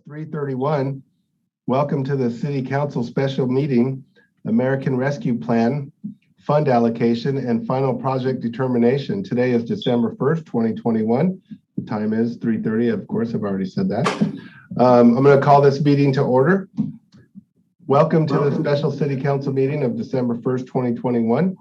3:31. Welcome to the City Council special meeting, American Rescue Plan, fund allocation, and final project determination. Today is December 1st, 2021. The time is 3:30. Of course, I've already said that. I'm going to call this meeting to order. Welcome to the special City Council meeting of December 1st, 2021.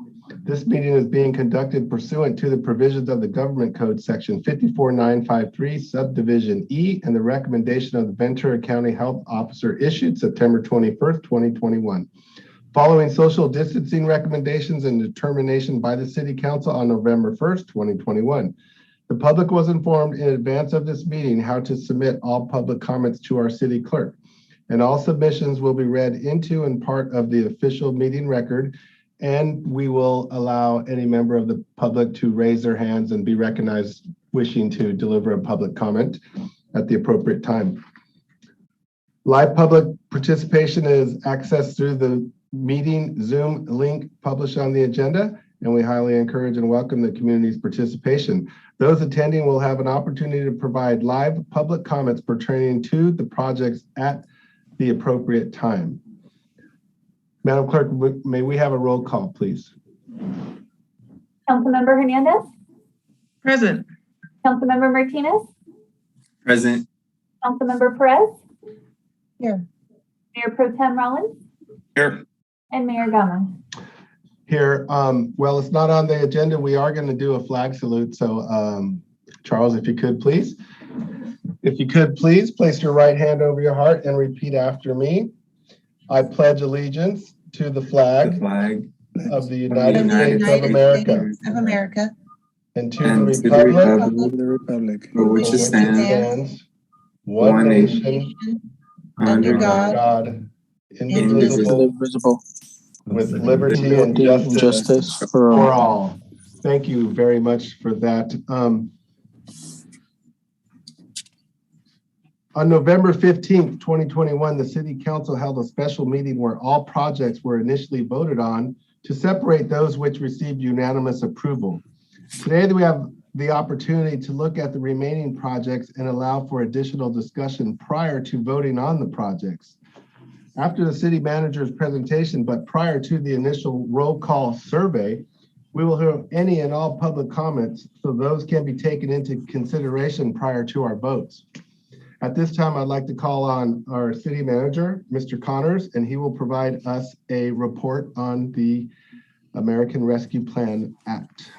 This meeting is being conducted pursuant to the provisions of the Government Code Section 54953, Subdivision E, and the recommendation of the Ventura County Health Officer issued September 21st, 2021. Following social distancing recommendations and determination by the City Council on November 1st, 2021. The public was informed in advance of this meeting how to submit all public comments to our city clerk, and all submissions will be read into and part of the official meeting record, and we will allow any member of the public to raise their hands and be recognized wishing to deliver a public comment at the appropriate time. Live public participation is accessed through the meeting Zoom link published on the agenda, and we highly encourage and welcome the community's participation. Those attending will have an opportunity to provide live public comments pertaining to the projects at the appropriate time. Madam Clerk, may we have a roll call, please? Councilmember Hernandez? Present. Councilmember Martinez? Present. Councilmember Perez? Here. Mayor Pro Tem Rollins? Here. And Mayor Gama? Here. Well, it's not on the agenda. We are going to do a flag salute. So, Charles, if you could, please. If you could, please place your right hand over your heart and repeat after me. I pledge allegiance to the flag of the United States of America and to the republic for which it stands, one nation, under God, indivisible, with liberty and justice for all. Thank you very much for that. On November 15th, 2021, the City Council held a special meeting where all projects were initially voted on to separate those which received unanimous approval. Today, we have the opportunity to look at the remaining projects and allow for additional discussion prior to voting on the projects. After the city manager's presentation, but prior to the initial roll call survey, we will hear any and all public comments, so those can be taken into consideration prior to our votes. At this time, I'd like to call on our city manager, Mr. Connors, and he will provide us a report on the American Rescue Plan Act.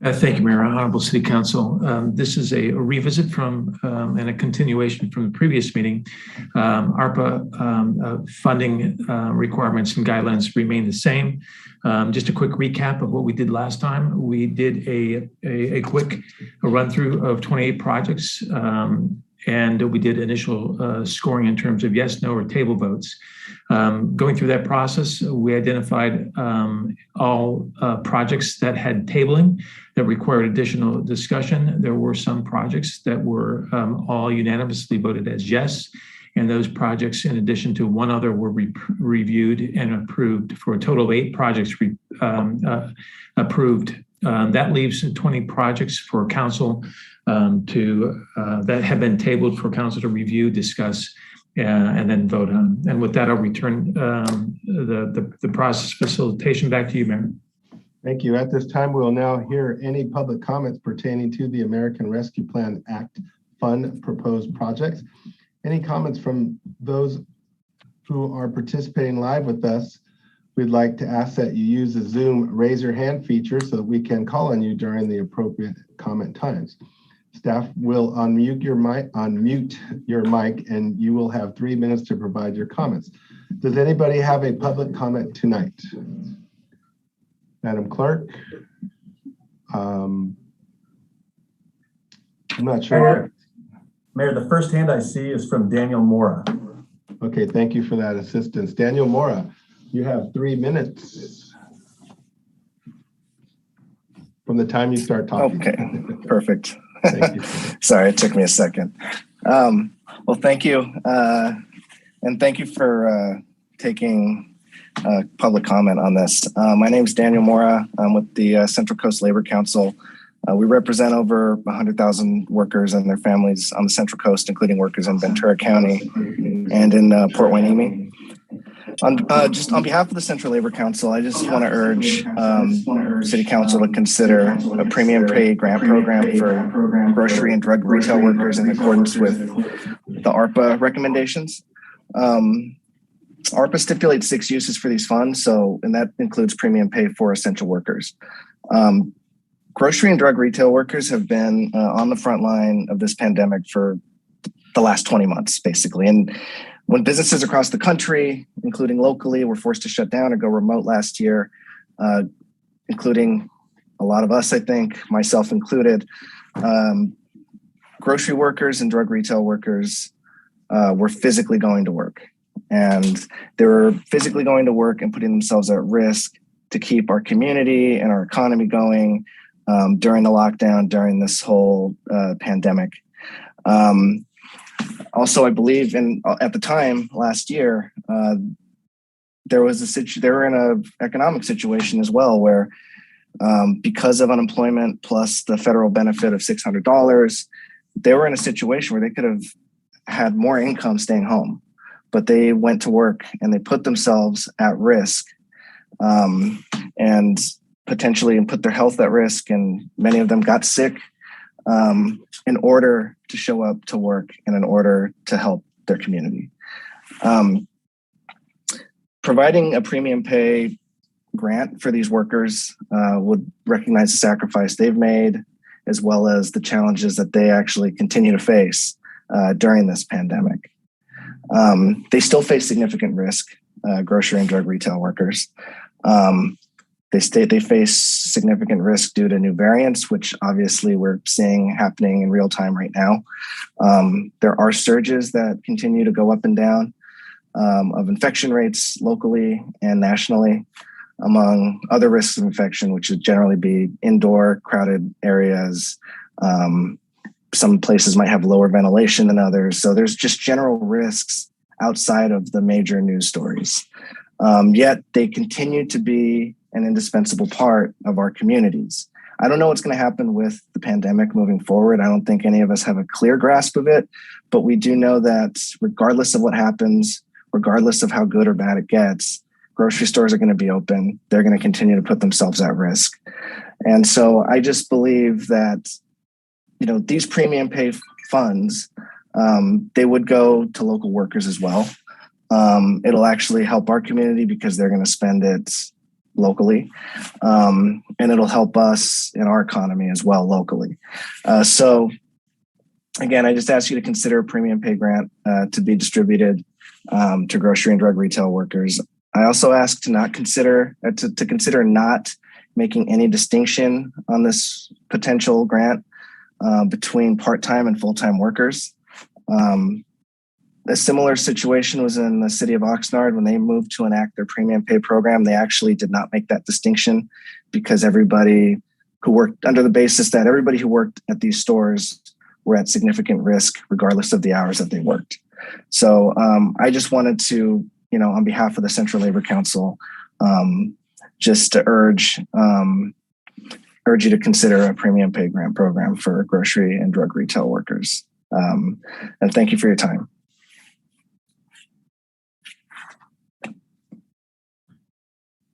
Thank you, Mayor. Honorable City Council. This is a revisit from and a continuation from the previous meeting. ARPA funding requirements and guidelines remain the same. Just a quick recap of what we did last time. We did a quick run through of 28 projects. And we did initial scoring in terms of yes, no, or table votes. Going through that process, we identified all projects that had tabling that required additional discussion. There were some projects that were all unanimously voted as yes. And those projects, in addition to one other, were reviewed and approved for a total of 8 projects approved. That leaves 20 projects for council that have been tabled for council to review, discuss, and then vote on. And with that, I'll return the process facilitation back to you, Mayor. Thank you. At this time, we will now hear any public comments pertaining to the American Rescue Plan Act fund proposed projects. Any comments from those who are participating live with us? We'd like to ask that you use the Zoom raise your hand feature so that we can call on you during the appropriate comment times. Staff will unmute your mic, and you will have 3 minutes to provide your comments. Does anybody have a public comment tonight? Madam Clerk? I'm not sure. Mayor, the first hand I see is from Daniel Mora. Okay, thank you for that assistance. Daniel Mora, you have 3 minutes from the time you start talking. Okay, perfect. Thank you. Sorry, it took me a second. Well, thank you. And thank you for taking public comment on this. My name is Daniel Mora. I'm with the Central Coast Labor Council. We represent over 100,000 workers and their families on the Central Coast, including workers in Ventura County and in Port Hueneme. Just on behalf of the Central Labor Council, I just want to urge City Council to consider a premium pay grant program for grocery and drug retail workers in accordance with the ARPA recommendations. ARPA stipulates 6 uses for these funds, and that includes premium pay for essential workers. Grocery and drug retail workers have been on the front line of this pandemic for the last 20 months, basically. And when businesses across the country, including locally, were forced to shut down or go remote last year, including a lot of us, I think, myself included, grocery workers and drug retail workers were physically going to work. And they were physically going to work and putting themselves at risk to keep our community and our economy going during the lockdown, during this whole pandemic. Also, I believe at the time last year, they were in an economic situation as well, where because of unemployment plus the federal benefit of $600, they were in a situation where they could have had more income staying home, but they went to work and they put themselves at risk and potentially put their health at risk. And many of them got sick in order to show up to work and in order to help their community. Providing a premium pay grant for these workers would recognize the sacrifice they've made, as well as the challenges that they actually continue to face during this pandemic. They still face significant risk, grocery and drug retail workers. They face significant risk due to new variants, which obviously we're seeing happening in real time right now. There are surges that continue to go up and down of infection rates locally and nationally, among other risks of infection, which would generally be indoor crowded areas. Some places might have lower ventilation than others. So there's just general risks outside of the major news stories. Yet they continue to be an indispensable part of our communities. I don't know what's going to happen with the pandemic moving forward. I don't think any of us have a clear grasp of it, but we do know that regardless of what happens, regardless of how good or bad it gets, grocery stores are going to be open. They're going to continue to put themselves at risk. And so I just believe that, these premium pay funds, they would go to local workers as well. It'll actually help our community because they're going to spend it locally, and it'll help us in our economy as well locally. So again, I just ask you to consider a premium pay grant to be distributed to grocery and drug retail workers. I also ask to consider not making any distinction on this potential grant between part-time and full-time workers. A similar situation was in the city of Oxnard when they moved to enact their premium pay program. They actually did not make that distinction because everybody who worked under the basis that everybody who worked at these stores were at significant risk regardless of the hours that they worked. So I just wanted to, on behalf of the Central Labor Council, just to urge you to consider a premium pay grant program for grocery and drug retail workers. And thank you for your time.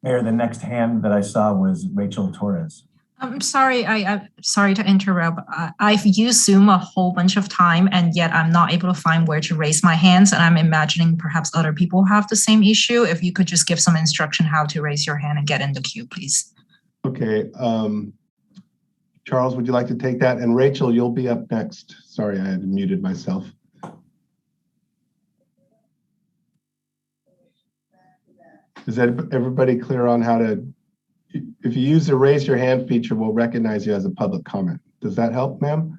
Mayor, the next hand that I saw was Rachel Torres. I'm sorry, I'm sorry to interrupt. I've used Zoom a whole bunch of time, and yet I'm not able to find where to raise my hands. And I'm imagining perhaps other people have the same issue. If you could just give some instruction how to raise your hand and get in the queue, please. Okay. Charles, would you like to take that? And Rachel, you'll be up next. Sorry, I had muted myself. Is everybody clear on how to, if you use the raise your hand feature, we'll recognize you as a public comment. Does that help, ma'am?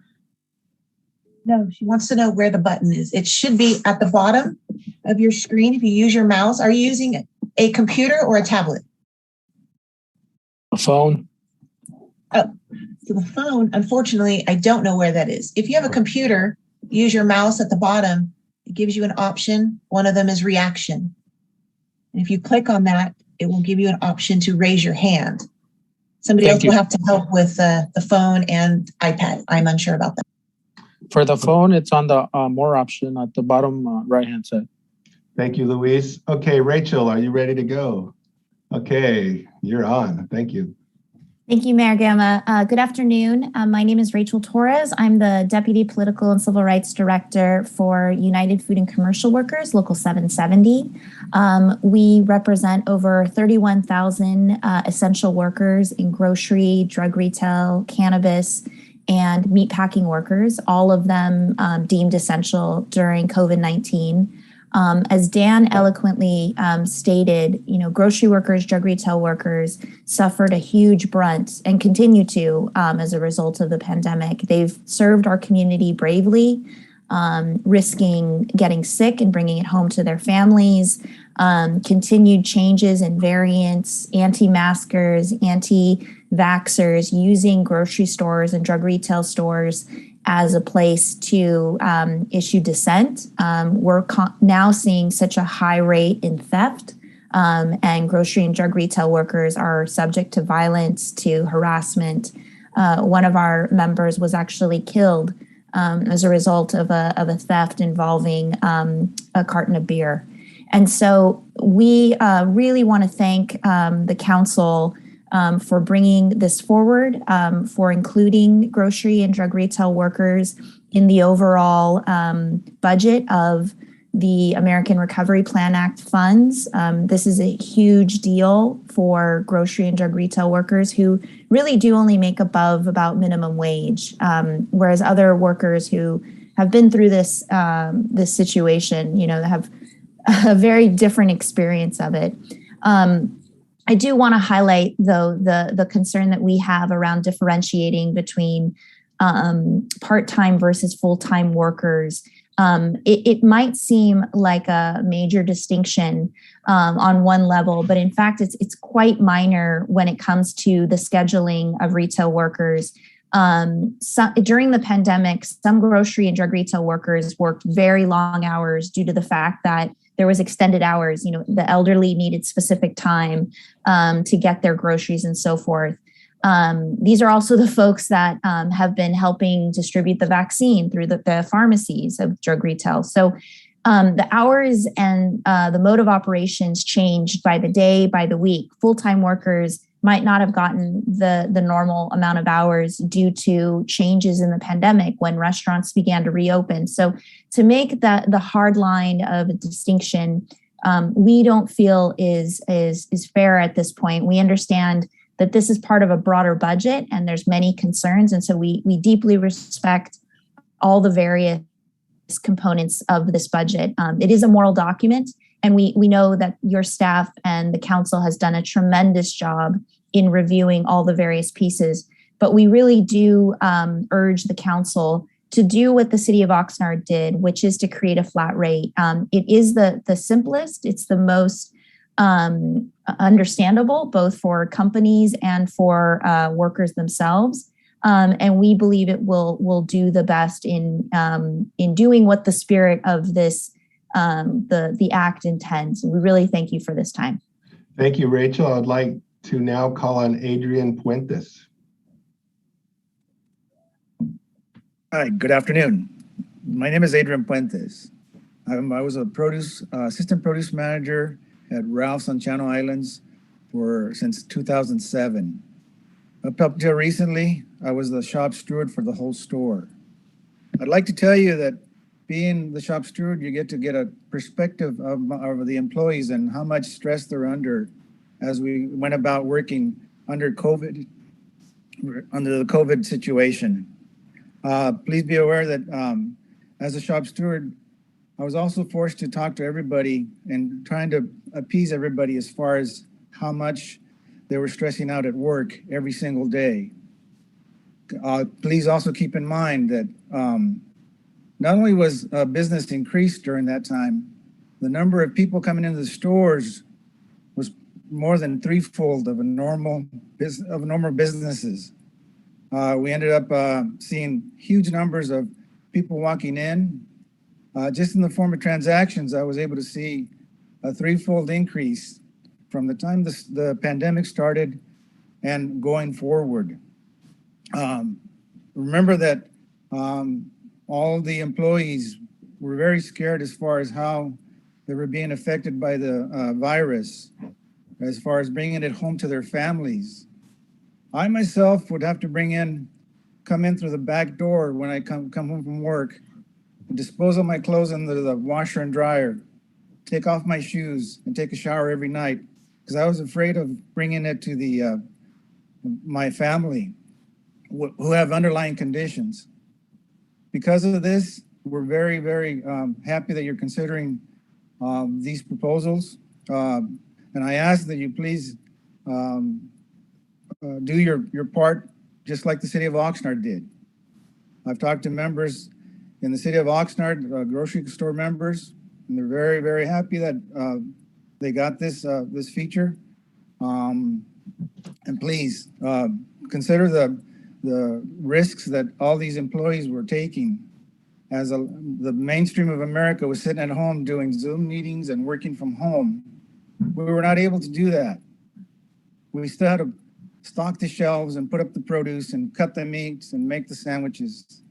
No, she wants to know where the button is. It should be at the bottom of your screen if you use your mouse. Are you using a computer or a tablet? A phone. Oh, so the phone, unfortunately, I don't know where that is. If you have a computer, use your mouse at the bottom. It gives you an option. One of them is reaction. And if you click on that, it will give you an option to raise your hand. Somebody Thank else you. will have to help with the phone and iPad. I'm unsure about that. For the phone, it's on the more option at the bottom right-hand side. Thank you, Luis. Okay, Rachel, are you ready to go? Okay, you're on. Thank you. Thank you, Mayor Gama. Good afternoon. My name is Rachel Torres. I'm the Deputy Political and Civil Rights Director for United Food and Commercial Workers, Local 770. We represent over 31,000 essential workers in grocery, drug retail, cannabis, and meatpacking workers, all of them deemed essential during COVID-19. As Dan eloquently stated, grocery workers, drug retail workers suffered a huge brunt and continue to as a result of the pandemic. They've served our community bravely, risking getting sick and bringing it home to their families. Continued changes in variants, anti-maskers, anti-vaxxers using grocery stores and drug retail stores as a place to issue dissent. We're now seeing such a high rate in theft, and grocery and drug retail workers are subject to violence, to harassment. One of our members was actually killed as a result of a theft involving a carton of beer. And so we really want to thank the council for bringing this forward, for including grocery and drug retail workers in the overall budget of the American Recovery Plan Act funds. This is a huge deal for grocery and drug retail workers who really do only make above about minimum wage, whereas other workers who have been through this situation, have a very different experience of it. I do want to highlight, though, the concern that we have around differentiating between part-time versus full-time workers. It might seem like a major distinction on one level, but in fact, it's quite minor when it comes to the scheduling of retail workers. During the pandemic, some grocery and drug retail workers worked very long hours due to the fact that there was extended hours. The elderly needed specific time to get their groceries and so forth. These are also the folks that have been helping distribute the vaccine through the pharmacies of drug retail. So the hours and the mode of operations changed by the day, by the week. Full-time workers might not have gotten the normal amount of hours due to changes in the pandemic when restaurants began to reopen. So to make the hard line of a distinction, we don't feel is fair at this point. We understand that this is part of a broader budget and there's many concerns. And so we deeply respect all the various components of this budget. It is a moral document, and we know that your staff and the council has done a tremendous job in reviewing all the various pieces. But we really do urge the council to do what the city of Oxnard did, which is to create a flat rate. It is the simplest, it's the most understandable, both for companies and for workers themselves. And we believe it will do the best in doing what the spirit of this, the act intends. We really thank you for this time. Thank you, Rachel. I'd like to now call on Adrian Puentes. Hi, good afternoon. My name is Adrian Puentes. I was a assistant produce manager at Ralph's on Channel Islands since 2007. Up till recently, I was the shop steward for the whole store. I'd like to tell you that being the shop steward, you get a perspective of the employees and how much stress they're under as we went about working under the COVID situation. Please be aware that as a shop steward, I was also forced to talk to everybody and trying to appease everybody as far as how much they were stressing out at work every single day. Please also keep in mind that not only was business increased during that time, the number of people coming into the stores was more than threefold of normal businesses. We ended up seeing huge numbers of people walking in. Just in the form of transactions, I was able to see a threefold increase from the time the pandemic started and going forward. Remember that all the employees were very scared as far as how they were being affected by the virus, as far as bringing it home to their families. I myself would have to come in through the back door when I come home from work, dispose of my clothes into the washer and dryer, take off my shoes, and take a shower every night because I was afraid of bringing it to my family who have underlying conditions. Because of this, we're very, very happy that you're considering these proposals. And I ask that you please do your part just like the city of Oxnard did. I've talked to members in the city of Oxnard, grocery store members, and they're very, very happy that they got this feature. And please consider the risks that all these employees were taking as the mainstream of America was sitting at home doing Zoom meetings and working from home. We were not able to do that. We still had to stock the shelves and put up the produce and cut the meats and make the sandwiches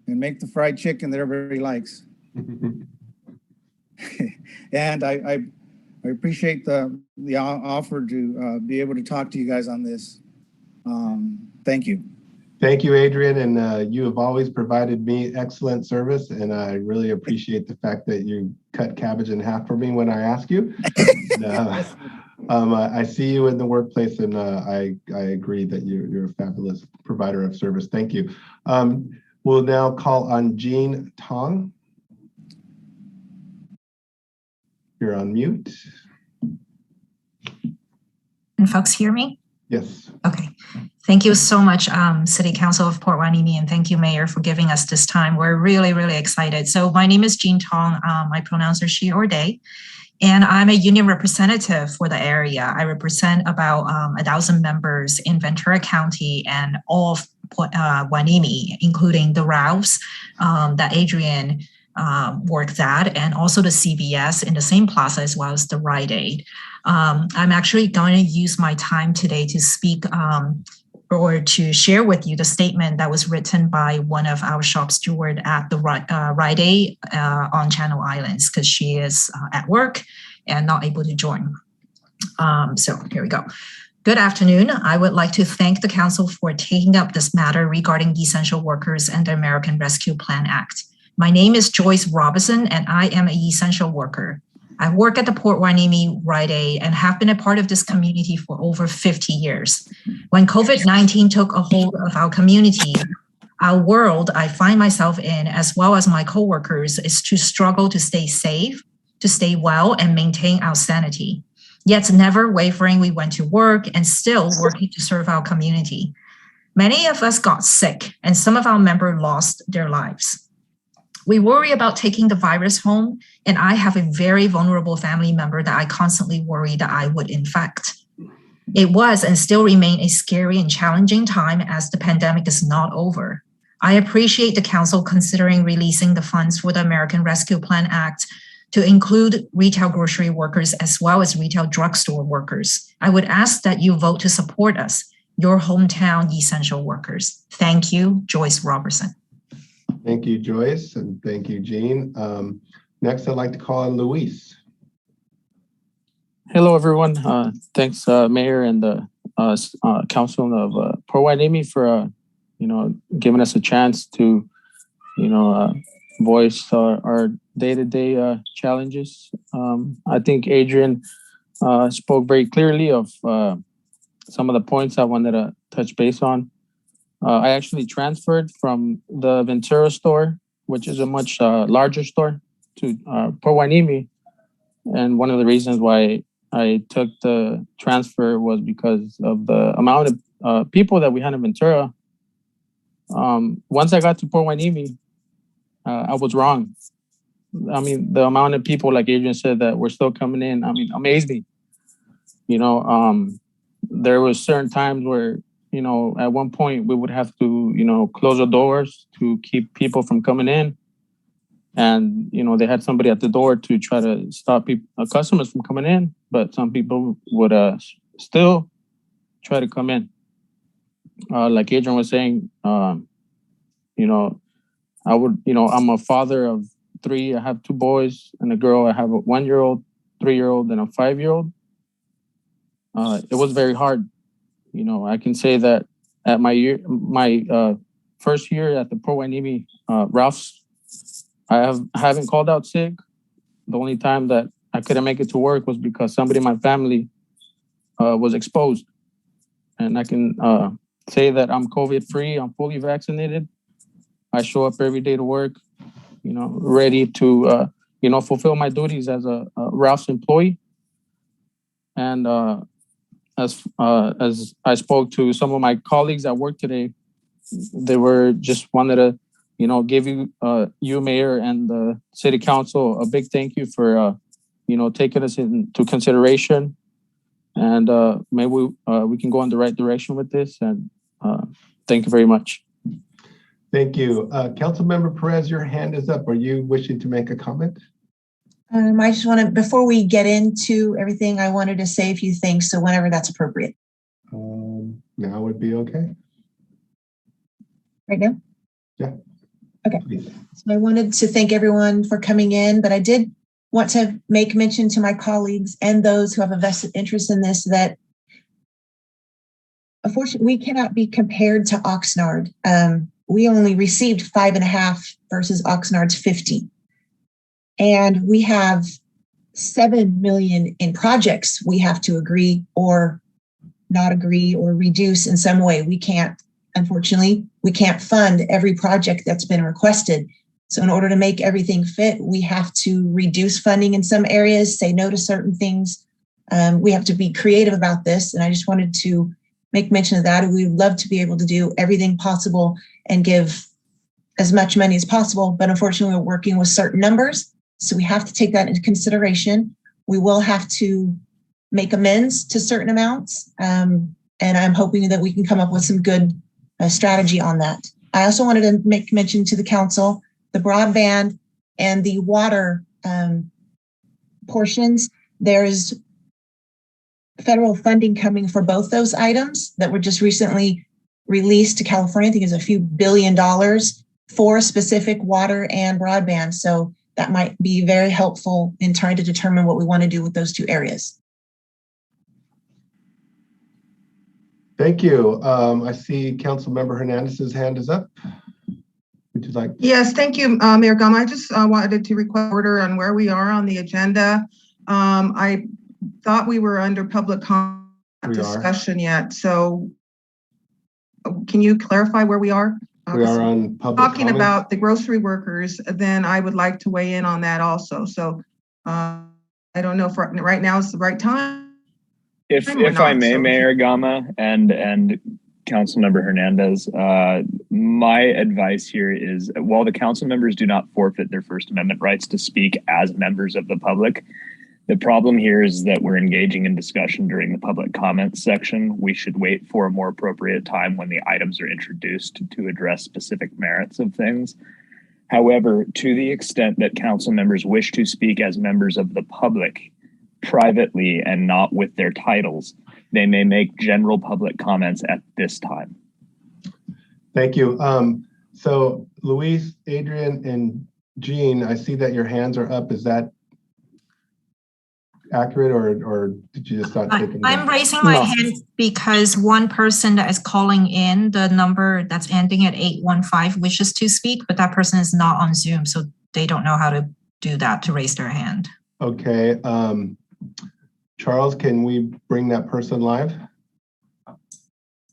and make the fried chicken that everybody likes. And I appreciate the offer to be able to talk to you guys on this. Thank you. Thank you, Adrian. And you have always provided me excellent service. And I really appreciate the fact that you cut cabbage in half for me when I ask you. And, I see you in the workplace, and I agree that you're a fabulous provider of service. Thank you. We'll now call on Jean Tong. You're on mute. Can folks hear me? Yes. Okay. Thank you so much, City Council of Port Hueneme, and thank you, Mayor, for giving us this time. We're really, really excited. So my name is Jean Tong. My pronouns are she or they, and I'm a union representative for the area. I represent about 1,000 members in Ventura County and all of Hueneme, including the Ralphs that Adrian worked at, and also the CVS in the same plaza, as well as the Rite Aid. I'm actually going to use my time today to speak or to share with you the statement that was written by one of our shop steward at the Rite Aid on Channel Islands, because she is at work and not able to join. So here we go. Good afternoon. I would like to thank the council for taking up this matter regarding essential workers and the American Rescue Plan Act. My name is Joyce Robinson, and I am an essential worker. I work at the Port Hueneme Rite Aid and have been a part of this community for over 50 years. When COVID-19 took a hold of our community, our world I find myself in, as well as my coworkers, is to struggle to stay safe, to stay well, and maintain our sanity. Yet never wavering, we went to work and still working to serve our community. Many of us got sick, and some of our members lost their lives. We worry about taking the virus home, and I have a very vulnerable family member that I constantly worry that I would infect. It was and still remain a scary and challenging time as the pandemic is not over. I appreciate the council considering releasing the funds for the American Rescue Plan Act to include retail grocery workers as well as retail drugstore workers. I would ask that you vote to support us, your hometown essential workers. Thank you, Joyce Robertson. Thank you, Joyce, and thank you, Jean. Next, I'd like to call on Luis. Hello, everyone. Thanks, Mayor and the Council of Port Hueneme for, giving us a chance to, voice our day-to-day challenges. I think Adrian spoke very clearly of some of the points I wanted to touch base on. I actually transferred from the Ventura store, which is a much larger store, to Port Hueneme. And one of the reasons why I took the transfer was because of the amount of people that we had in Ventura. Once I got to Port Hueneme, I was wrong. I mean, the amount of people, like Adrian said, that were still coming in, amazed me. There was certain times where, at one point we would have to, close the doors to keep people from coming in. And, they had somebody at the door to try to stop customers from coming in. But some people would still try to come in. Like Adrian was saying, you know, I would, you know, I'm a father of 3. I have 2 boys and a girl. I have a 1-year-old, 3-year-old, and a 5-year-old. It was very hard. You know, I can say that at my first year at the Port Hueneme Ralph's, I haven't called out sick. The only time that I couldn't make it to work was because somebody in my family was exposed. And I can say that I'm COVID free. I'm fully vaccinated. I show up every day to work, you know, ready to, you know, fulfill my duties as a Ralph's employee. And as I spoke to some of my colleagues at work today, they were just wanted to, you know, give you, Mayor, and the City Council a big thank you for, you know, taking us into consideration. And maybe we can go in the right direction with this. And thank you very much. Thank you. Councilmember Perez, your hand is up. Are you wishing to make a comment? I just want to, before we get into everything, I wanted to say a few things. So whenever that's appropriate. Now would be okay. Right now? Yeah. Okay. Please. So I wanted to thank everyone for coming in, but I did want to make mention to my colleagues and those who have a vested interest in this that unfortunately we cannot be compared to Oxnard. We only received 5.5 versus Oxnard's 50. And we have 7 million in projects we have to agree or not agree or reduce in some way. We can't, unfortunately, we can't fund every project that's been requested. So in order to make everything fit, we have to reduce funding in some areas, say no to certain things. We have to be creative about this. And I just wanted to make mention of that. We'd love to be able to do everything possible and give as much money as possible. But unfortunately, we're working with certain numbers. So we have to take that into consideration. We will have to make amends to certain amounts. And I'm hoping that we can come up with some good strategy on that. I also wanted to make mention to the council, the broadband and the water portions. There's federal funding coming for both those items that were just recently released to California. I think it's a few $1 billion for specific water and broadband. So that might be very helpful in trying to determine what we want to do with those 2 areas. Thank you. I see Councilmember Hernandez's hand is up. Would you like? Yes, thank you, Mayor Gama. I just wanted to request order on where we are on the agenda. I thought we were under public comment discussion yet. So can you clarify where we are? We are on public talking comments. About the grocery workers, then I would like to weigh in on that also. So I don't know if right now is the right time. If I may, Mayor Gama and Councilmember Hernandez, my advice here is while the council members do not forfeit their First Amendment rights to speak as members of the public, the problem here is that we're engaging in discussion during the public comments section. We should wait for a more appropriate time when the items are introduced to address specific merits of things. However, to the extent that council members wish to speak as members of the public privately and not with their titles, they may make general public comments at this time. Thank you. So Luis, Adrian, and Jean, I see that your hands are up. Is that accurate, or did you just not take it? I'm raising my hand because one person that is calling in the number that's ending at 815 wishes to speak, but that person is not on Zoom, so they don't know how to do that to raise their hand. Okay. Charles, can we bring that person live?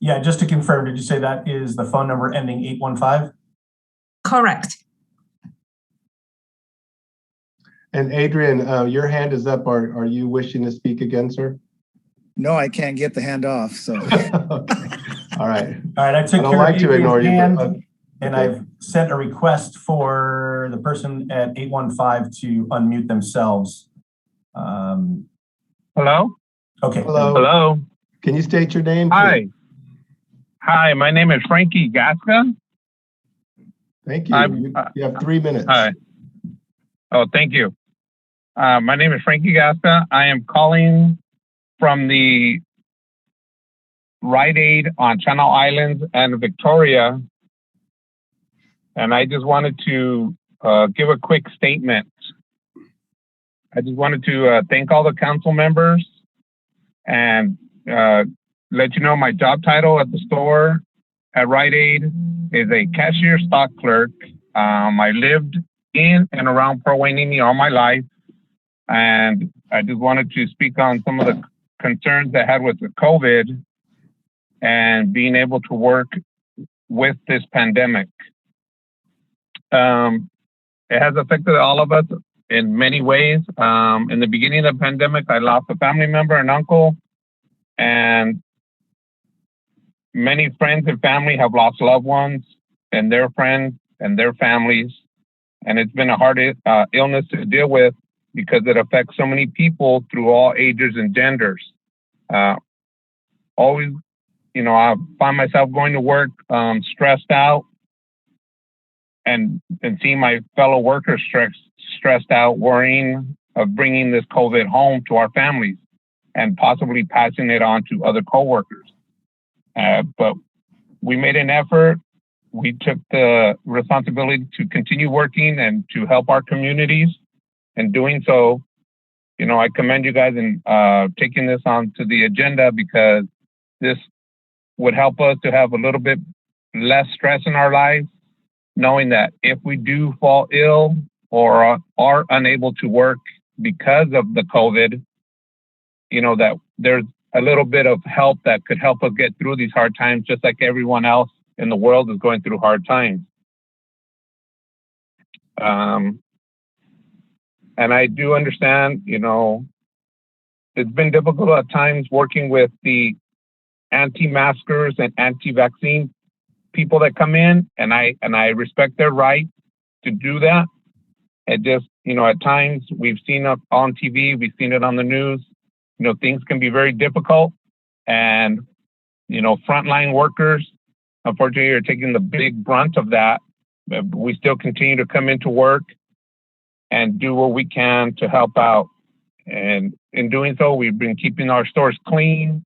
Yeah, just to confirm, did you say that is the phone number ending 815? Correct. And Adrian, your hand is up. Are you wishing to speak again, sir? No, I can't get the hand off. So. Okay. All right. All right. I took don't care like of to ignore you, hand, but, and okay. I've sent a request for the person at 815 to unmute themselves. Hello? Okay. Hello. Hello. Can you state your name? Hi. Please? Hi, my name is Frankie Gasca. Thank you. You have 3 minutes. Hi. Oh, thank you. My name is Frankie Gasca. I am calling from the Rite Aid on Channel Islands and Victoria. And I just wanted to give a quick statement. I just wanted to thank all the council members and let you know my job title at the store at Rite Aid is a cashier stock clerk. I lived in and around Port Hueneme all my life. And I just wanted to speak on some of the concerns that I had with the COVID and being able to work with this pandemic. It has affected all of us in many ways. In the beginning of the pandemic, I lost a family member, an uncle, and many friends and family have lost loved ones and their friends and their families. And it's been a hard illness to deal with because it affects so many people through all ages and genders. Always, you know, I find myself going to work stressed out and seeing my fellow workers stressed out, worrying of bringing this COVID home to our families and possibly passing it on to other coworkers. But we made an effort. We took the responsibility to continue working and to help our communities. And doing so, you know, I commend you guys in taking this onto the agenda because this would help us to have a little bit less stress in our lives, knowing that if we do fall ill or are unable to work because of the COVID, you know, that there's a little bit of help that could help us get through these hard times, just like everyone else in the world is going through hard times. And I do understand, you know, it's been difficult at times working with the anti-maskers and anti-vaccine people that come in, and I respect their right to do that. It just, you know, at times we've seen it on TV, we've seen it on the news, you know, things can be very difficult. And, you know, frontline workers, unfortunately, are taking the big brunt of that. But we still continue to come into work and do what we can to help out. And in doing so, we've been keeping our stores clean,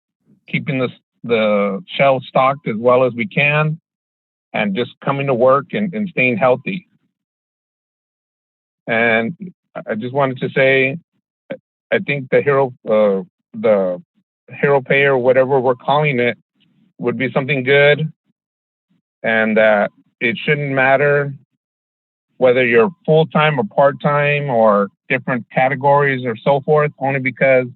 keeping the shelves stocked as well as we can, and just coming to work and staying healthy. And I just wanted to say, I think the hero pay or whatever we're calling it would be something good, and that it shouldn't matter whether you're full-time or part-time or different categories or so forth, only because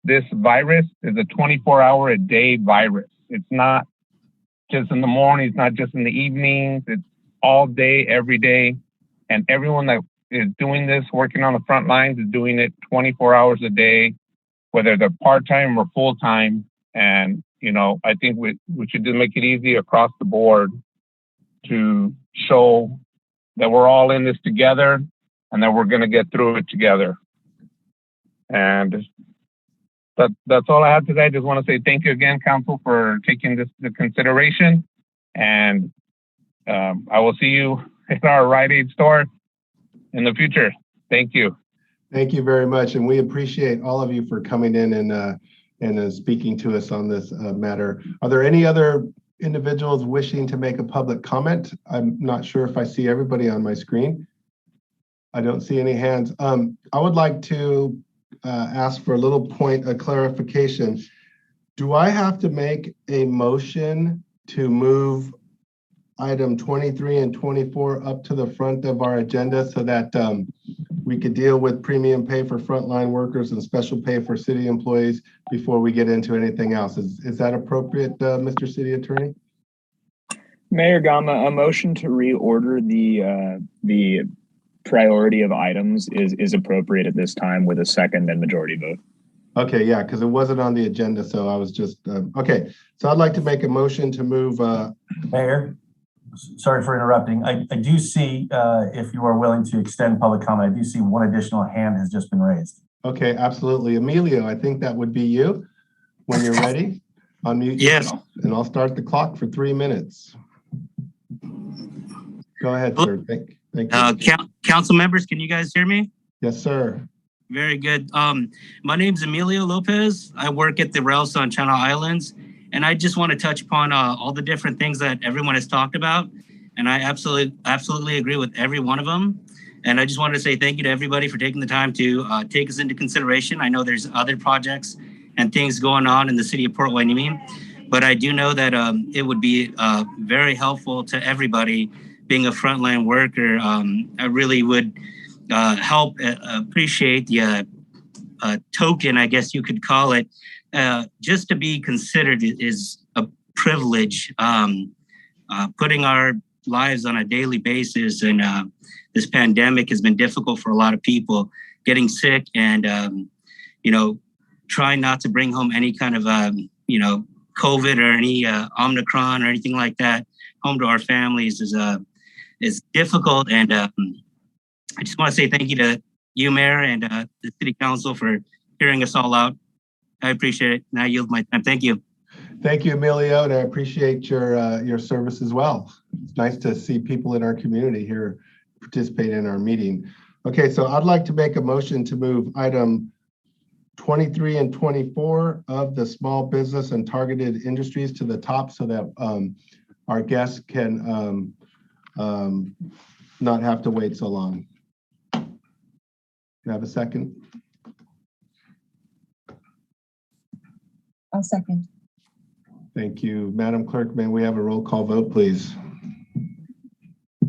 this virus is a 24-hour-a-day virus. It's not just in the morning, it's not just in the evenings, it's all day, every day. And everyone that is doing this, working on the front lines, is doing it 24 hours a day, whether they're part-time or full-time. And, you know, I think we should just make it easy across the board to show that we're all in this together and that we're going to get through it together. And that's all I have today. I just want to say thank you again, Council, for taking this into consideration. And I will see you at our Rite Aid store in the future. Thank you. Thank you very much. And we appreciate all of you for coming in and speaking to us on this matter. Are there any other individuals wishing to make a public comment? I'm not sure if I see everybody on my screen. I don't see any hands. I would like to ask for a little point of clarification. Do I have to make a motion to move item 23 and 24 up to the front of our agenda so that we could deal with premium pay for frontline workers and special pay for city employees before we get into anything else? Is that appropriate, Mr. City Attorney? Mayor Gama, a motion to reorder the priority of items is appropriate at this time with a second and majority vote. Okay, yeah, because it wasn't on the agenda, so I was just, okay. So I'd like to make a motion to move. Mayor, sorry for interrupting. I do see, if you are willing to extend public comment, I do see one additional hand has just been raised. Okay, absolutely. Emilio, I think that would be you when you're ready. Unmute yourself, and I'll start the clock for 3 minutes. Go ahead, sir. Thank you. Council members, can you guys hear me? Yes, sir. Very good. My name's Emilio Lopez. I work at the Rails on Channel Islands, And I just want to touch upon all the different things that everyone has talked about. And I absolutely agree with every one of them. And I just wanted to say thank you to everybody for taking the time to take us into consideration. I know there's other projects and things going on in the city of Port Hueneme, but I do know that it would be very helpful to everybody being a frontline worker. I really would help appreciate the token, I guess you could call it. Just to be considered is a privilege. Putting our lives on a daily basis, and this pandemic has been difficult for a lot of people. Getting sick and trying not to bring home any kind of COVID or any Omicron or anything like that home to our families is difficult. And I just want to say thank you to you, Mayor, and the City Council for hearing us all out. I appreciate it. Now I yield my time. Thank you. Thank you, Emilio, and I appreciate your service as well. It's nice to see people in our community here participate in our meeting. Okay, so I'd like to make a motion to move item 23 and 24 of the small business and targeted industries to the top so that our guests can not have to wait so long. Do you have a second? I'll second. Thank you. Madam Clerk, may we have a roll call vote, please?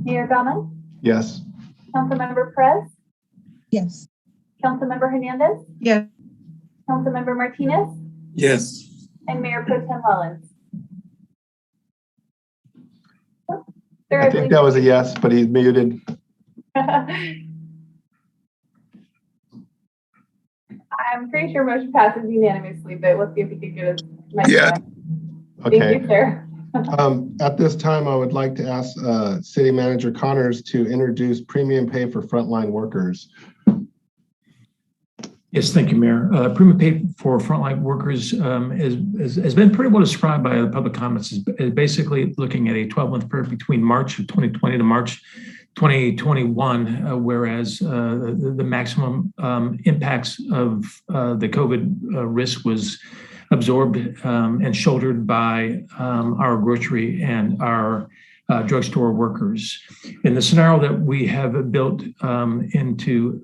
Mayor Gama, Yes. Councilmember Perez, Yes. Councilmember Hernandez, Yes. Councilmember Martinez, Yes. and Mayor Pro Tem Rollins. I think that was a yes, but he's muted. I'm pretty sure motion passes unanimously, but let's see if we can get a nice one. Okay. Thank you, sir. At this time, I would like to ask City Manager Connors to introduce premium pay for frontline workers. Yes, thank you, Mayor. Premium pay for frontline workers has been pretty well described by the public comments as basically looking at a 12-month period between March of 2020 to March 2021, whereas the maximum impacts of the COVID risk was absorbed and shouldered by our grocery and our drugstore workers. In the scenario that we have built into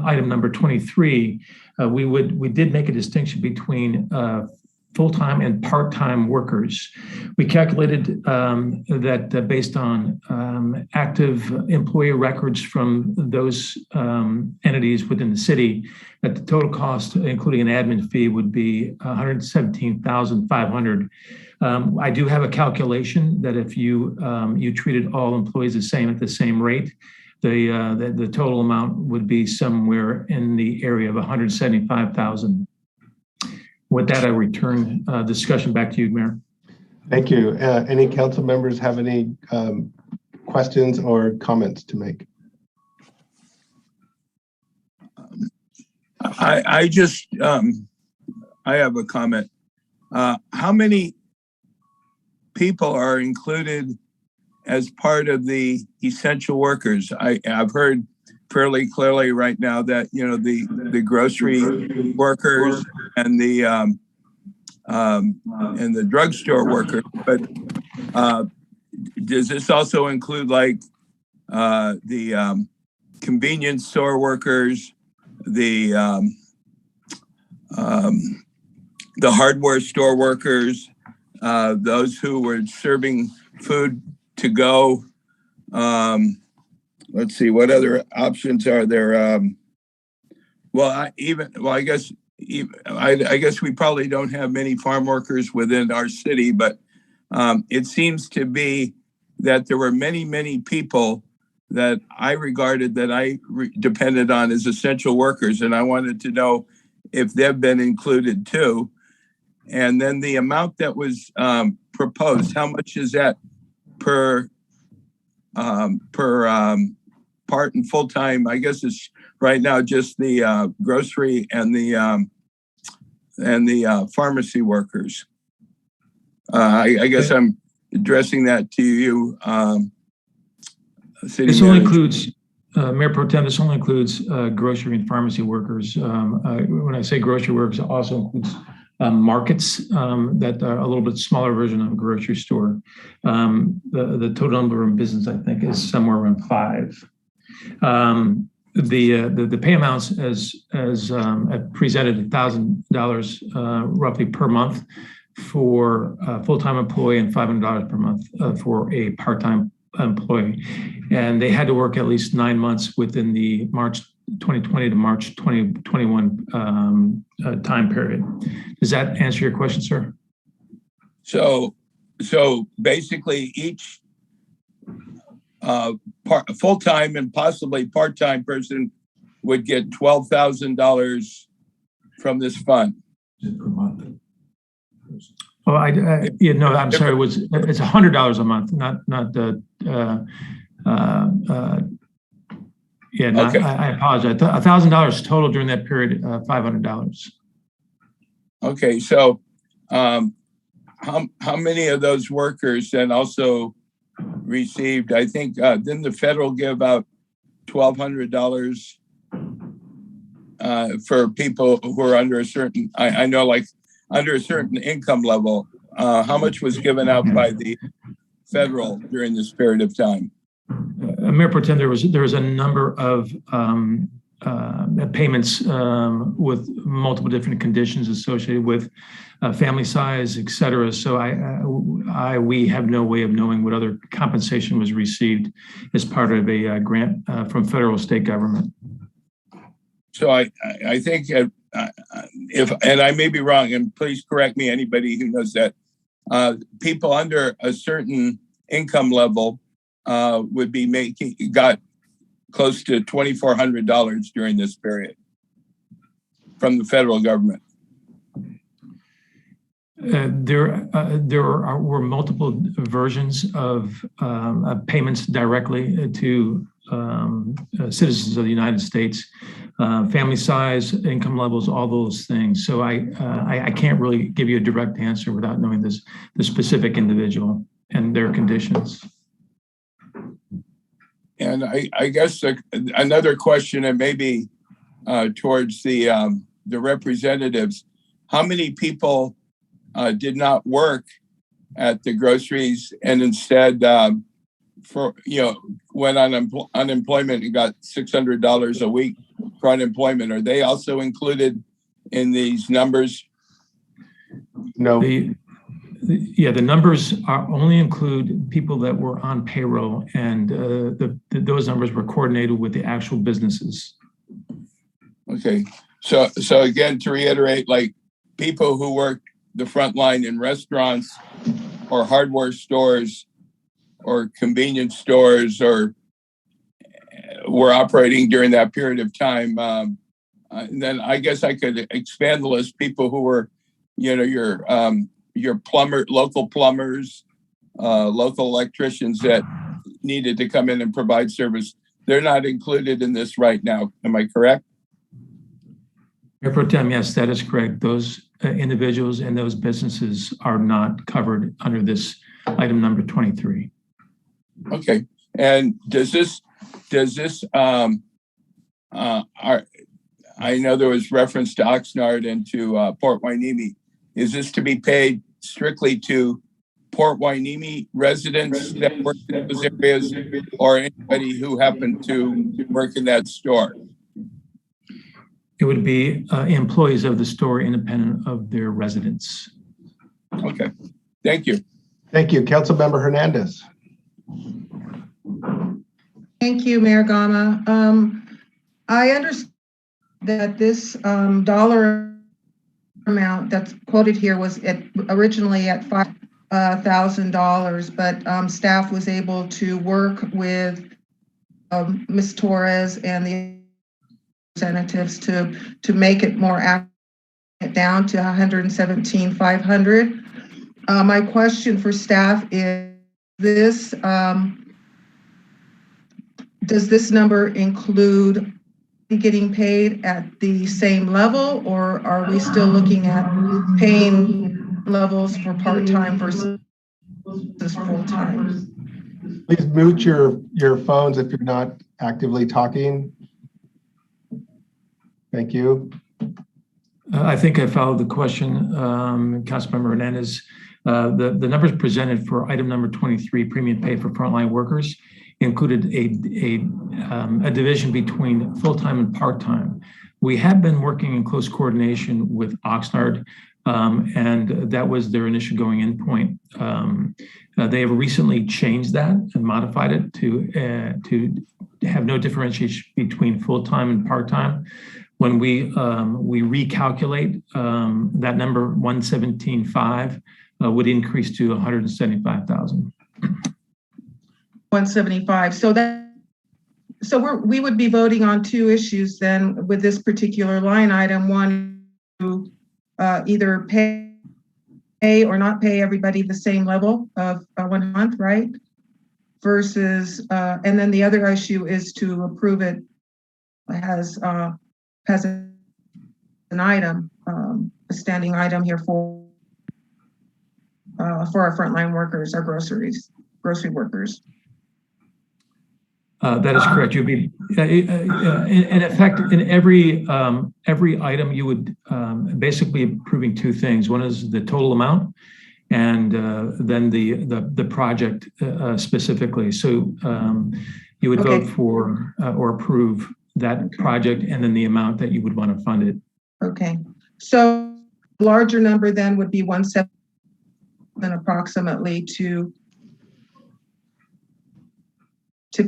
item number 23, we did make a distinction between full-time and part-time workers. We calculated that based on active employee records from those entities within the city, that the total cost, including an admin fee, would be $117,500. I do have a calculation that if you treated all employees the same at the same rate, the total amount would be somewhere in the area of $175,000. With that, I return discussion back to you, Mayor. Thank you. Any council members have any questions or comments to make? I have a comment. How many people are included as part of the essential workers? I've heard fairly clearly right now that the grocery workers and the drugstore workers, but does this also include like the convenience store workers, the hardware store workers, those who were serving food to go? Let's see, what other options are there? I guess we probably don't have many farm workers within our city, but it seems to be that there were many people that I regarded that I depended on as essential workers, and I wanted to know if they've been included too. And then the amount that was proposed, how much is that per part and full-time? I guess it's right now just the grocery and the pharmacy workers. I guess I'm addressing that to you, City This Manager. only includes, Mayor Pro Tem, this only includes grocery and pharmacy workers. When I say grocery workers, it also includes markets that are a little bit smaller version of a grocery store. The total number of business, I think, is somewhere around 5. The pay amounts as presented, $1,000 roughly per month for a full-time employee and $500 per month for a part-time employee. And they had to work at least 9 months within the March 2020 to March 2021 time period. Does that answer your question, sir? So basically each full-time and possibly part-time person would get $12,000 from this fund. Per month. Oh, I'm sorry. It's $100 a month, not Okay. I apologize. $1,000 total during that period, $500. Okay, so how many of those workers then also received? I think didn't the federal give out $1,200 for people who are under a certain? I know, like under a certain income level. How much was given out by the federal during this period of time? Mayor Pro Tem, there was a number of payments with multiple different conditions associated with family size, et cetera. So we have no way of knowing what other compensation was received as part of a grant from federal or state government. So I think if, and I may be wrong, and please correct me, anybody who knows that, people under a certain income level would be got close to $2,400 during this period from the federal government. There were multiple versions of payments directly to citizens of the United States, family size, income levels, all those things. So I can't really give you a direct answer without knowing the specific individual and their conditions. And I guess another question, and maybe towards the representatives, how many people did not work at the groceries and instead went on unemployment and got $600 a week for unemployment? Are they also included in these numbers? No. The numbers only include people that were on payroll, and those numbers were coordinated with the actual businesses. Okay, so again, to reiterate, like people who work the front line in restaurants or hardware stores or convenience stores or were operating during that period of time. And then I guess I could expand the list. People who were, your plumber, local plumbers, local electricians that needed to come in and provide service. They're not included in this right now. Am I correct? Mayor Pro Tem, yes, that is correct. Those individuals and those businesses are not covered under this item number 23. Okay. And does this I know there was reference to Oxnard and to Port Hueneme. Is this to be paid strictly to Port Hueneme residents that work in those areas, or anybody who happened to work in that store? It would be employees of the store independent of their residence. Okay, thank you. Thank you. Councilmember Hernandez. Thank you, Mayor Gama. I understand that this dollar amount that's quoted here was originally at $5,000, but staff was able to work with Ms. Torres and the representatives to make it more accurate, down to $117,500. My question for staff is this: does this number include getting paid at the same level, or are we still looking at paying levels for part-time versus full-time? Please mute your phones if you're not actively talking. Thank you. I think I followed the question, Councilmember Hernandez. The numbers presented for item number 23, premium pay for frontline workers, included a division between full-time and part-time. We have been working in close coordination with Oxnard, and that was their initial going in point. They have recently changed that and modified it to have no differentiation between full-time and part-time. When we recalculate, that number 117.5 would increase to 175,000. 175. So we would be voting on two issues then with this particular line item. One, to either pay or not pay everybody the same level of 1 month, right? Versus, and then the other issue is to approve it as an item, a standing item here for our frontline workers, our grocery workers. That is correct. You'd be, in effect, in every item, you would basically be approving two things. One is the total amount, and then the project specifically. So you would vote for or approve that project, and then the amount that you would want to fund it. Okay. So larger number then would be 170 approximately to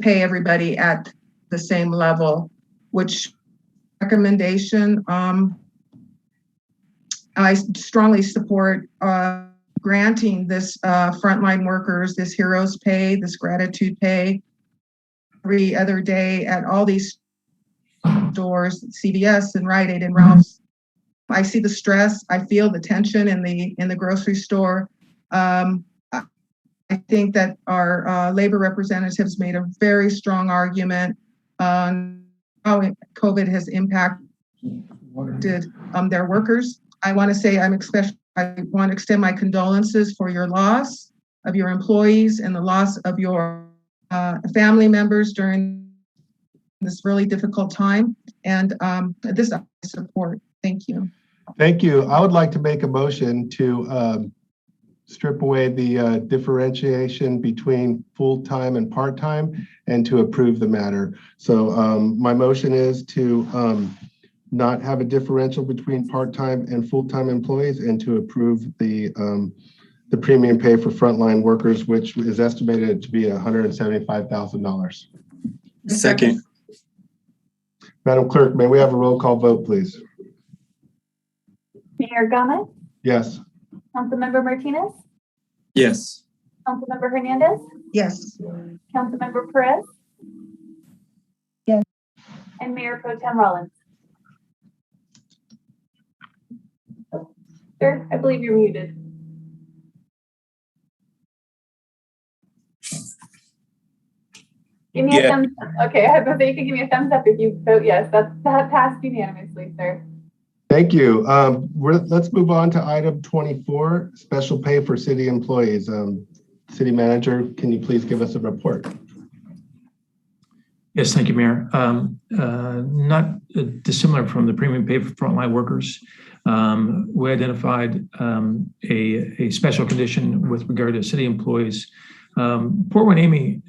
pay everybody at the same level, which recommendation I strongly support granting this frontline workers, this heroes pay, this gratitude pay every other day at all these stores, CVS and Rite Aid and Ralph's. I see the stress, I feel the tension in the grocery store. I think that our labor representatives made a very strong argument on how COVID has impacted their workers. I want to say I want to extend my condolences for your loss of your employees and the loss of your family members during this really difficult time. And this I support. Thank you. Thank you. I would like to make a motion to strip away the differentiation between full-time and part-time and to approve the matter. So my motion is to not have a differential between part-time and full-time employees and to approve the premium pay for frontline workers, which is estimated to be $175,000. Second. Madam Clerk, may we have a roll call vote, please? Mayor Gama, Yes. Councilmember Martinez, Yes. Councilmember Hernandez, Yes. Councilmember Perez, Yes. and Mayor Pro Tem Rollins. Sir, I believe you're muted. Give me a thumbs up. Okay, I was you can give me a thumbs up if you vote yes. That passed unanimously, sir. Thank you. Let's move on to item 24, special pay for city employees. City Manager, can you please give us a report? Yes, thank you, Mayor. Not dissimilar from the premium pay for frontline workers. We identified a special condition with regard to city employees. Port Hueneme,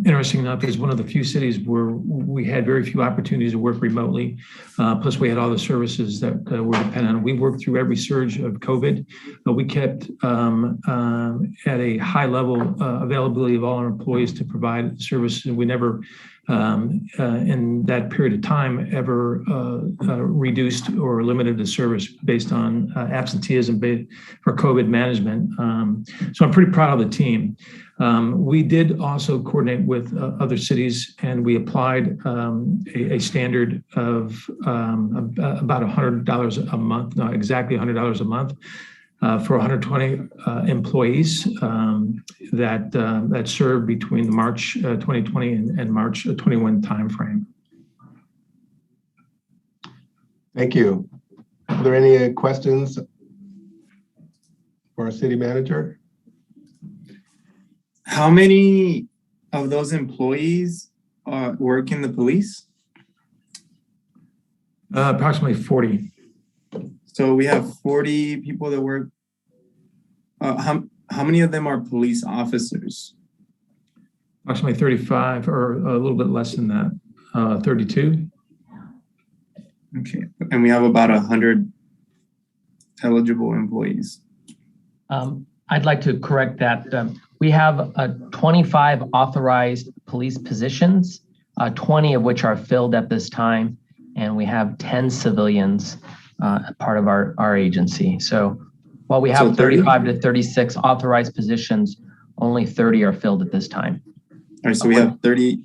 interesting enough, is one of the few cities where we had very few opportunities to work remotely. Plus, we had all the services that were dependent on. We worked through every surge of COVID. We kept at a high level availability of all our employees to provide services. We never, in that period of time, ever reduced or limited the service based on absenteeism for COVID management. So I'm pretty proud of the team. We did also coordinate with other cities, and we applied a standard of about $100 a month, not exactly $100 a month, for 120 employees that served between the March 2020 and March 21 timeframe. Thank you. Are there any questions for our City Manager? How many of those employees work in the police? Approximately 40. So we have 40 people that work. How many of them are police officers? Approximately 35 or a little bit less than that, 32. Okay, and we have about 100 eligible employees. I'd like to correct that. We have 25 authorized police positions, 20 of which are filled at this time, and we have 10 civilians part of our agency. So while we have 35 to 36 authorized positions, only 30 are filled at this time. All right, so we have 30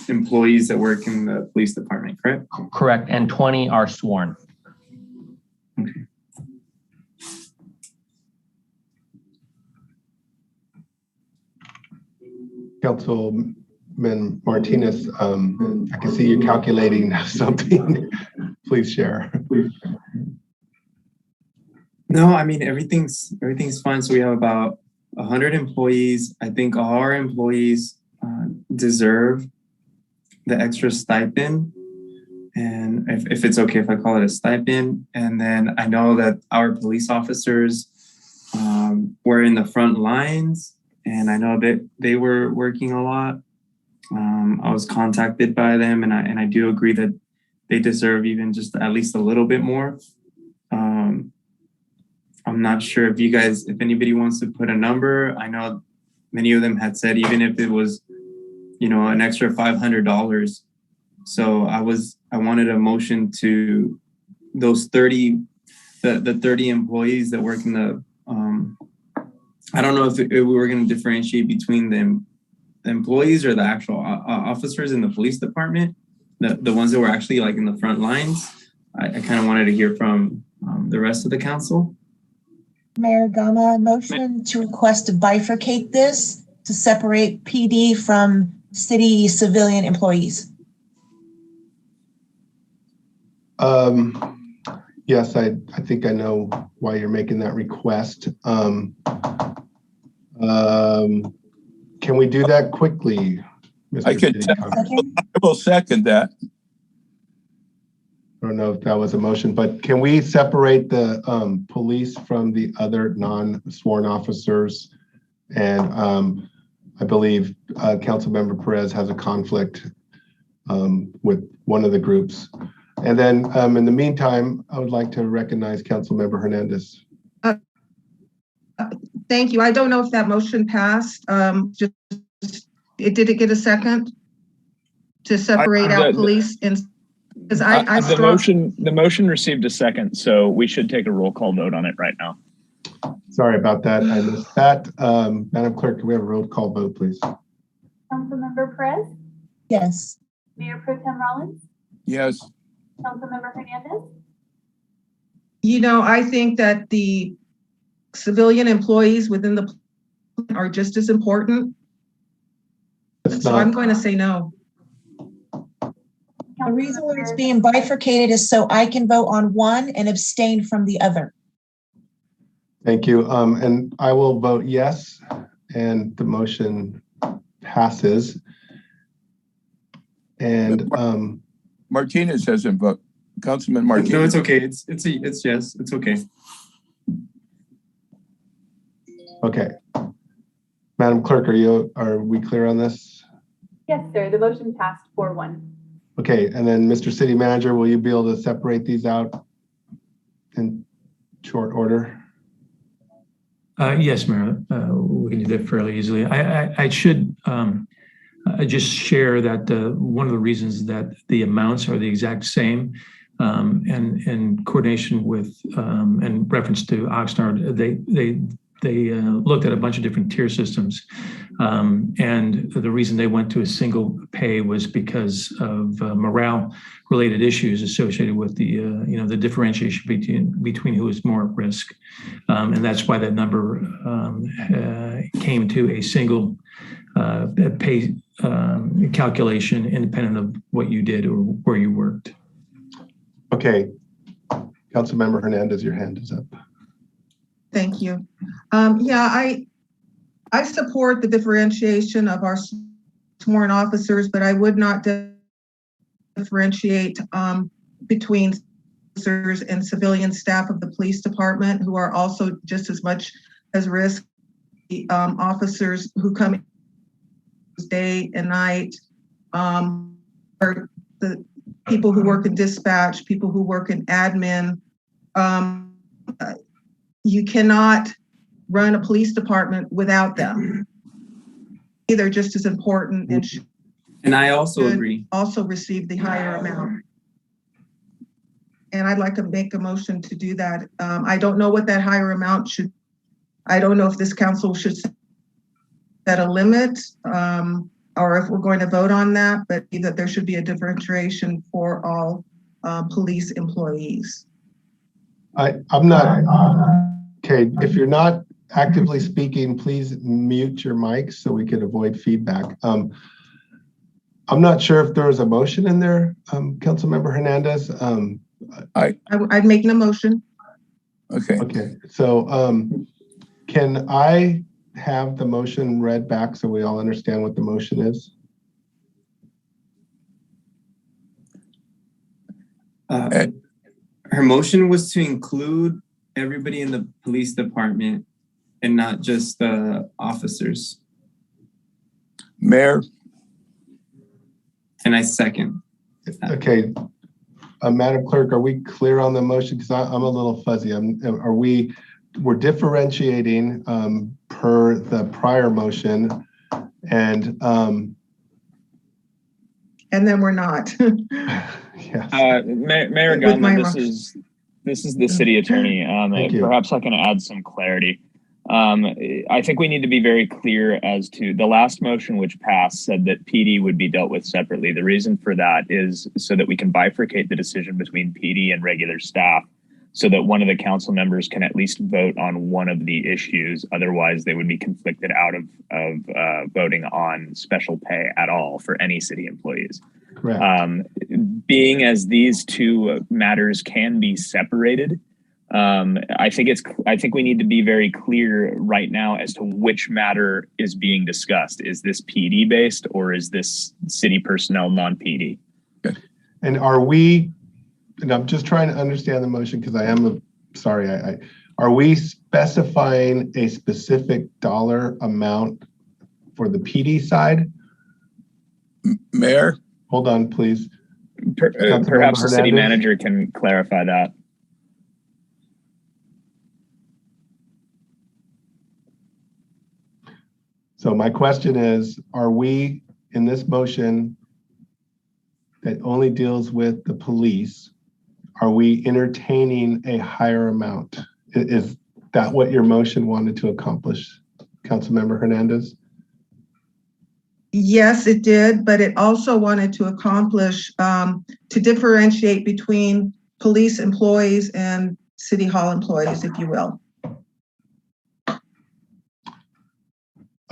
employees that work in the police department, correct? Correct, and 20 are sworn. Okay. Councilman Martinez, I can see you calculating something. Please share. No, I mean, everything's fine. So we have about 100 employees. I think all our employees deserve the extra stipend. And if it's okay if I call it a stipend. And then I know that our police officers were in the front lines, and I know that they were working a lot. I was contacted by them, and I do agree that they deserve even just at least a little bit more. I'm not sure if anybody wants to put a number. I know many of them had said even if it was, an extra $500. So I wanted a motion to those 30, the 30 employees that work in the, I don't know if we were going to differentiate between the employees or the actual officers in the police department, the ones that were actually like in the front lines. I kind of wanted to hear from the rest of the council. Mayor Gama, motion to request to bifurcate this to separate PD from city civilian employees. Yes, I think I know why you're making that request. Can we do that quickly, Mr. I will second that. I don't know if that was a motion, but can we separate the police from the other non-sworn officers? And I believe Councilmember Perez has a conflict with one of the groups. And then in the meantime, I would like to recognize Councilmember Hernandez. Thank you. I don't know if that motion passed. Did it get a second to separate out police and? Because the motion received a second, so we should take a roll call vote on it right now. Sorry about that. I missed that. Madam Clerk, can we have a roll call vote, please? Councilmember Perez? Yes. Mayor Pro Tem Rollins? Yes. Councilmember Hernandez? I think that the civilian employees within the are just as important. So I'm going to say no. The reason why it's being bifurcated is so I can vote on one and abstain from the other. Thank you. And I will vote yes, and the motion passes. And Martinez hasn't voted. Councilman Martinez. No, it's okay. It's yes. It's okay. Okay. Madam Clerk, are we clear on this? Yes, sir. The motion passed 4-1. Okay, and then Mr. City Manager, will you be able to separate these out in short order? Yes, Mayor, we can do that fairly easily. I should just share that one of the reasons that the amounts are the exact same and in coordination with and reference to Oxnard, they looked at a bunch of different tier systems. And the reason they went to a single pay was because of morale related issues associated with the differentiation between who is more at risk. And that's why that number came to a single pay calculation independent of what you did or where you worked. Okay. Councilmember Hernandez, your hand is up. Thank you. I support the differentiation of our sworn officers, but I would not differentiate between officers and civilian staff of the police department who are also just as much as risk. Officers who come day and night, or the people who work in dispatch, people who work in admin. You cannot run a police department without them. They're just as important and I also agree. Also receive the higher amount. And I'd like to make a motion to do that. I don't know what that higher amount should, I don't know if this council should set a limit, or if we're going to vote on that, but that there should be a differentiation for all police employees. I'm not, okay, if you're not actively speaking, please mute your mic so we can avoid feedback. I'm not sure if there was a motion in there, Councilmember Hernandez. I'd make an motion. Okay. Okay, so can I have the motion read back so we all understand what the motion is? Her motion was to include everybody in the police department and not just the officers. Mayor? And I second. Okay, Madam Clerk, are we clear on the motion? Because I'm a little fuzzy. We're differentiating per the prior motion, and then we're not. Yes. Mayor Gama, this is the city attorney. Perhaps I can add some clarity. I think we need to be very clear as to the last motion which passed said that PD would be dealt with separately. The reason for that is so that we can bifurcate the decision between PD and regular staff, so that one of the council members can at least vote on one of the issues. Otherwise, they would be conflicted out of voting on special pay at all for any city employees. Correct. Being as these two matters can be separated, I think we need to be very clear right now as to which matter is being discussed. Is this PD based or is this city personnel non-PD? And are we, and I'm just trying to understand the motion because I am sorry, are we specifying a specific dollar amount for the PD side? Mayor? Hold on, please. Perhaps the city manager can clarify that. So my question is, are we in this motion that only deals with the police, are we entertaining a higher amount? Is that what your motion wanted to accomplish, Councilmember Hernandez? Yes, it did, but it also wanted to accomplish to differentiate between police employees and city hall employees, if you will.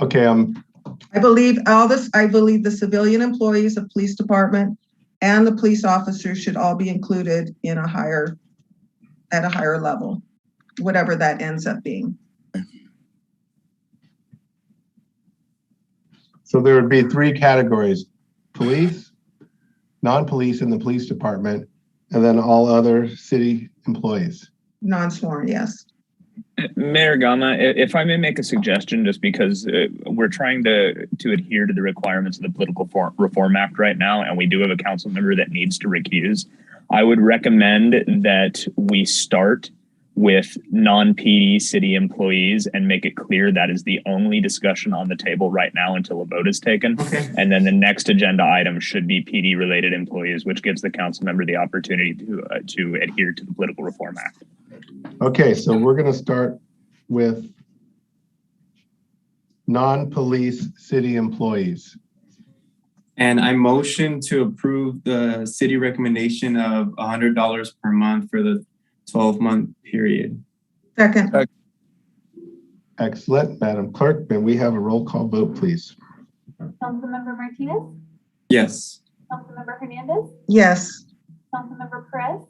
Okay, I believe the civilian employees of police department and the police officers should all be included in at a higher level, whatever that ends up being. So there would be three categories: police, non-police in the police department, and then all other city employees. Non-sworn, yes. Mayor Gama, if I may make a suggestion, just because we're trying to adhere to the requirements of the Political Reform Act right now, and we do have a council member that needs to recuse, I would recommend that we start with non-PD city employees and make it clear that is the only discussion on the table right now until a vote is taken. Okay. And then the next agenda item should be PD related employees, which gives the council member the opportunity to adhere to the Political Reform Act. Okay, so we're going to start with non-police city employees. And I motion to approve the city recommendation of $100 per month for the 12-month period. Second. Excellent. Madam Clerk, may we have a roll call vote, please? Councilmember Martinez? Yes. Councilmember Hernandez? Yes. Councilmember Perez?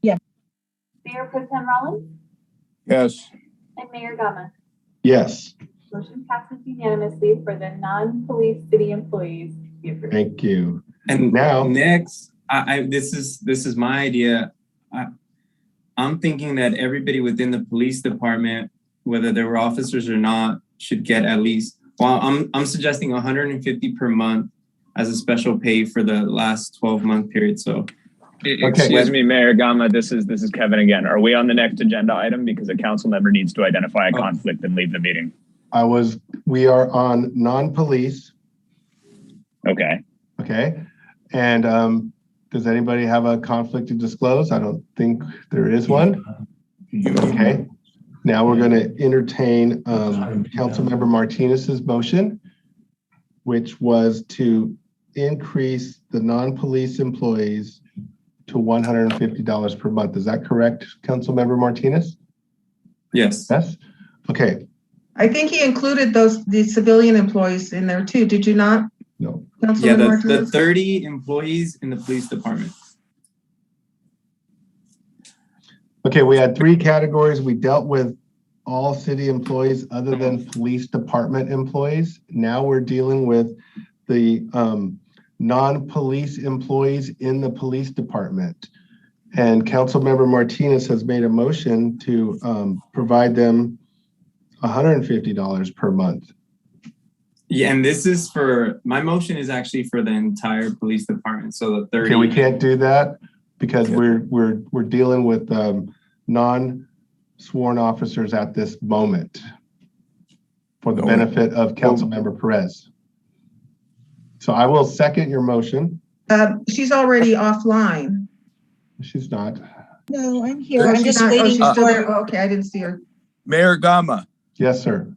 Yes. Mayor Pro Tem Rollins? Yes. And Mayor Gama? Yes. Motion passes unanimously for the non-police city employees to be approved. Thank you. And now, next, this is my idea. I'm thinking that everybody within the police department, whether they were officers or not, should get at least. Well, I'm suggesting 150 per month as a special pay for the last 12-month period. So, excuse me, Mayor Gama, this is Kevin again. Are we on the next agenda item? Because a council member needs to identify a conflict and leave the meeting. We are on non-police. Okay. Okay. And does anybody have a conflict to disclose? I don't think there is one. Okay. Now we're going to entertain Councilmember Martinez's motion, which was to increase the non-police employees to $150 per month. Is that correct, Councilmember Martinez? Yes. Yes. Okay. I think he included the civilian employees in there too. Did you not? No. Yeah, the 30 employees in the police department. Okay, we had 3 categories. We dealt with all city employees other than police department employees. Now we're dealing with the non-police employees in the police department. And Councilmember Martinez has made a motion to provide them $150 per month. Yeah, and this is my motion is actually for the entire police department. So the 30. Okay, we can't do that because we're dealing with non-sworn officers at this moment for the benefit of Councilmember Perez. So I will second your motion. She's already offline. She's not. No, I'm here. I'm She's just not- waiting she's still there. for. Oh, okay, I didn't see her. Mayor Gama, Yes, sir.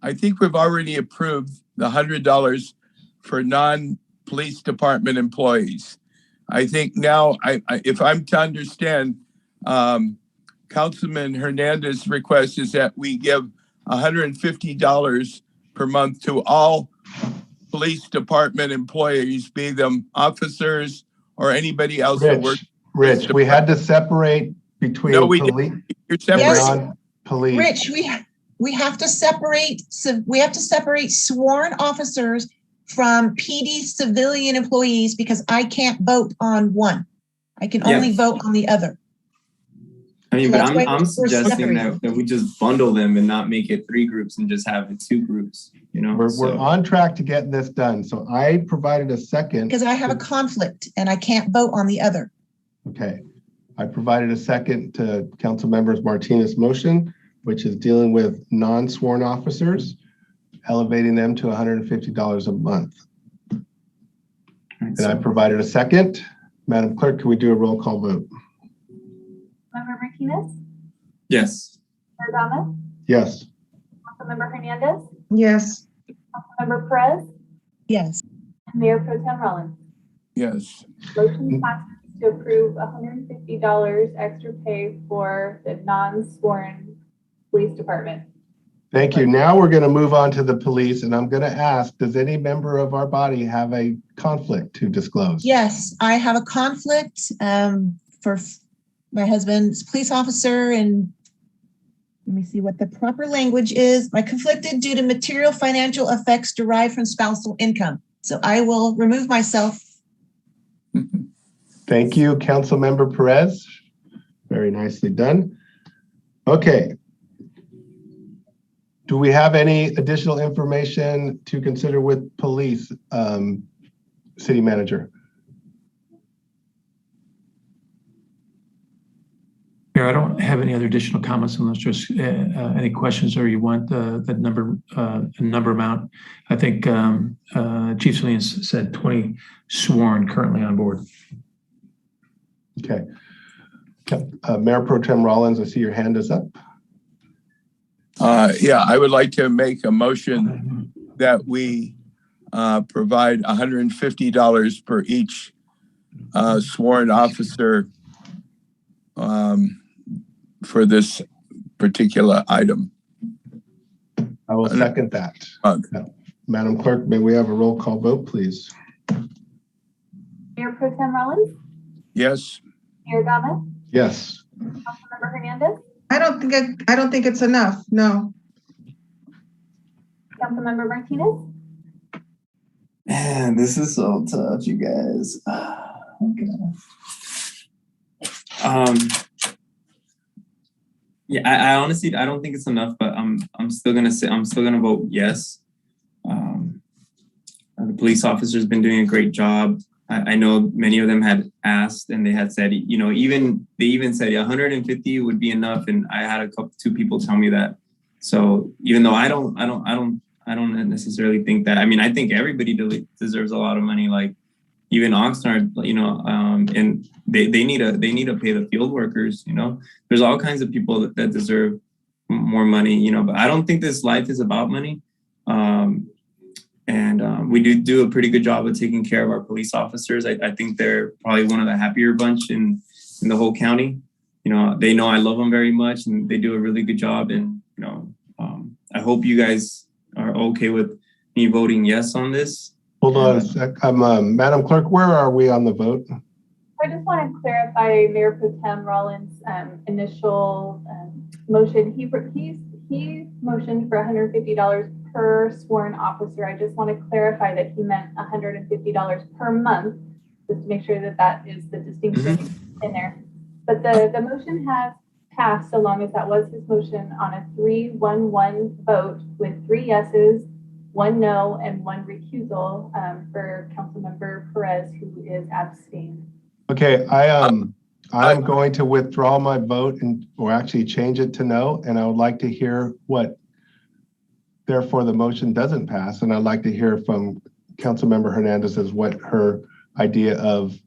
I think we've already approved the $100 for non-police department employees. I think now, if I'm to understand, Councilman Hernandez's request is that we give $150 per month to all police department employees, be them officers or anybody else that works. Rich, we had to separate between police and non-police. Rich, we have to separate. So we have to separate sworn officers from PD civilian employees because I can't vote on one. I can only vote on the other. I mean, So but that's why I'm we're suggesting separating. that we just bundle them and not make it 3 groups and just have it 2 groups. You know, We're on track to get this done. So I provided a second. Because I have a conflict and I can't vote on the other. Okay. I provided a second to Councilmember Martinez's motion, which is dealing with non-sworn officers, elevating them to $150 a month. And I provided a second. Madam Clerk, can we do a roll call vote? Member Martinez, Yes. Mayor Gama, Yes. Councilmember Hernandez, Yes. Councilmember Perez, Yes. and Mayor Pro Tem Rollins. Yes. Motion passes to approve $150 extra pay for the non-sworn police department. Thank you. Now we're going to move on to the police, and I'm going to ask, does any member of our body have a conflict to disclose? Yes, I have a conflict for my husband's police officer, and let me see what the proper language is. My conflicted due to material financial effects derived from spousal income. So I will remove myself. Thank you, Councilmember Perez. Very nicely done. Okay. Do we have any additional information to consider with police, City Manager? Mayor, I don't have any other additional comments unless there's any questions or you want that number amount. I think Chief Salinas said 20 sworn currently on board. Okay. Mayor Pro Tem Rollins, I see your hand is up. Yeah, I would like to make a motion that we provide $150 per each sworn officer for this particular item. I will second that. Madam Clerk, may we have a roll call vote, please? Mayor Pro Tem Rollins, Yes. Mayor Gama, Yes. Councilmember Hernandez, I don't think it's enough. No. Councilmember Martinez, Man, this is so tough, you guys. Yeah, I honestly I don't think it's enough, but I'm still gonna vote yes. The police officer's been doing a great job. I know many of them had asked and they had said, you know, they even said 150 would be enough, and I had two people tell me that. So even though I don't necessarily think that. I mean, I think everybody deserves a lot of money. Like even Oxnard, you know, and they need to pay the field workers. You know, there's all kinds of people that deserve more money. You know, but I don't think this life is about money. We do a pretty good job of taking care of our police officers. I think they're probably one of the happier bunch in the whole county. You know, they know I love them very much, and they do a really good job. And you know, I hope you guys are okay with me voting yes on this. Hold on a sec. Madam Clerk, where are we on the vote? I just want to clarify Mayor Pro Tem Rollins' initial motion. He motioned for $150 per sworn officer. I just want to clarify that he meant $150 per month, just to make sure that is the distinction in there. But the motion has passed so long as that was his motion on a 3-1-1 vote with 3 yeses, 1 no, and 1 recusal for Councilmember Perez, who is abstained. Okay, I'm going to withdraw my vote or actually change it to no, and I would like to hear what, therefore the motion doesn't pass, and I'd like to hear from Councilmember Hernandez as what her idea of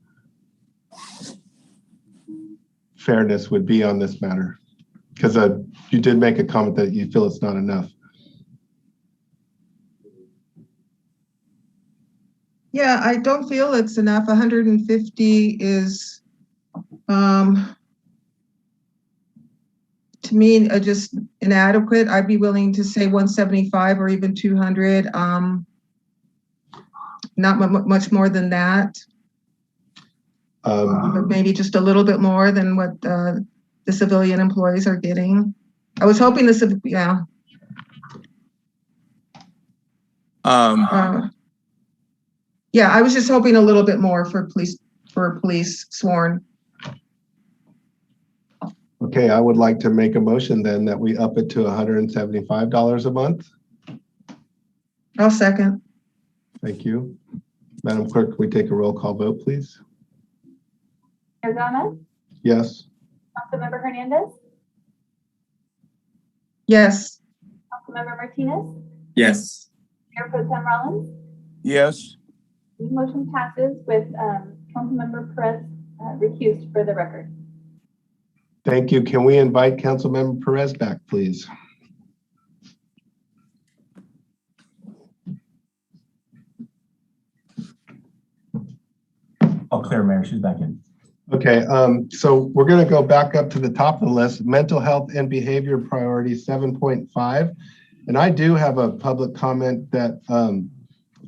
fairness would be on this matter, because you did make a comment that you feel it's not enough. Yeah, I don't feel it's enough. 150 is, to me, just inadequate. I'd be willing to say 175 or even 200. Not much more than that. But maybe just a little bit more than what the civilian employees are getting. I was hoping yeah. Yeah, I was just hoping a little bit more for police sworn. Okay, I would like to make a motion then that we up it to $175 a month. I'll second. Thank you. Madam Clerk, can we take a roll call vote, please? Mayor Gomez? Yes. Councilmember Hernandez? Yes. Councilmember Martinez? Yes. Mayor Pro Tem Rollins? Yes. The motion passes with Councilmember Perez recused for the record. Thank you. Can we invite Councilmember Perez back, please? All clear, Mayor. She's back in. Okay, so we're going to go back up to the top of the list, mental health and behavior priority 7.5. And I do have a public comment that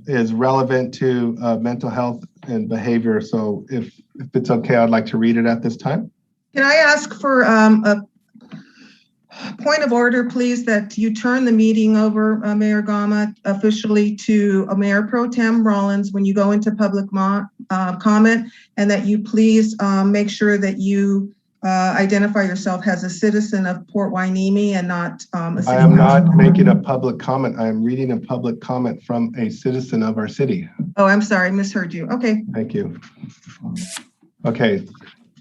is relevant to mental health and behavior. So if it's okay, I'd like to read it at this time. Can I ask for a point of order, please, that you turn the meeting over, Mayor Gama, officially to Mayor Pro Tem Rollins when you go into public comment, and that you please make sure that you identify yourself as a citizen of Port Hueneme and not a city. I am not making a public comment. I am reading a public comment from a citizen of our city. Oh, I'm sorry, misheard you. Okay. Thank you. Okay,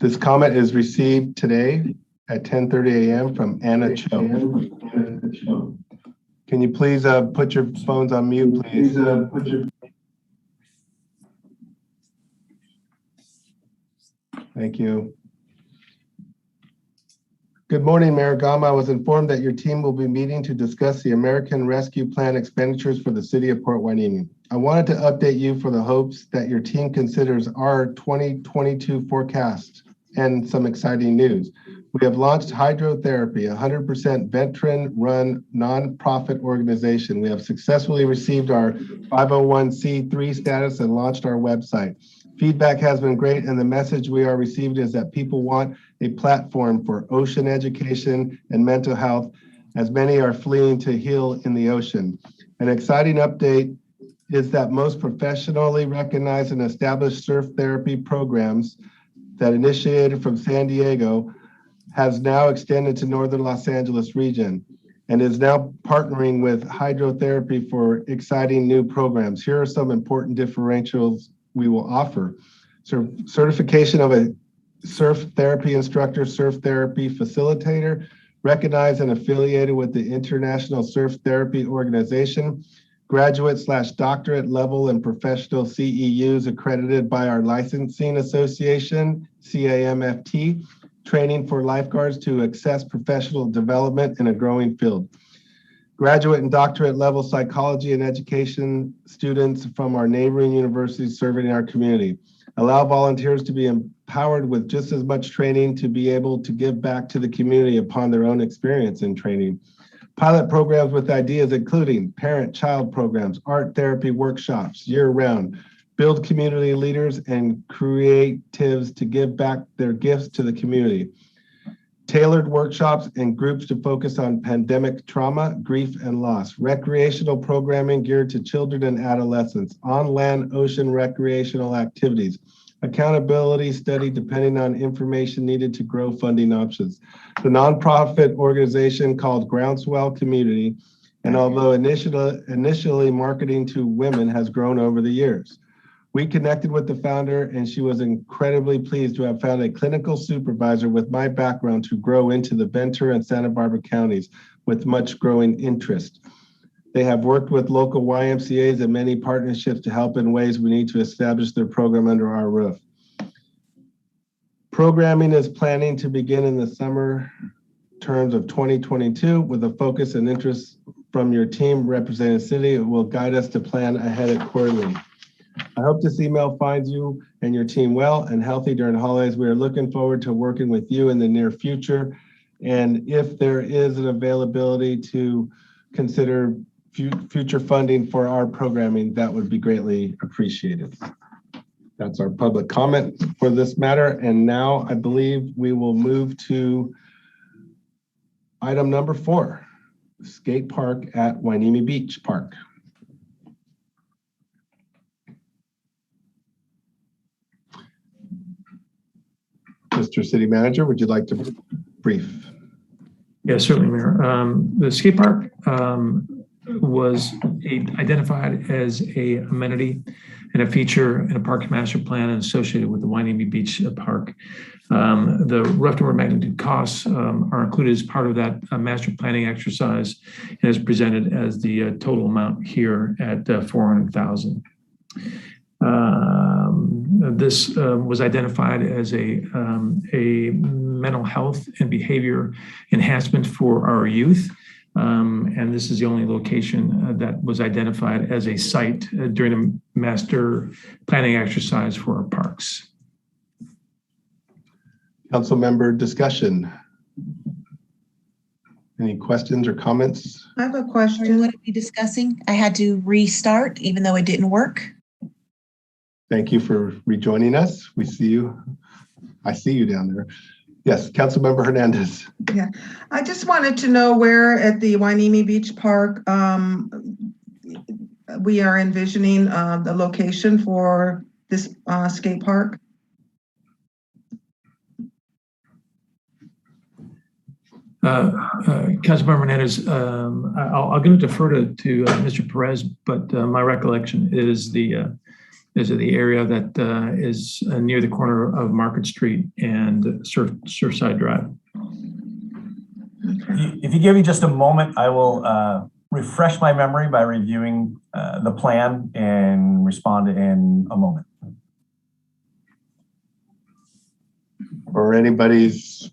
this comment is received today at 10:30 a.m. from Anna Cho. Can you please put your phones on mute, please? Thank you. Good morning, Mayor Gama. I was informed that your team will be meeting to discuss the American Rescue Plan expenditures for the city of Port Hueneme. I wanted to update you for the hopes that your team considers our 2022 forecast and some exciting news. We have launched Hydrotherapy, a 100% veteran-run nonprofit organization. We have successfully received our 501c3 status and launched our website. Feedback has been great, and the message we are receiving is that people want a platform for ocean education and mental health, as many are fleeing to heal in the ocean. An exciting update is that most professionally recognized and established surf therapy programs that initiated from San Diego has now extended to Northern Los Angeles region and is now partnering with hydrotherapy for exciting new programs. Here are some important differentials we will offer. Certification of a surf therapy instructor, surf therapy facilitator, recognized and affiliated with the International Surf Therapy Organization, graduate/doctorate level and professional CEUs accredited by our licensing association, CAMFT, training for lifeguards to access professional development in a growing field. Graduate and doctorate level psychology and education students from our neighboring universities serving our community. Allow volunteers to be empowered with just as much training to be able to give back to the community upon their own experience in training. Pilot programs with ideas including parent-child programs, art therapy workshops year-round, build community leaders and creatives to give back their gifts to the community. Tailored workshops and groups to focus on pandemic trauma, grief, and loss. Recreational programming geared to children and adolescents. On-land ocean recreational activities. Accountability study depending on information needed to grow funding options. The nonprofit organization called Groundswell Community, and although initially marketing to women has grown over the years. We connected with the founder and she was incredibly pleased to have found a clinical supervisor with my background to grow into the Ventura and Santa Barbara counties with much growing interest. They have worked with local YMCAs and many partnerships to help in ways we need to establish their program under our roof. Programming is planning to begin in the summer terms of 2022 with a focus and interest from your team representing the city. It will guide us to plan ahead accordingly. I hope this email finds you and your team well and healthy during the holidays. We are looking forward to working with you in the near future. And if there is an availability to consider future funding for our programming, that would be greatly appreciated. That's our public comment for this matter. And now I believe we will move to item number 4, skate park at Hueneme Beach Park. Mr. City Manager, would you like to brief? Yes, certainly, Mayor. The skate park was identified as a amenity and a feature in a park master plan and associated with the Hueneme Beach Park. The rough number magnitude costs are included as part of that master planning exercise and is presented as the total amount here at $400,000. This was identified as a mental health and behavior enhancement for our youth. And this is the only location that was identified as a site during a master planning exercise for our parks. Council member discussion. Any questions or comments? I have a question. What are we discussing? I had to restart even though it didn't work. Thank you for rejoining us. We see you. I see you down there. Yes, Councilmember Hernandez. Yeah, I just wanted to know where at the Hueneme Beach Park we are envisioning the location for this skate park. Councilmember Hernandez, I'm going to defer to Mr. Perez, but my recollection is the area that is near the corner of Market Street and Surfside Drive. If you give me just a moment, I will refresh my memory by reviewing the plan and respond in a moment. For anybody's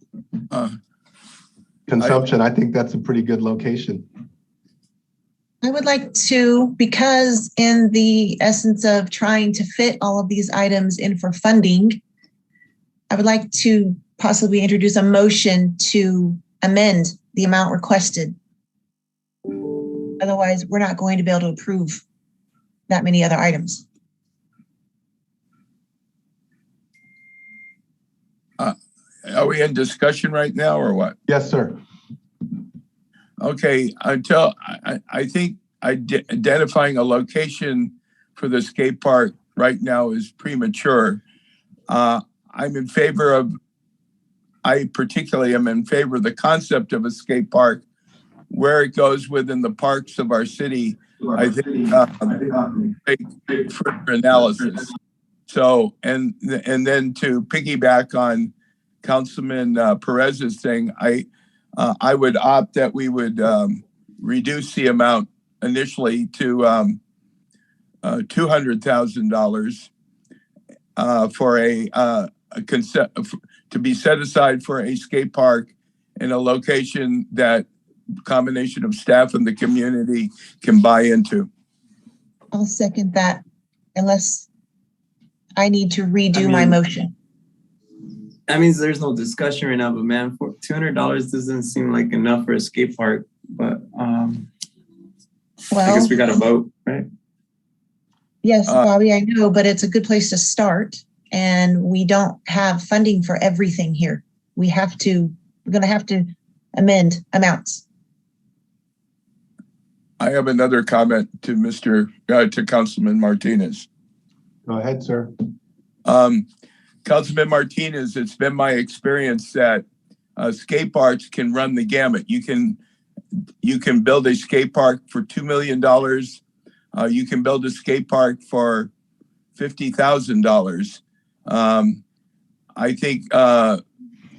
consumption, I think that's a pretty good location. I would like to, because in the essence of trying to fit all of these items in for funding, I would like to possibly introduce a motion to amend the amount requested. Otherwise, we're not going to be able to approve that many other items. Are we in discussion right now or what? Yes, sir. Okay, I think identifying a location for the skate park right now is premature. I'm in favor of, I particularly am in favor of the concept of a skate park. Where it goes within the parks of our city, I think take further analysis. So, and then to piggyback on Councilman Perez's thing, I would opt that we would reduce the amount initially to $200,000 for a concept to be set aside for a skate park in a location that combination of staff and the community can buy into. I'll second that unless I need to redo my motion. That means there's no discussion right now, but man, for $200 doesn't seem like enough for a skate park. But I guess we got to vote, right? Yes, Bobby, I know, but it's a good place to start. And we don't have funding for everything here. We're going to have to amend amounts. I have another comment to to Councilman Martinez. Go ahead, sir. Councilman Martinez, it's been my experience that skate parks can run the gamut. You can build a skate park for $2 million. You can build a skate park for $50,000. I think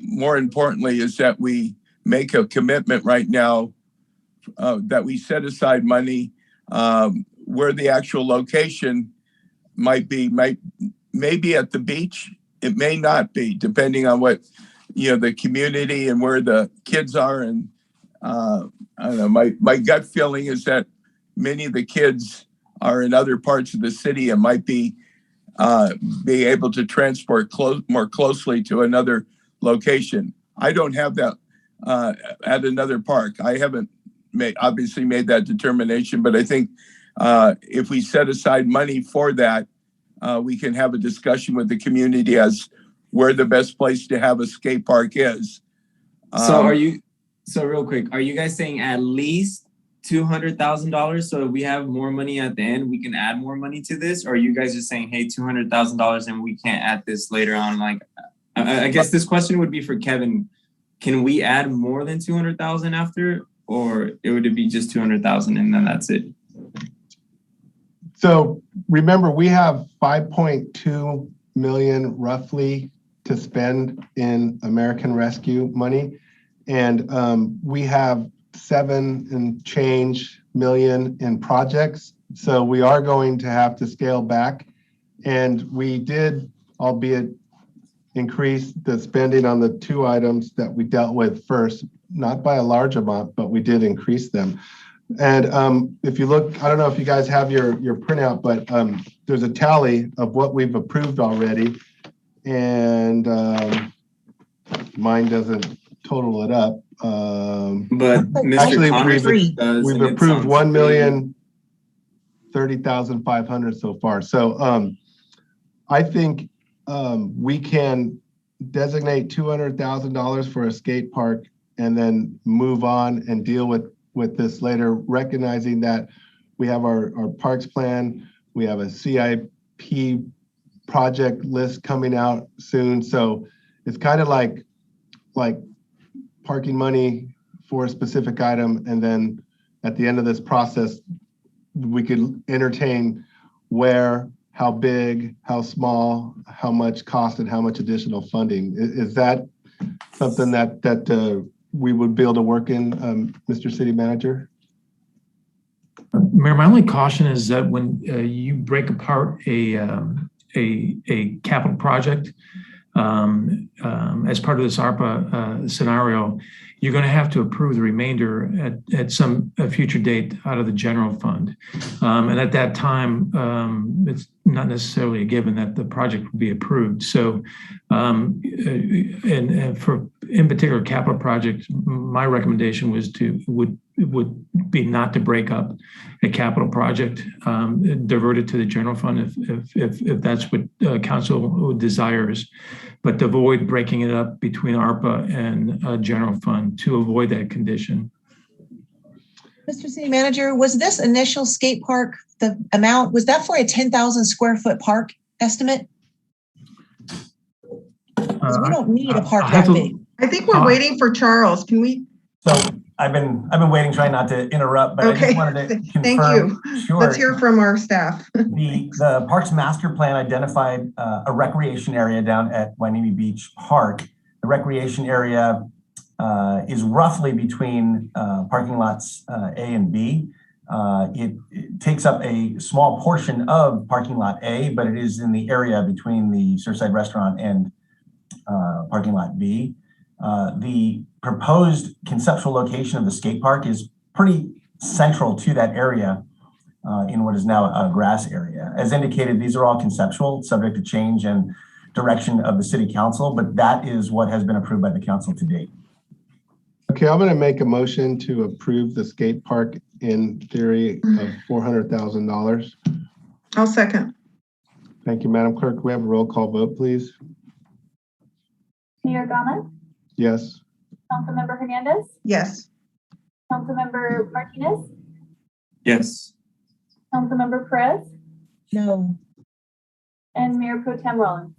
more importantly is that we make a commitment right now that we set aside money where the actual location may be at the beach. It may not be, depending on what the community and where the kids are. And I don't know. My gut feeling is that many of the kids are in other parts of the city and might be able to transport more closely to another location. I don't have that at another park. I haven't obviously made that determination, but I think if we set aside money for that, we can have a discussion with the community as where the best place to have a skate park is. So real quick, are you guys saying at least $200,000? So if we have more money at the end, we can add more money to this? Or are you guys just saying, hey, $200,000 and we can't add this later on? Like, I guess this question would be for Kevin. Can we add more than 200,000 after, or would it be just 200,000 and then that's it? So remember, we have 5.2 million roughly to spend in American Rescue money. And we have 7 and change million in projects. So we are going to have to scale back. And we did, albeit increase the spending on the 2 items that we dealt with first, not by a large amount, but we did increase them. And if you look, I don't know if you guys have your printout, but there's a tally of what we've approved already. And mine doesn't total it up. But actually, we've approved 1,030,500 so far. So I think we can designate $200,000 for a skate park and then move on and deal with this later, recognizing that we have our parks plan, we have a CIP project list coming out soon. So it's kind of like parking money for a specific item. And then at the end of this process, we could entertain where, how big, how small, how much cost, and how much additional funding. Is that something that we would be able to work in, Mr. City Manager? Mayor, my only caution is that when you break apart a capital project as part of this ARPA scenario, you're going to have to approve the remainder at some future date out of the general fund. And at that time, it's not necessarily a given that the project will be approved. So, and for in particular capital projects, my recommendation would be not to break up a capital project, divert it to the general fund if that's what council desires, but to avoid breaking it up between ARPA and general fund to avoid that condition. Mr. City Manager, was this initial skate park, the amount, was that for a 10,000 square foot park estimate? 'Cause we don't need a park that big. I think we're waiting for Charles. Can we? So I've been waiting, trying not to interrupt, but I Okay, just wanted to confirm. thank you. Sure. Let's hear from our staff. The Parks Master Plan identified a recreation area down at Wainimi Beach Park. The recreation area is roughly between parking lots A and B. It takes up a small portion of parking lot A, but it is in the area between the Surfside Restaurant and parking lot B. The proposed conceptual location of the skate park is pretty central to that area in what is now a grass area. As indicated, these are all conceptual, subject to change and direction of the city council, but that is what has been approved by the council to date. Okay, I'm going to make a motion to approve the skate park in theory of $400,000. I'll second. Thank you, Madam Clerk. We have a roll call vote, please. Mayor Gama, Yes. Councilmember Hernandez, Yes. Councilmember Martinez, Yes. Councilmember Perez, No. and Mayor Pro Tem Rollins.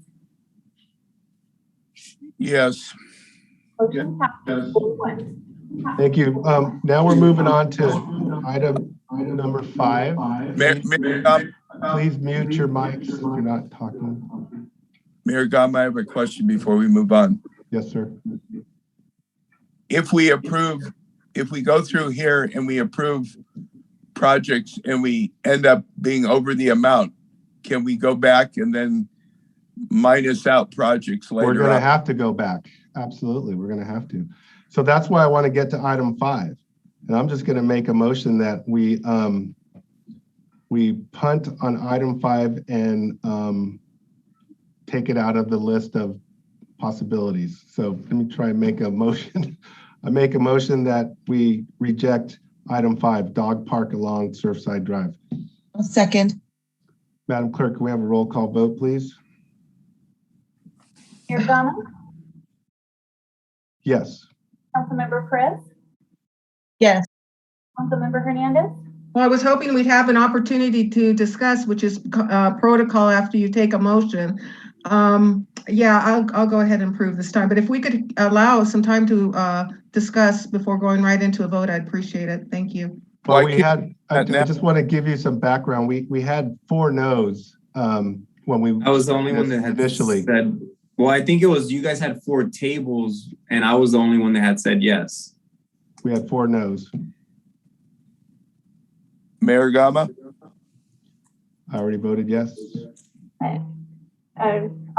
Yes. Motion passes 4-1. Thank you. Now we're moving on to item number 5. Please mute your mics if you're not talking. Mayor Gama, I have a question before we move on. Yes, sir. If we go through here and we approve projects and we end up being over the amount, can we go back and then minus out projects later? We're going to on? have to go back. Absolutely. We're going to have to. So that's why I want to get to item 5. And I'm just going to make a motion that we punt on item 5 and take it out of the list of possibilities. So let me try and make a motion. I make a motion that we reject item 5, dog park along Surfside Drive. I'll second. Madam Clerk, can we have a roll call vote, please? Mayor Gama, Yes. Councilmember Perez, Yes. Councilmember Hernandez, Well, I was hoping we'd have an opportunity to discuss, which is protocol after you take a motion. Yeah, I'll go ahead and approve this time, but if we could allow some time to discuss before going right into a vote, I'd appreciate it. Thank you. Well, I just want to give you some background. We had 4 no's when we. I was the only one that had initially said, well, I think it was you guys had 4 tables and I was the only one that had said yes. We had 4 no's. Mayor Gama? I already voted yes.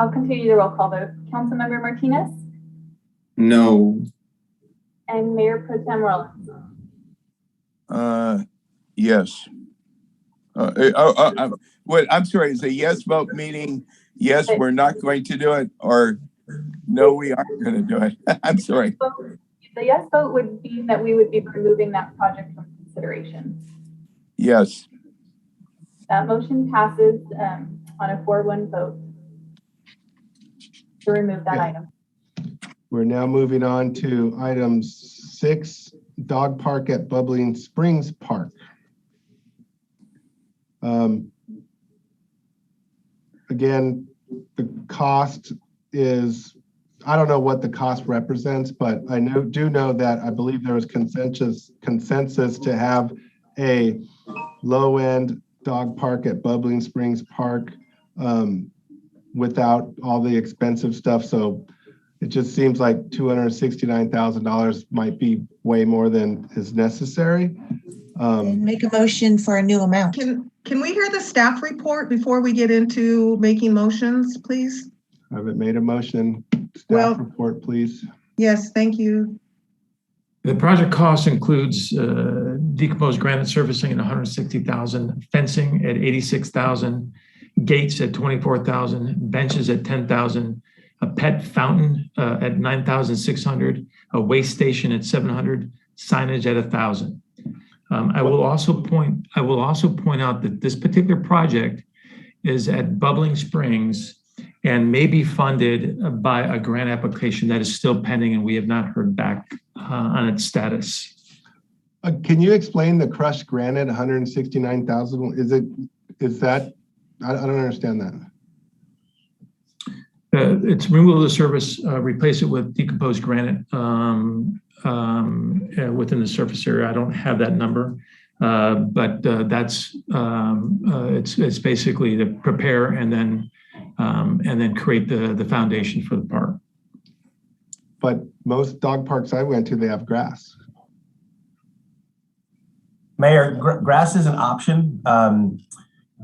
I'll continue the roll call vote. Councilmember Martinez No. and Mayor Pro Tem Rollins. Yes. I'm sorry, is a yes vote meaning yes, we're not going to do it, or no, we aren't going to do it? I'm sorry. The yes vote would mean that we would be removing that project from consideration. Yes. That motion passes on a 4-1 vote to remove that item. We're now moving on to item 6, dog park at Bubbling Springs Park. Again, the cost is, I don't know what the cost represents, but I do know that I believe there was consensus to have a low-end dog park at Bubbling Springs Park without all the expensive stuff. So it just seems like $269,000 might be way more than is necessary. And make a motion for a new amount. Can we hear the staff report before we get into making motions, please? I haven't made a motion. Staff report, please. Yes, thank you. The project cost includes decomposed granite surfacing at $160,000, fencing at $86,000, gates at $24,000, benches at $10,000, a pet fountain at $9,600, a waste station at $700, signage at $1,000. I will also point out that this particular project is at Bubbling Springs and may be funded by a grant application that is still pending, and we have not heard back on its status. Can you explain the crushed granite, 169,000? Is that, I don't understand that. It's removal of the surface, replace it with decomposed granite within the surface area. I don't have that number, but that's it's basically to prepare and then create the foundation for the park. But most dog parks I went to, they have grass. Mayor, grass is an option.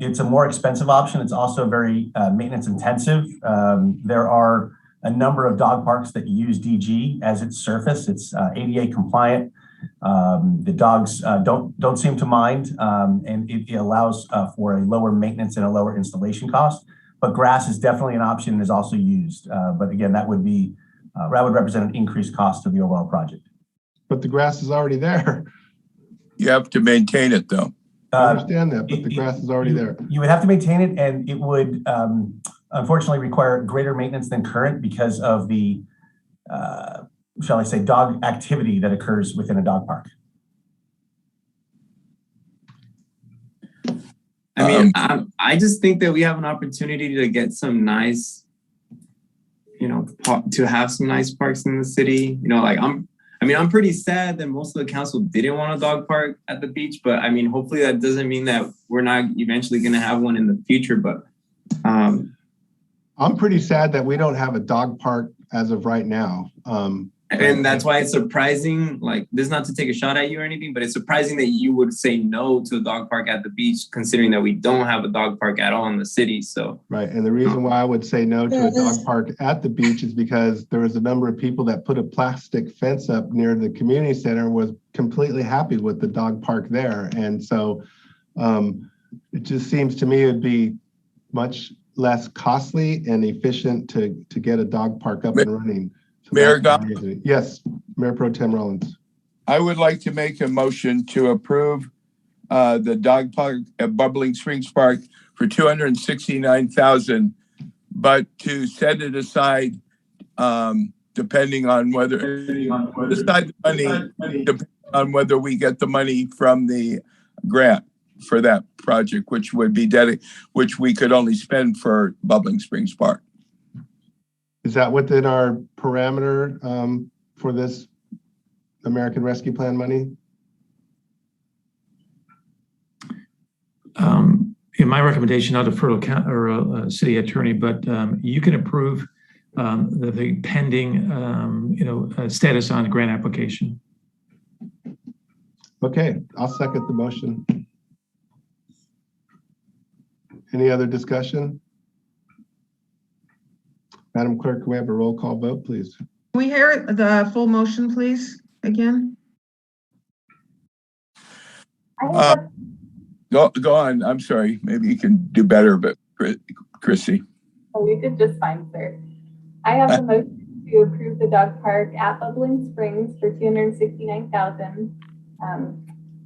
It's a more expensive option. It's also very maintenance intensive. There are a number of dog parks that use DG as its surface. It's ADA compliant. The dogs don't seem to mind, and it allows for a lower maintenance and a lower installation cost. But grass is definitely an option and is also used. But again, that would represent an increased cost to the overall project. But the grass is already there. You have to maintain it though. I understand that, but the grass is already there. You would have to maintain it, and it would unfortunately require greater maintenance than current because of the, shall I say, dog activity that occurs within a dog park. I mean, I just think that we have an opportunity to get some nice, to have some nice parks in the city. Like I'm pretty sad that most of the council didn't want a dog park at the beach, but I mean, hopefully that doesn't mean that we're not eventually going to have one in the future. But I'm pretty sad that we don't have a dog park as of right now. And that's why it's surprising, like, this is not to take a shot at you or anything, but it's surprising that you would say no to a dog park at the beach, considering that we don't have a dog park at all in the city. So right. And the reason why I would say no to a dog park at the beach is because there was a number of people that put a plastic fence up near the community center and was completely happy with the dog park there. And so it just seems to me it'd be much less costly and efficient to get a dog park up and running. So Mayor yes, Mayor Pro Tem Rollins. I would like to make a motion to approve the dog park at Bubbling Springs Park for $269,000, but to set it aside depending on whether we get the money from the grant for that project, which would be which we could only spend for Bubbling Springs Park. Is that within our parameter for this American Rescue Plan money? In my recommendation, I'll defer to city attorney, but you can approve the pending, status on the grant application. Okay, I'll second the motion. Any other discussion? Madam Clerk, can we have a roll call vote, please? Can we hear the full motion, please, again? Go on. I'm sorry. Maybe you can do better, but Chrissy. Oh, you did just fine, sir. I have the motion to approve the dog park at Bubbling Springs for $269,000,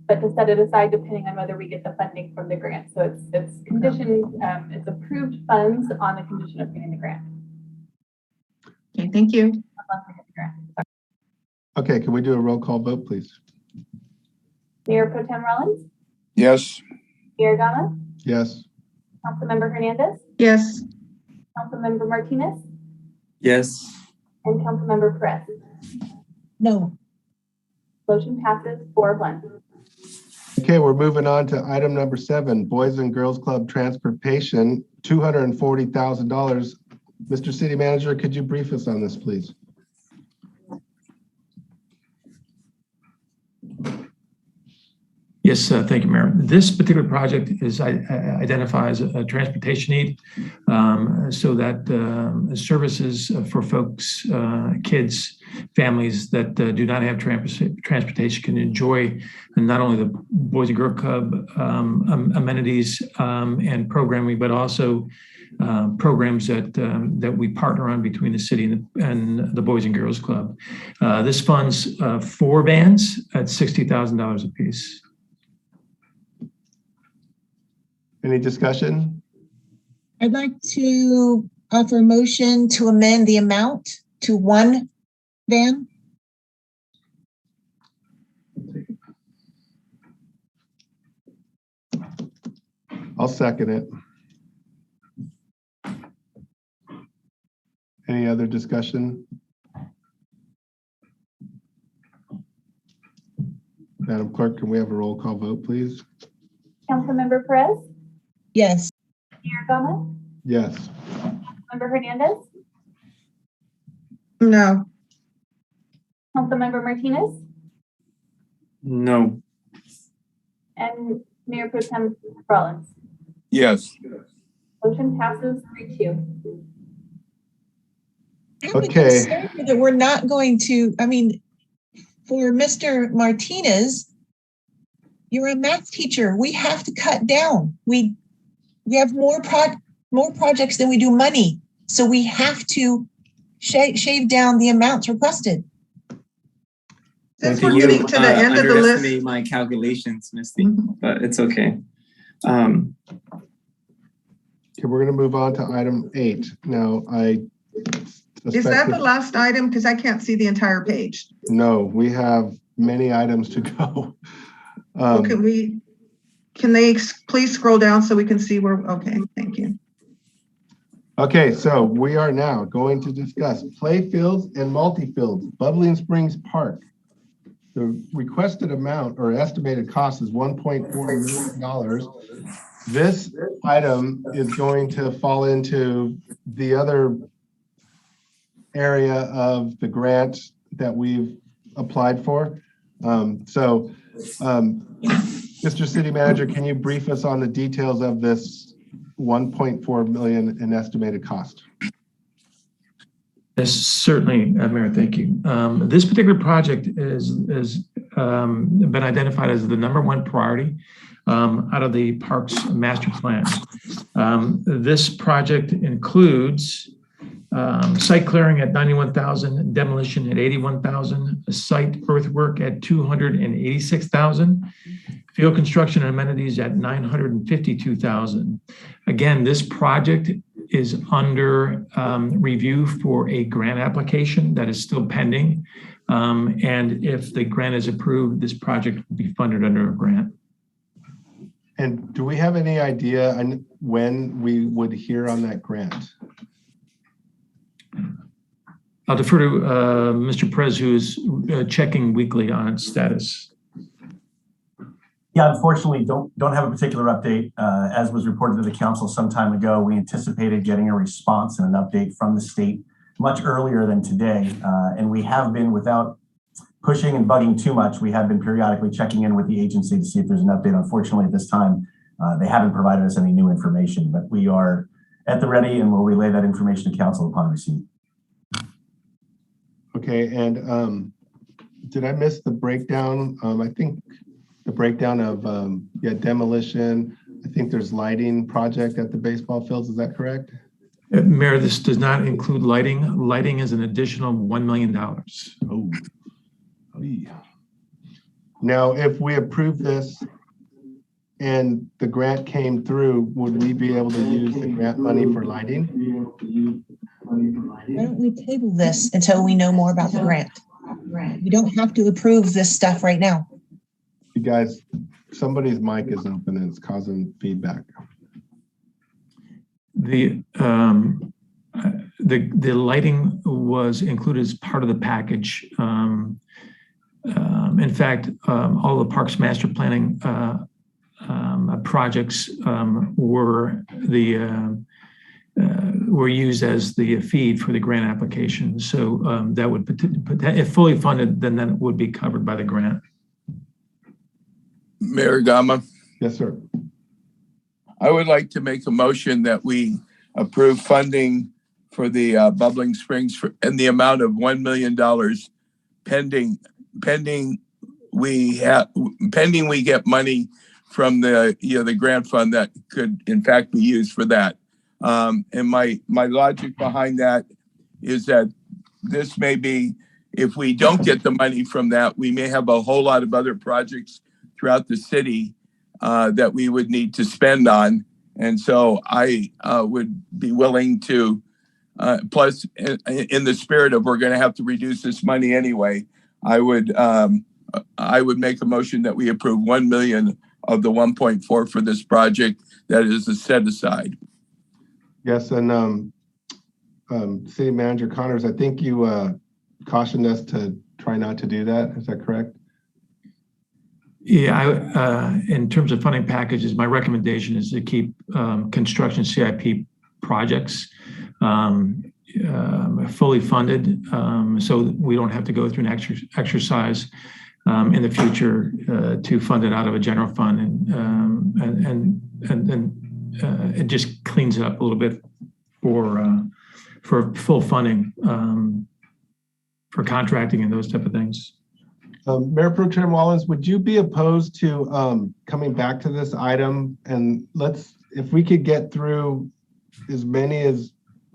but to set it aside depending on whether we get the funding from the grant. So it's conditioned, it's approved funds on the condition of getting the grant. Okay, thank you. Okay, can we do a roll call vote, please? Mayor Pro Tem Rollins? Yes. Mayor Gama? Yes. Councilmember Hernandez? Yes. Councilmember Martinez? yes. And Councilmember Perez? No. Motion passes 4-1. Okay, we're moving on to item number 7, Boys and Girls Club Transportation, $240,000. Mr. City Manager, could you brief us on this, please? Yes, thank you, Mayor. This particular project identifies a transportation need so that services for folks, kids, families that do not have transportation can enjoy not only the Boys and Girls Club amenities and programming, but also programs that we partner on between the city and the Boys and Girls Club. This funds 4 vans at $60,000 a piece. Any discussion? I'd like to offer a motion to amend the amount to 1 van. I'll second it. Any other discussion? Madam Clerk, can we have a roll call vote, please? Councilmember Perez, Yes. Mayor Gama, Yes. Member Hernandez, No. Councilmember Martinez, No. and Mayor Pro Tem Rollins. Yes. Motion passes 3-2. Okay. That we're not going to, I mean, for Mr. Martinez, you're a math teacher. We have to cut down. We have more projects than we do money. So we have to shave down the amounts requested. Since we're getting to the end of the list. Underestimate my calculations, Misty, but it's okay. Okay, we're going to move on to item 8. Now, Is that the last item? Because I can't see the entire page. No, we have many items to go. Can they please scroll down so we can see where, okay, thank you. Okay, so we are now going to discuss play fields and multi-fields, Bubbling Springs Park. The requested amount or estimated cost is $1.4 million. This item is going to fall into the other area of the grant that we've applied for. Mr. City Manager, can you brief us on the details of this $1.4 million in estimated cost? Yes, certainly, Mayor, thank you. This particular project has been identified as the #1 priority out of the Parks Master Plan. This project includes site clearing at $91,000, demolition at $81,000, site earthwork at $286,000, field construction and amenities at $952,000. Again, this project is under review for a grant application that is still pending. And if the grant is approved, this project will be funded under a grant. And do we have any idea when we would hear on that grant? I'll defer to Mr. Perez, who is checking weekly on its status. Yeah, unfortunately, don't have a particular update. As was reported to the council some time ago, we anticipated getting a response and an update from the state much earlier than today. And we have been, without pushing and bugging too much, we have been periodically checking in with the agency to see if there's an update. Unfortunately, at this time, they haven't provided us any new information, but we are at the ready and will relay that information to council upon receipt. Okay, and did I miss the breakdown? I think the breakdown of demolition. I think there's lighting project at the baseball fields. Is that correct? Mayor, this does not include lighting. Lighting is an additional $1 million. Oh. Now, if we approve this and the grant came through, would we be able to use the grant money for lighting? Why don't we table this until we know more about the grant? We don't have to approve this stuff right now. You guys, somebody's mic is open and it's causing feedback. The lighting was included as part of the package. In fact, all the Parks Master Planning projects were used as the feed for the grant application. So that would, if fully funded, then that would be covered by the grant. Mayor Gama. Yes, sir. I would like to make a motion that we approve funding for the Bubbling Springs in the amount of $1 million pending we get money from the grant fund that could in fact be used for that. And my logic behind that is that this may be, if we don't get the money from that, we may have a whole lot of other projects throughout the city that we would need to spend on. And so I would be willing to, plus in the spirit of we're going to have to reduce this money anyway, I would make a motion that we approve $1 million of the 1.4 for this project that is a set aside. Yes, and City Manager Connors, I think you cautioned us to try not to do that. Is that correct? Yeah, in terms of funding packages, my recommendation is to keep construction CIP projects fully funded, so we don't have to go through an exercise in the future to fund it out of a general fund, and it just cleans it up a little bit for full funding for contracting and those type of things. Mayor Pro Tem Rollins, would you be opposed to coming back to this item? And if we could get through as many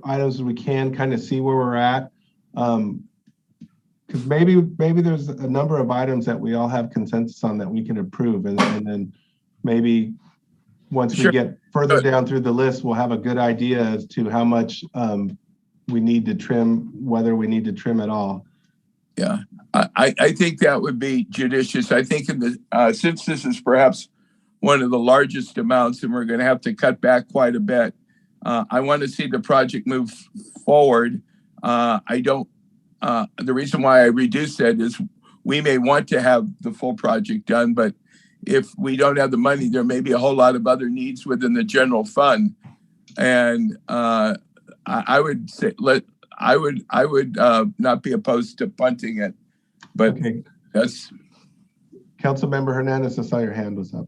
items as we can, kind of see where we're at. Because maybe there's a number of items that we all have consensus on that we can approve. And then maybe once we get further down through the list, we'll have a good idea as to how much we need to trim, whether we need to trim at all. Yeah, I think that would be judicious. I think since this is perhaps one of the largest amounts and we're going to have to cut back quite a bit, I want to see the project move forward. The reason why I reduced that is we may want to have the full project done, but if we don't have the money, there may be a whole lot of other needs within the general fund. And I would say I would not be opposed to punting it, but okay. That's Councilmember Hernandez. I saw your hand was up.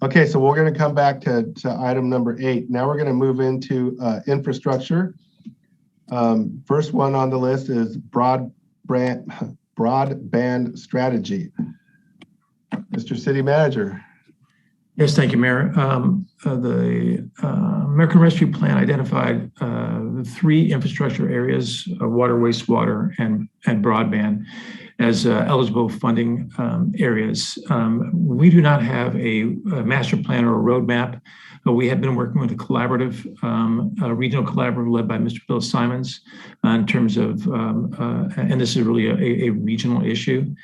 Okay, so we're going to come back to item number 8. Now we're going to move into infrastructure. First one on the list is broadband strategy. Mr. City Manager. Yes, thank you, Mayor. The American Rescue Plan identified 3 infrastructure areas: water, wastewater, and broadband as eligible funding areas. We do not have a master plan or a roadmap, but we have been working with a collaborative, regional collaborative led by Mr. Bill Simons in terms of, and this is really a regional issue.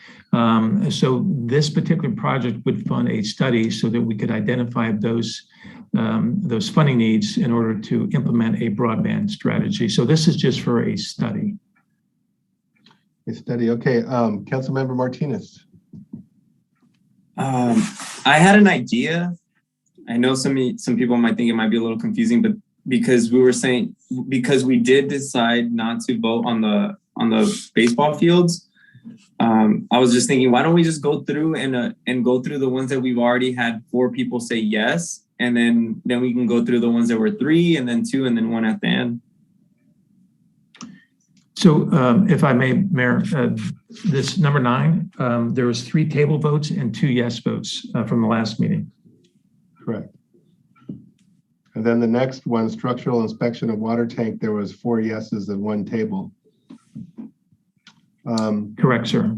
So this particular project would fund a study so that we could identify those funding needs in order to implement a broadband strategy. So this is just for a study. Okay, Councilmember Martinez. I had an idea. I know some people might think it might be a little confusing, but because we did decide not to vote on the baseball fields, I was just thinking, why don't we just go through and go through the ones that we've already had 4 people say yes, and then we can go through the ones that were 3, and then 2, and then 1 at the end. So if I may, Mayor, this number 9, there was 3 table votes and 2 yes votes from the last meeting. Correct. And then the next one, structural inspection of water tank, there was 4 yeses and 1 table. Correct, sir.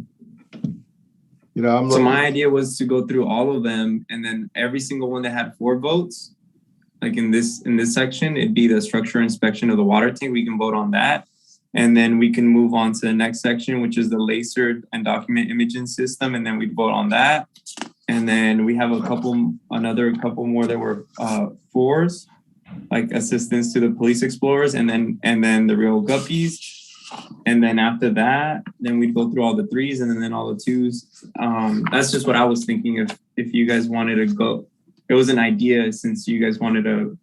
So my idea was to go through all of them, and then every single one that had 4 votes, like in this section, it'd be the structural inspection of the water tank. We can vote on that. And then we can move on to the next section, which is the laser and document imaging system. And then we'd vote on that. And then we have another couple more that were 4s, like assistance to the police explorers, and then the real guppies. And then after that, then we'd go through all the 3s and then all the 2s. That's just what I was thinking if you guys wanted to go. It was an idea since you guys wanted to,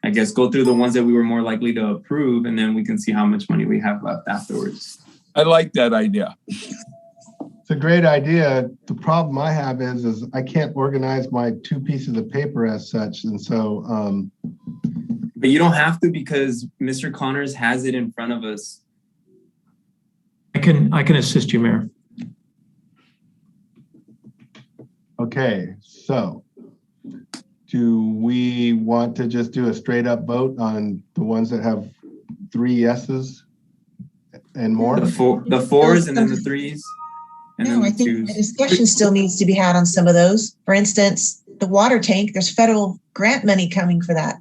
I guess, go through the ones that we were more likely to approve, and then we can see how much money we have left afterwards. I like that idea. It's a great idea. The problem I have is I can't organize my 2 pieces of paper as such. And so, but you don't have to, because Mr. Connors has it in front of us. I can assist you, Mayor. Okay, so do we want to just do a straight up vote on the ones that have 3 yeses and more? The 4s and then the 3s. And no, then the I think 2s. a discussion still needs to be had on some of those. For instance, the water tank, there's federal grant money coming for that.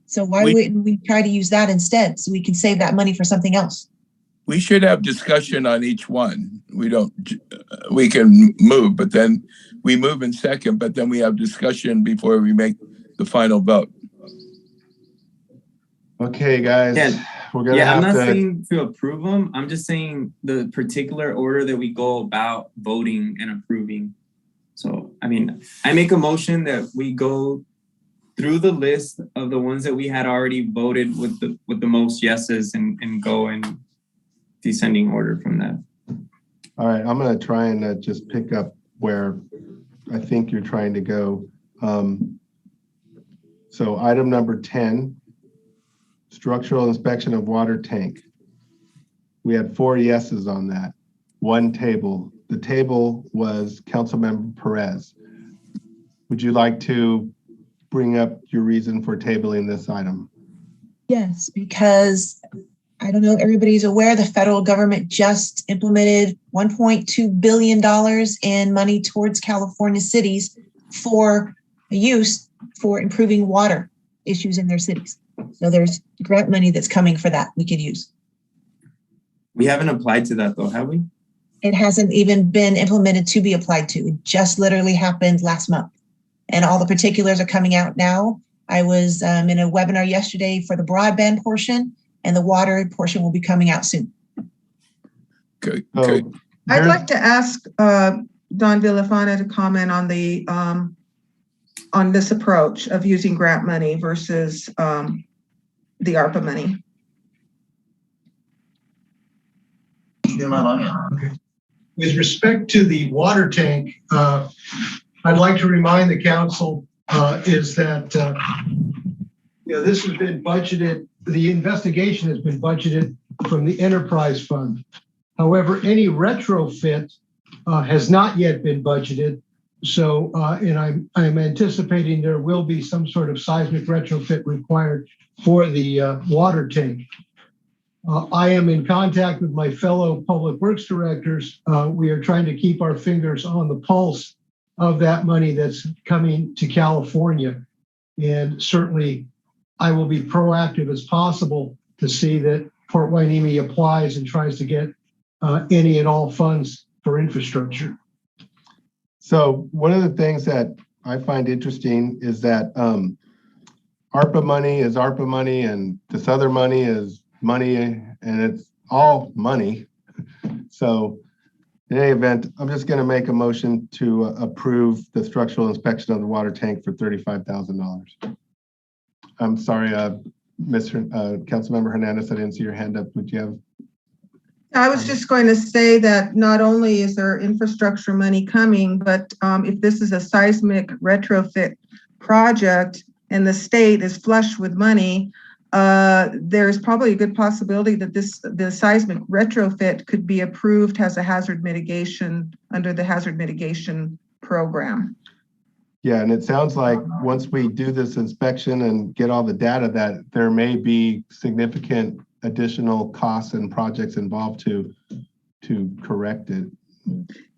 So why wouldn't we try to use that instead so we can save that money for something else? we should have discussion on each one. We can move, but then we move in second, but then we have discussion before we make the final vote. Okay, guys, we're gonna I'm have not to. saying to approve them. I'm just saying the particular order that we go about voting and approving. So, I mean, I make a motion that we go through the list of the ones that we had already voted with the most yeses and go in descending order from that. All right, I'm gonna try and just pick up where I think you're trying to go. So item number 10, structural inspection of water tank. We had 4 yeses on that. 1 table. The table was Councilmember Perez. Would you like to bring up your reason for tabling this item? Yes, because I don't know if everybody's aware, the federal government just implemented $1.2 billion in money towards California cities for use for improving water issues in their cities. So there's grant money that's coming for that we could use. We haven't applied to that though, have we? It hasn't even been implemented to be applied to. It just literally happened last month. And all the particulars are coming out now. I was in a webinar yesterday for the broadband portion, and the water portion will be coming out soon. Good. I'd like to ask Don Villafana to comment on the on this approach of using grant money versus the ARPA money. Okay. With respect to the water tank, I'd like to remind the council is that this has been budgeted. The investigation has been budgeted from the enterprise fund. However, any retrofit has not yet been budgeted. So, and I'm anticipating there will be some sort of seismic retrofit required for the water tank. I am in contact with my fellow public works directors. We are trying to keep our fingers on the pulse of that money that's coming to California. And certainly I will be proactive as possible to see that Port Hueneme applies and tries to get any and all funds for infrastructure. So one of the things that I find interesting is that ARPA money is ARPA money and this other money is money, and it's all money. So in any event, I'm just going to make a motion to approve the structural inspection of the water tank for $35,000. I'm sorry, Councilmember Hernandez, I didn't see your hand up. Would you have? I was just going to say that not only is there infrastructure money coming, but if this is a seismic retrofit project and the state is flush with money, there's probably a good possibility that the seismic retrofit could be approved as a hazard mitigation under the hazard mitigation program. Yeah, and it sounds like once we do this inspection and get all the data, that there may be significant additional costs and projects involved to correct it.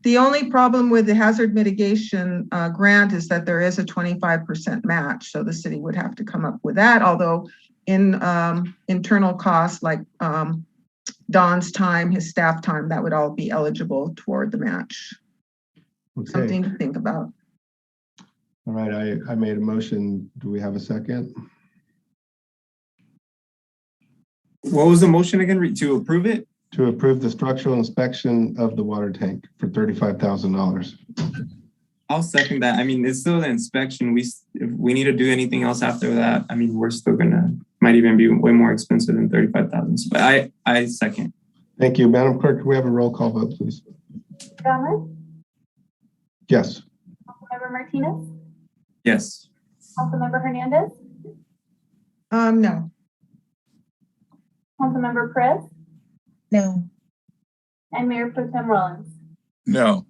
The only problem with the hazard mitigation grant is that there is a 25% match. So the city would have to come up with that, although in internal costs like Don's time, his staff time, that would all be eligible toward the match. Okay. Something to think about. All right, I made a motion. Do we have a second? What was the motion again? To approve it? To approve the structural inspection of the water tank for $35,000. I'll second that. I mean, it's still the inspection. If we need to do anything else after that, I mean, we're still might even be way more expensive than $35,000. But I second. Thank you. Madam Clerk, can we have a roll call vote, please? Gomez? Yes. Councilmember Martinez? Yes. Councilmember Hernandez? No. Councilmember Perez? No. And Mayor Pro Tem Rollins? No.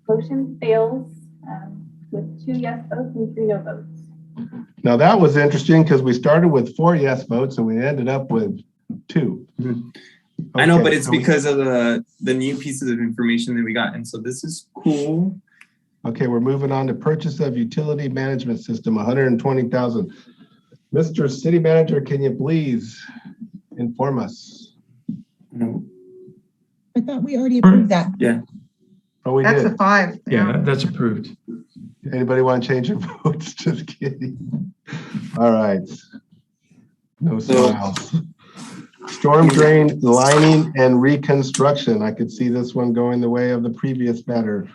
Motion fails with 2 yes votes and 3 no votes. Now that was interesting because we started with 4 yes votes and we ended up with 2. Mm-hmm. I know, but it's because of the new pieces of information that we got. And so this is cool. Okay, we're moving on to purchase of utility management system, $120,000. Mr. City Manager, can you please inform us? No. I thought we already approved that. Yeah. Oh, we That's did. a 5. Yeah, that's approved. Anybody want to change your votes? Just kidding. All right. No smiles. Storm drain lining and reconstruction. I could see this one going the way of the previous matter.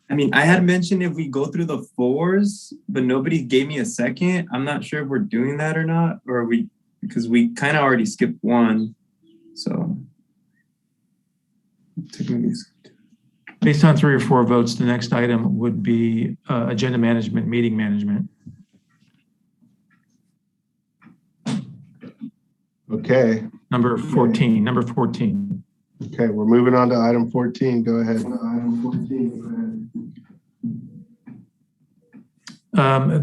I mean, I had mentioned if we go through the 4s, but nobody gave me a second. I'm not sure if we're doing that or not, or because we kind of already skipped 1. So. Based on 3 or 4 votes, the next item would be agenda management, meeting management. Okay. Number 14. Okay, we're moving on to item 14. Go ahead.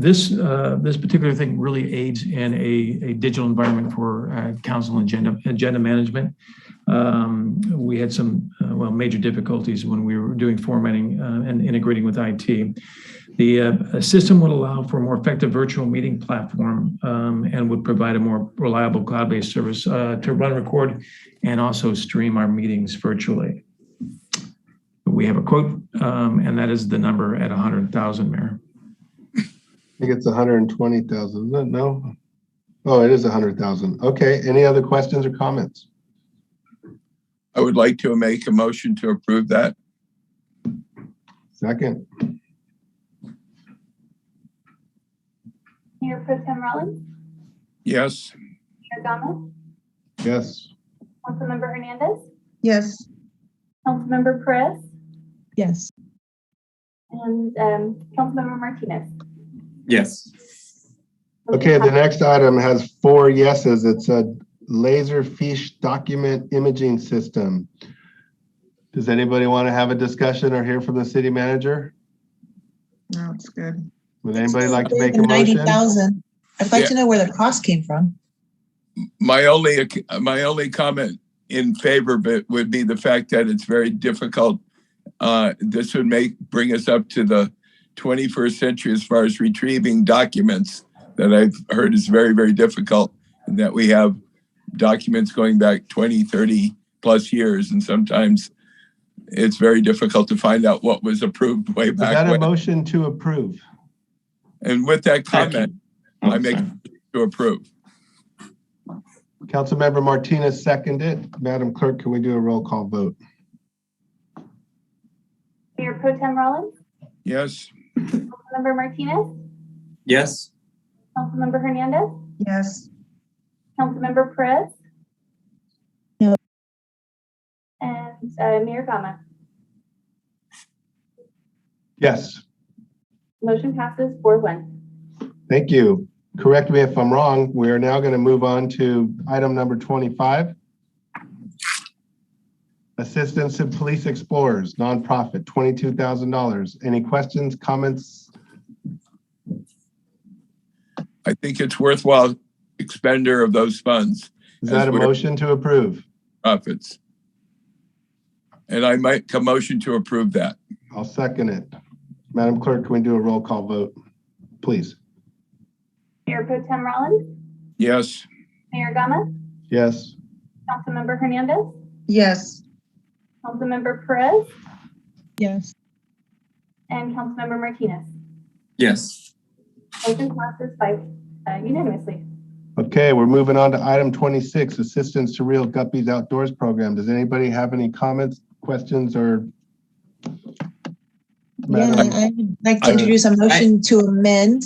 This particular thing really aids in a digital environment for council agenda management. We had some major difficulties when we were doing formatting and integrating with IT. The system would allow for a more effective virtual meeting platform and would provide a more reliable cloud-based service to run, record, and also stream our meetings virtually. We have a quote, and that is the number at 100,000, Mayor. I think it's 120,000, isn't it? No? Oh, it is 100,000. Okay, any other questions or comments? I would like to make a motion to approve that. Second. Mayor Pro Tem Rollins, Yes. Mayor Gama, Yes. Councilmember Hernandez, Yes. Councilmember Perez, Yes. and Councilmember Martinez. Yes. Okay, the next item has 4 yeses. It's a Laserfish document imaging system. Does anybody want to have a discussion or hear from the city manager? No, it's good. Would anybody like to make a motion? 90,000. I'd like to know where the cost came from. My only comment in favor of it would be the fact that it's very difficult. This would bring us up to the 21st century as far as retrieving documents that I've heard is very, very difficult, and that we have documents going back 20, 30 plus years, and sometimes it's very difficult to find out what was approved way back Is that when. a motion to approve? And with that comment, I make to approve. Councilmember Martinez seconded. Madam Clerk, can we do a roll call vote? Mayor Pro Tem Rollins, Yes. Councilmember Martinez, Yes. Councilmember Hernandez, Yes. Councilmember Perez, No. and Mayor Gama. Yes. Motion passes 4-1. Thank you. Correct me if I'm wrong. We are now going to move on to item number 25. Assistance to Police Explorers, nonprofit, $22,000. Any questions, comments? I think it's worthwhile expender of those funds. Is that a motion to approve? Profits. And I make a motion to approve that. I'll second it. Madam Clerk, can we do a roll call vote, please? Mayor Pro Tem Rollins, Yes. Mayor Gama, Yes. Councilmember Hernandez, Yes. Councilmember Perez, Yes. and Councilmember Martinez. Yes. Motion passes unanimously. Okay, we're moving on to item 26, Assistance to Real Guppies Outdoors Program. Does anybody have any comments, questions, or? Yeah, I would like to introduce a motion to amend.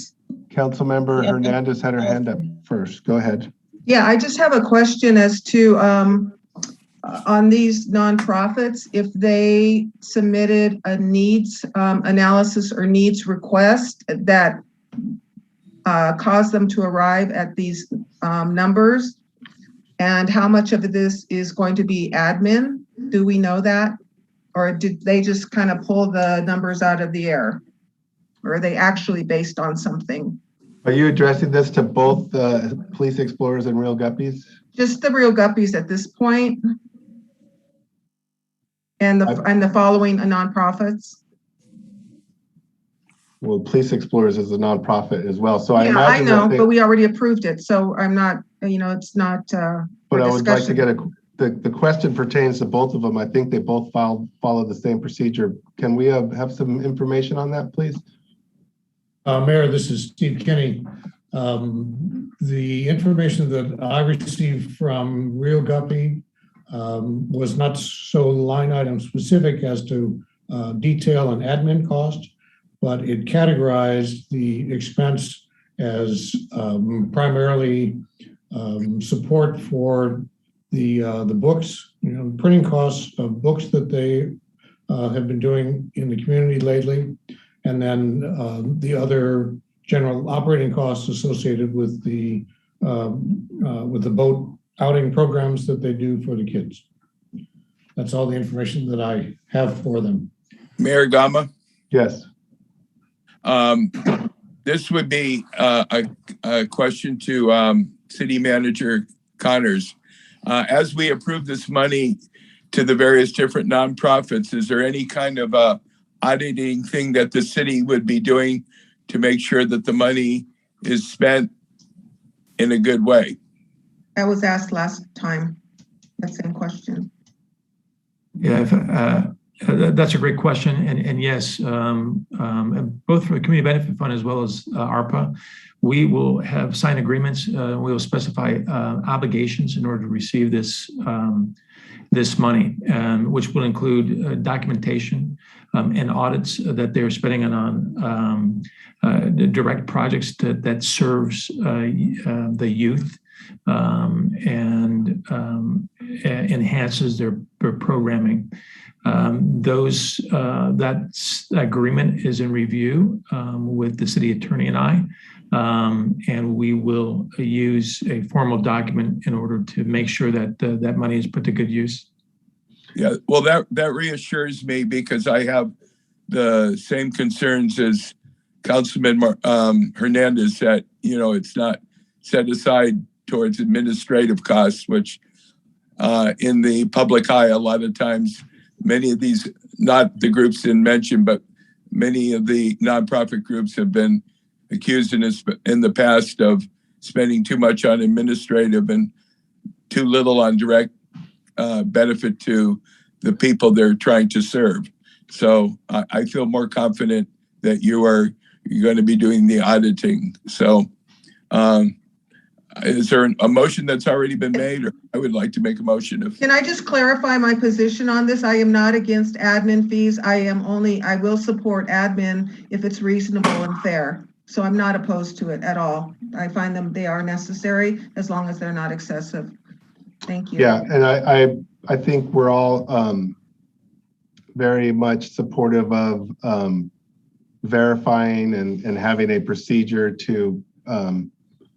Councilmember Hernandez had her hand up first. Go ahead. Yeah, I just have a question as to, on these nonprofits, if they submitted a needs analysis or needs request that caused them to arrive at these numbers, and how much of this is going to be admin? Do we know that? Or did they just kind of pull the numbers out of the air? Or are they actually based on something? Are you addressing this to both Police Explorers and Real Guppies? Just the Real Guppies at this point, and the following nonprofits. Well, Police Explorers is a nonprofit as well. So I Yeah, I imagine know, that but we already approved it, so I'm not, it's not. but I would like to get a the question pertains to both of them. I think they both follow the same procedure. Can we have some information on that, please? Mayor, this is Steve Kinney. The information that I received from Rio Guppy was not so line item specific as to detail and admin cost, but it categorized the expense as primarily support for the books, printing costs of books that they have been doing in the community lately, and then the other general operating costs associated with the boat outing programs that they do for the kids. That's all the information that I have for them. Mayor Gama? Yes. This would be a question to City Manager Connors. As we approve this money to the various different nonprofits, is there any kind of auditing thing that the city would be doing to make sure that the money is spent in a good way? That was asked last time, that same question. Yeah, that's a great question. And yes, both for the Community Benefit Fund as well as ARPA, we will have signed agreements. We will specify obligations in order to receive this money, which will include documentation and audits that they're spending on direct projects that serves the youth and enhances their programming. That agreement is in review with the city attorney and I, and we will use a formal document in order to make sure that that money is put to good use. Yeah, well, that reassures me because I have the same concerns as Councilman Hernandez, that it's not set aside towards administrative costs, which in the public eye, a lot of times, many of these, not the groups in mention, but many of the nonprofit groups have been accused in the past of spending too much on administrative and too little on direct benefit to the people they're trying to serve. So I feel more confident that you're going to be doing the auditing. So is there a motion that's already been made, or I would like to make a motion? Can I just clarify my position on this? I am not against admin fees. I will support admin if it's reasonable and fair. So I'm not opposed to it at all. I find they are necessary as long as they're not excessive. Thank you. Yeah, and I think we're all very much supportive of verifying and having a procedure to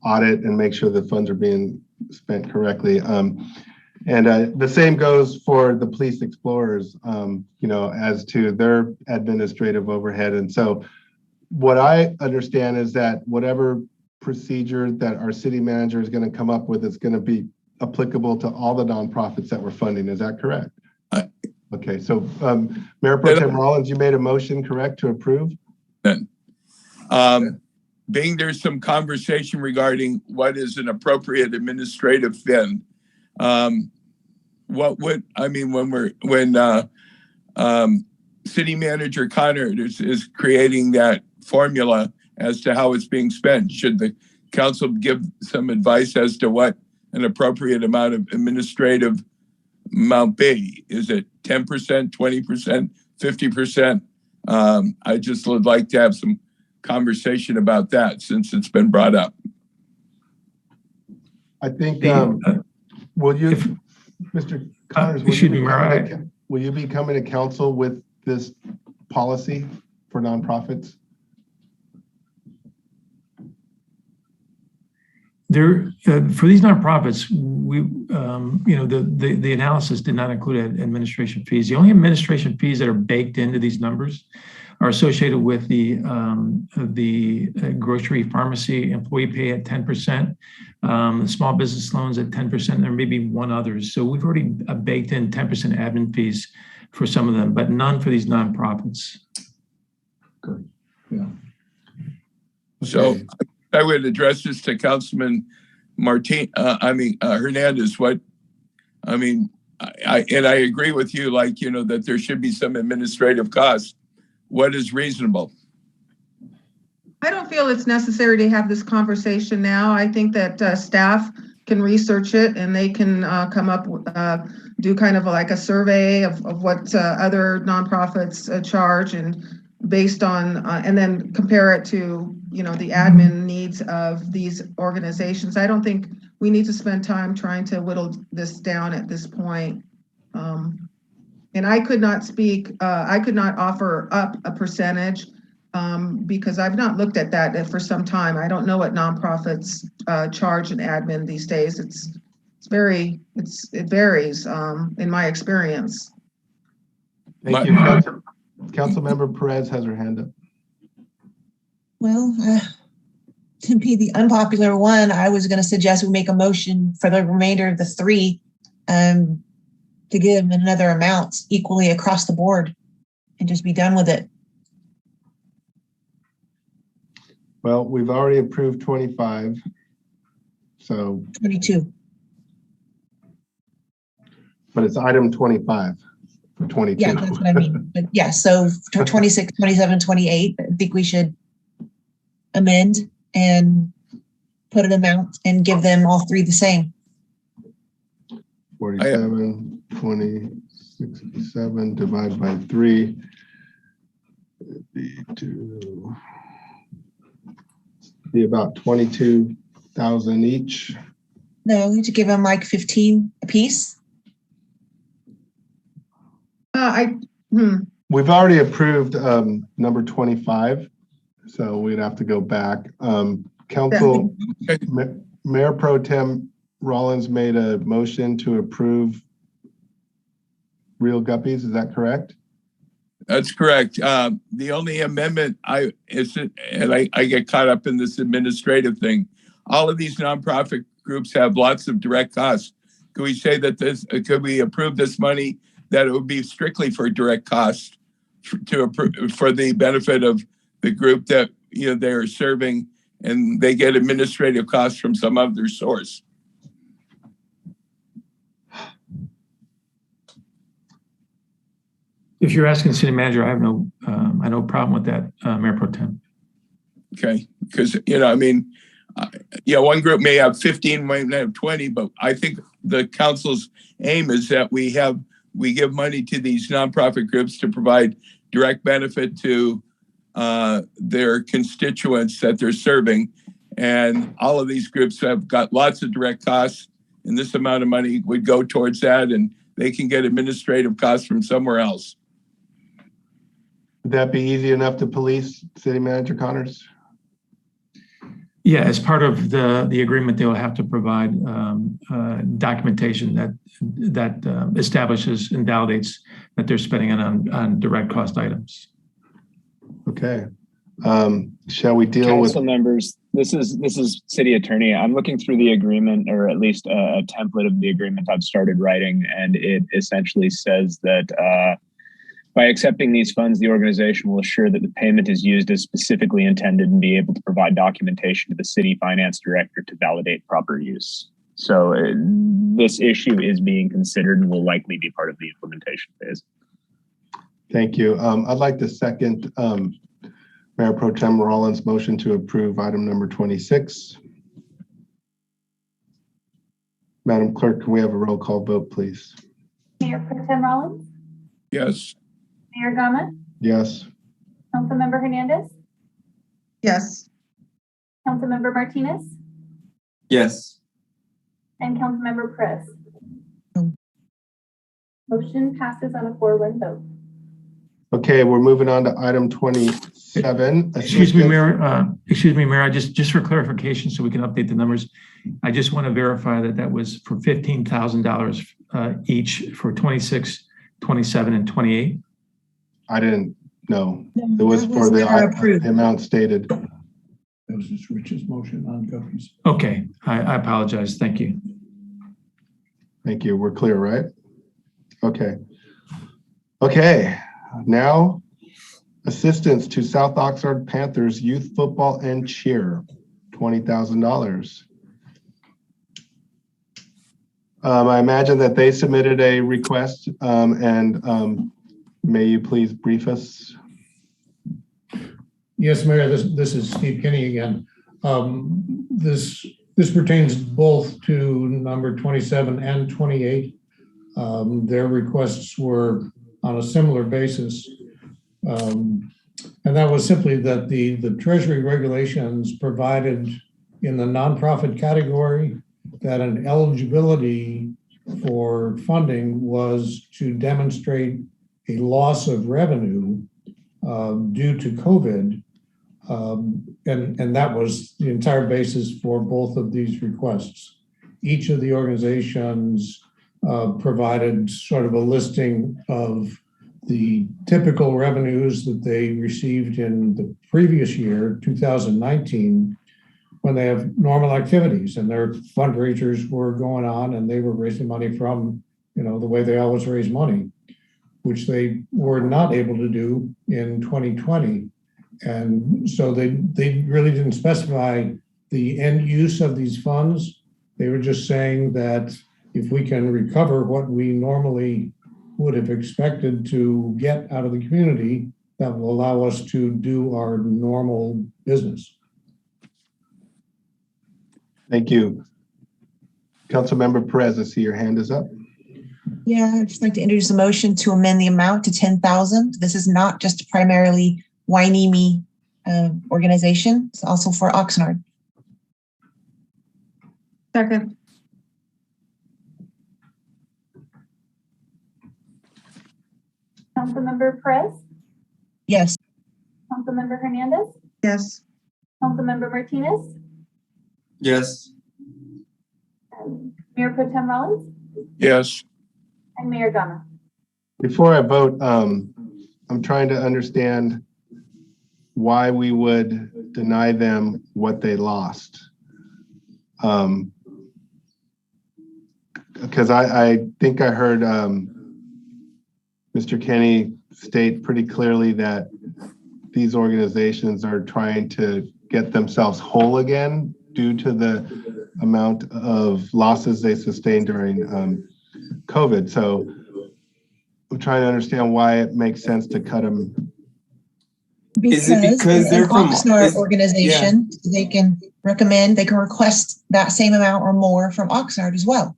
audit and make sure the funds are being spent correctly. And the same goes for the police explorers, as to their administrative overhead. And so what I understand is that whatever procedure that our city manager is going to come up with is going to be applicable to all the nonprofits that we're funding. Is that correct? Okay, so Mayor Pro Tem Rollins, you made a motion, correct, to approve? Being there's some conversation regarding what is an appropriate administrative fin, when City Manager Connor is creating that formula as to how it's being spent, should the council give some advice as to what an appropriate amount of administrative amount be? Is it 10%, 20%, 50%? I just would like to have some conversation about that since it's been brought up. I think, will you, Mr. Connors, will you be coming to council with this policy for nonprofits? For these nonprofits, we, the analysis did not include administration fees. The only administration fees that are baked into these numbers are associated with the grocery pharmacy employee pay at 10%, small business loans at 10%, and there may be one others. So we've already baked in 10% admin fees for some of them, but none for these nonprofits. Good. Yeah. So I would address this to Councilman Hernandez. What I mean, I agree with you, like, you know, that there should be some administrative costs. What is reasonable? I don't feel it's necessary to have this conversation now. I think that staff can research it and they can come up with, do kind of like a survey of what other nonprofits charge, and based on, and then compare it to, you know, the admin needs of these organizations. I don't think we need to spend time trying to whittle this down at this point. And I could not speak, I could not offer up a percentage because I've not looked at that for some time. I don't know what nonprofits charge an admin these days. It varies in my experience. Thank you. Councilmember Perez has her hand up. Well, to be the unpopular one, I was going to suggest we make a motion for the remainder of the three to give them another amount equally across the board and just be done with it. Well, we've already approved 25, so. 22. But it's item 25 for 22. Yeah, that's what I mean. But yeah, so for 26, 27, 28, I think we should amend and put an amount and give them all three the same. 47, 20, 67 divided by 3. Be about 22,000 each. No, we need to give them like 15 a piece. We've already approved number 25, so we'd have to go back. Council Mayor Pro Tem Rollins made a motion to approve Real Guppies. Is that correct? That's correct. The only amendment I get caught up in this administrative thing. All of these nonprofit groups have lots of direct costs. Could we say that could we approve this money that it would be strictly for direct costs for the benefit of the group that, you know, they're serving, and they get administrative costs from some other source? If you're asking the city manager, I have no problem with that, Mayor Pro Tem. Okay, because, you know, I mean, one group may have 15, might have 20, but I think the council's aim is that we give money to these nonprofit groups to provide direct benefit to their constituents that they're serving. And all of these groups have got lots of direct costs, and this amount of money would go towards that, and they can get administrative costs from somewhere else. Would that be easy enough to police, City Manager Connors? Yeah, as part of the agreement, they'll have to provide documentation that establishes and validates that they're spending it on direct cost items. Okay. Shall we deal with council members? This is City Attorney. I'm looking through the agreement, or at least a template of the agreement I've started writing, and it essentially says that by accepting these funds, the organization will assure that the payment is used as specifically intended and be able to provide documentation to the city finance director to validate proper use. So this issue is being considered and will likely be part of the implementation phase. Thank you. I'd like to second Mayor Pro Tem Rollins' motion to approve item number 26. Madam Clerk, can we have a roll call vote, please? Mayor Pro Tem Rollins? Yes. Mayor Gama? Yes. Councilmember Hernandez? Yes. Councilmember Martinez? Yes. And Councilmember Perez? Motion passes on a 4-1 vote. Okay, we're moving on to item 27. Excuse me, Mayor. I just for clarification, so we can update the numbers. I just want to verify that was for $15,000 each for 26, 27, and 28. I didn't know. It was for the amount stated. That was just Rich's motion on Guppy's. Okay, I apologize. Thank you. Thank you. We're clear, right? Okay. Okay. Now, assistance to South Oxnard Panthers youth football and cheer, $20,000. I imagine that they submitted a request, and may you please brief us? Yes, Mayor, this is Steve Kinney again. This pertains both to number 27 and 28. Their requests were on a similar basis. And that was simply that the Treasury regulations provided in the nonprofit category that an eligibility for funding was to demonstrate a loss of revenue due to COVID. And that was the entire basis for both of these requests. Each of the organizations provided sort of a listing of the typical revenues that they received in the previous year, 2019, when they have normal activities and their fundraisers were going on and they were raising money from, the way they always raise money, which they were not able to do in 2020. And so they really didn't specify the end use of these funds. They were just saying that if we can recover what we normally would have expected to get out of the community, that will allow us to do our normal business. Thank you. Councilmember Perez, I see your hand is up. Yeah, I'd just like to introduce a motion to amend the amount to 10,000. This is not just primarily Hueneme organization, it's also for Oxnard. Second. Councilmember Perez, Yes. Councilmember Hernandez, Yes. Councilmember Martinez, Yes. Mayor Pro Tem Rollins, Yes. and Mayor Gama. Before I vote, I'm trying to understand why we would deny them what they lost. Because I think I heard Mr. Kenny state pretty clearly that these organizations are trying to get themselves whole again due to the amount of losses they sustained during COVID. So I'm trying to understand why it makes sense to cut them. Because they're an Oxnard organization, they can request that same amount or more from Oxnard as well.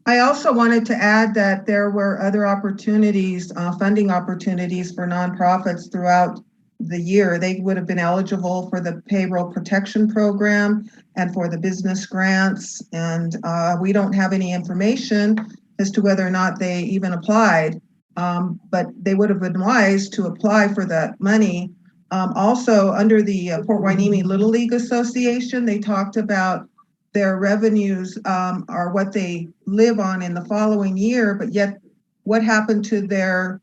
I also wanted to add that there were other opportunities, funding opportunities for nonprofits throughout the year. They would have been eligible for the payroll protection program and for the business grants. And we don't have any information as to whether or not they even applied, but they would have been wise to apply for that money. Also, under the Port Hueneme Little League Association, they talked about their revenues are what they live on in the following year, but yet what happened to their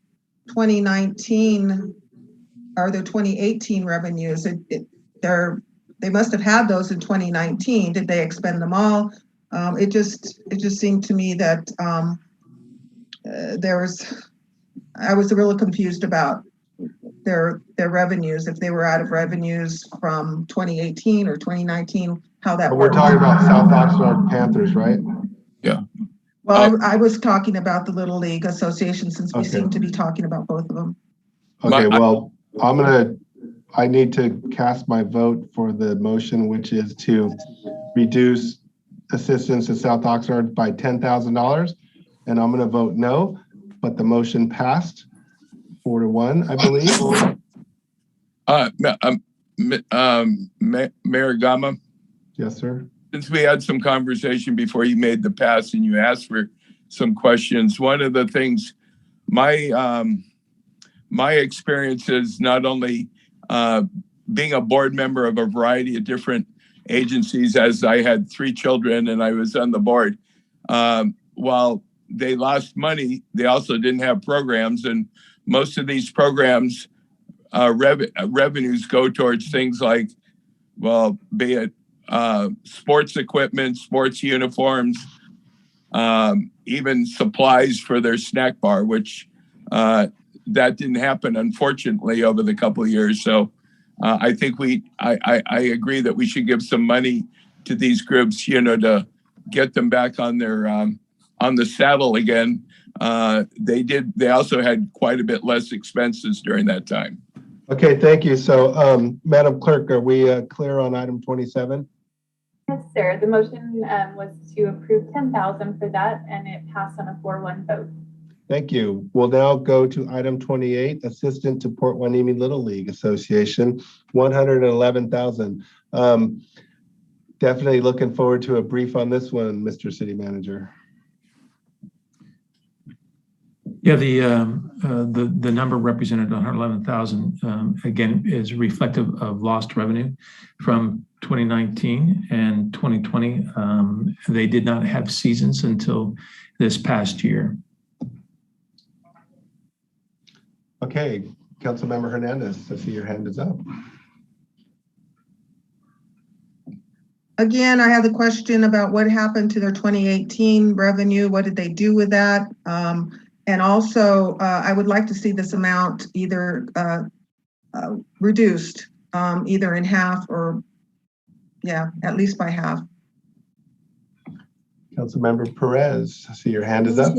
2019 or their 2018 revenues? They must have had those in 2019. Did they expend them all? It just seemed to me that I was really confused about their revenues, if they were out of revenues from 2018 or 2019, how that We're talking about South Oxnard Panthers, right? Yeah. Well, I was talking about the Little League Association since we seem to be talking about both of them. Okay, well, I need to cast my vote for the motion, which is to reduce assistance to South Oxnard by $10,000. And I'm gonna vote no, but the motion passed 4-1, I believe. Mayor Gama? Yes, sir. Since we had some conversation before you made the pass and you asked for some questions, one of the things my experience is not only being a board member of a variety of different agencies, as I had 3 children and I was on the board. While they lost money, they also didn't have programs, and most of these programs revenues go towards things like, well, be it sports equipment, sports uniforms, even supplies for their snack bar, which that didn't happen, unfortunately, over the couple of years. So I think I agree that we should give some money to these groups, to get them back on their on the saddle again. They also had quite a bit less expenses during that time. Okay, thank you. So, Madam Clerk, are we clear on item 27? Yes, sir. The motion was to approve 10,000 for that, and it passed on a 4-1 vote. Thank you. We'll now go to item 28, Assistant to Port Hueneme Little League Association, 111,000. Definitely looking forward to a brief on this one, Mr. City Manager. Yeah, the number represented 111,000 again is reflective of lost revenue from 2019 and 2020. They did not have seasons until this past year. Okay, Councilmember Hernandez, I see your hand is up. Again, I have the question about what happened to their 2018 revenue. What did they do with that? And also, I would like to see this amount either reduced, either in half or, yeah, at least by half. Councilmember Perez, I see your hand is up.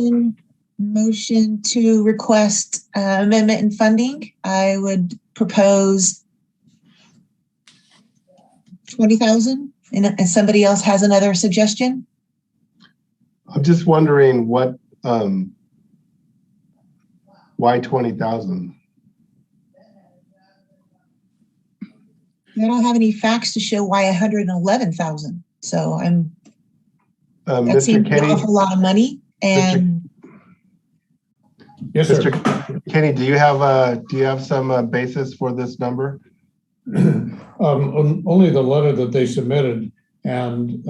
Motion to request amendment in funding. I would propose 20,000. And if somebody else has another suggestion? I'm just wondering what, why 20,000? I don't have any facts to show why 111,000. So that seems an awful lot of money. And yes, sir. Mr. Kenny, do you have some basis for this number? Only the letter that they submitted, and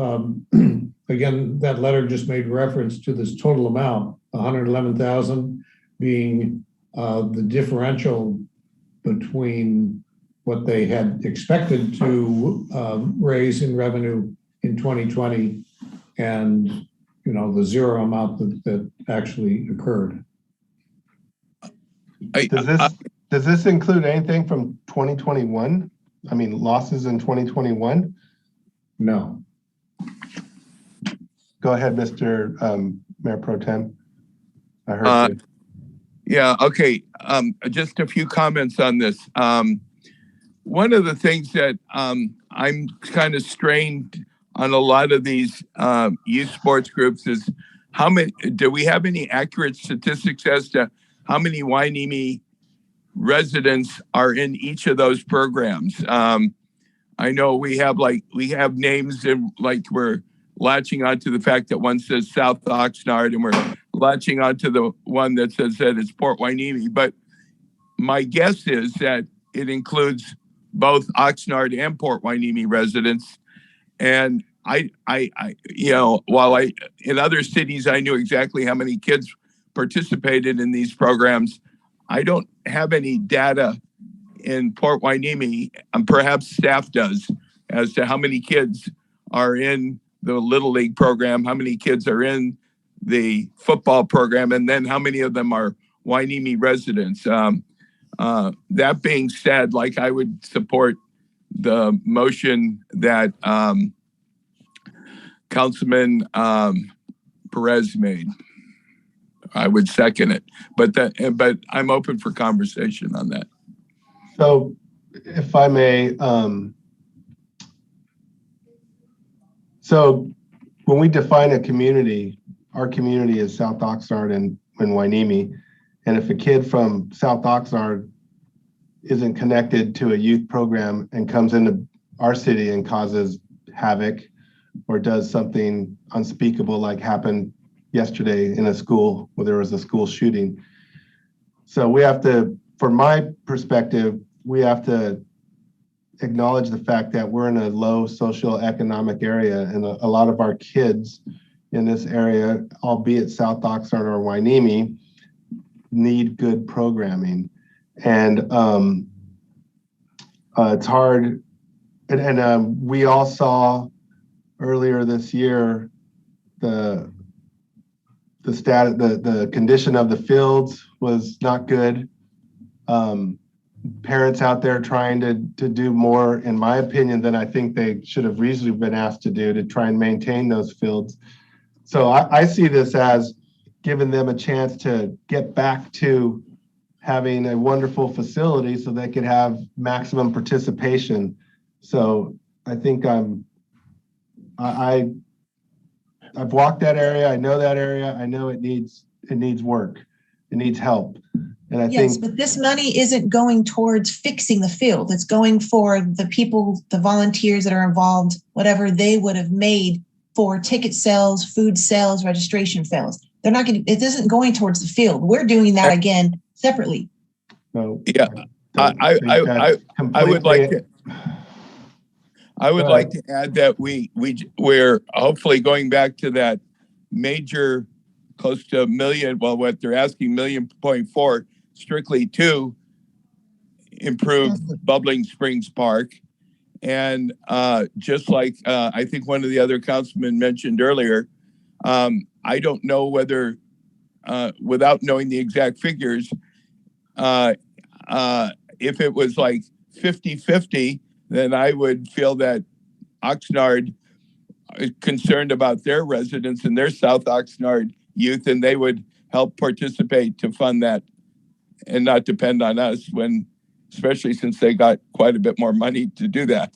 again, that letter just made reference to this total amount, 111,000 being the differential between what they had expected to raise in revenue in 2020 and the zero amount that actually occurred. Does this include anything from 2021? I mean, losses in 2021? No. Go ahead, Mr. Mayor Pro Tem. I heard you. Yeah, okay. Just a few comments on this. One of the things that I'm kind of strained on a lot of these youth sports groups is do we have any accurate statistics as to how many Hueneme residents are in each of those programs? I know we have names and we're latching onto the fact that one says South Oxnard and we're latching onto the one that says that it's Port Hueneme. But my guess is that it includes both Oxnard and Port Hueneme residents. And while in other cities, I knew exactly how many kids participated in these programs, I don't have any data in Port Hueneme, and perhaps staff does, as to how many kids are in the Little League program, how many kids are in the football program, and then how many of them are Hueneme residents. That being said, I would support the motion that Councilman Perez made. I would second it, but I'm open for conversation on that. So, if I may, so when we define a community, our community is South Oxnard and Hueneme, and if a kid from South Oxnard isn't connected to a youth program and comes into our city and causes havoc or does something unspeakable like happened yesterday in a school where there was a school shooting. So we have to, from my perspective, we have to acknowledge the fact that we're in a low social economic area, and a lot of our kids in this area, albeit South Oxnard or Hueneme, need good programming. And it's hard. And we all saw earlier this year the condition of the fields was not good. parents out there trying to do more, in my opinion, than I think they should have reasonably been asked to do to try and maintain those fields. So I see this as giving them a chance to get back to having a wonderful facility so they could have maximum participation. So I think I've walked that area. I know that area. I know it needs work. It needs help. And I Yes, think, but this money isn't going towards fixing the field. It's going for the people, the volunteers that are involved, whatever they would have made for ticket sales, food sales, registration sales. They're not going to, it isn't going towards the field. We're doing that again separately. so Yeah, I would like to. I would like to add that we're hopefully going back to that major, close to $1 million. Well, what they're asking $1.4 million, strictly to improve Bubbling Springs Park, and just like I think one of the other councilmen mentioned earlier, I don't know whether, without knowing the exact figures, if it was like 50-50, then I would feel that Oxnard is concerned about their residents and their South Oxnard youth, and they would help participate to fund that and not depend on us, when, especially since they got quite a bit more money to do that.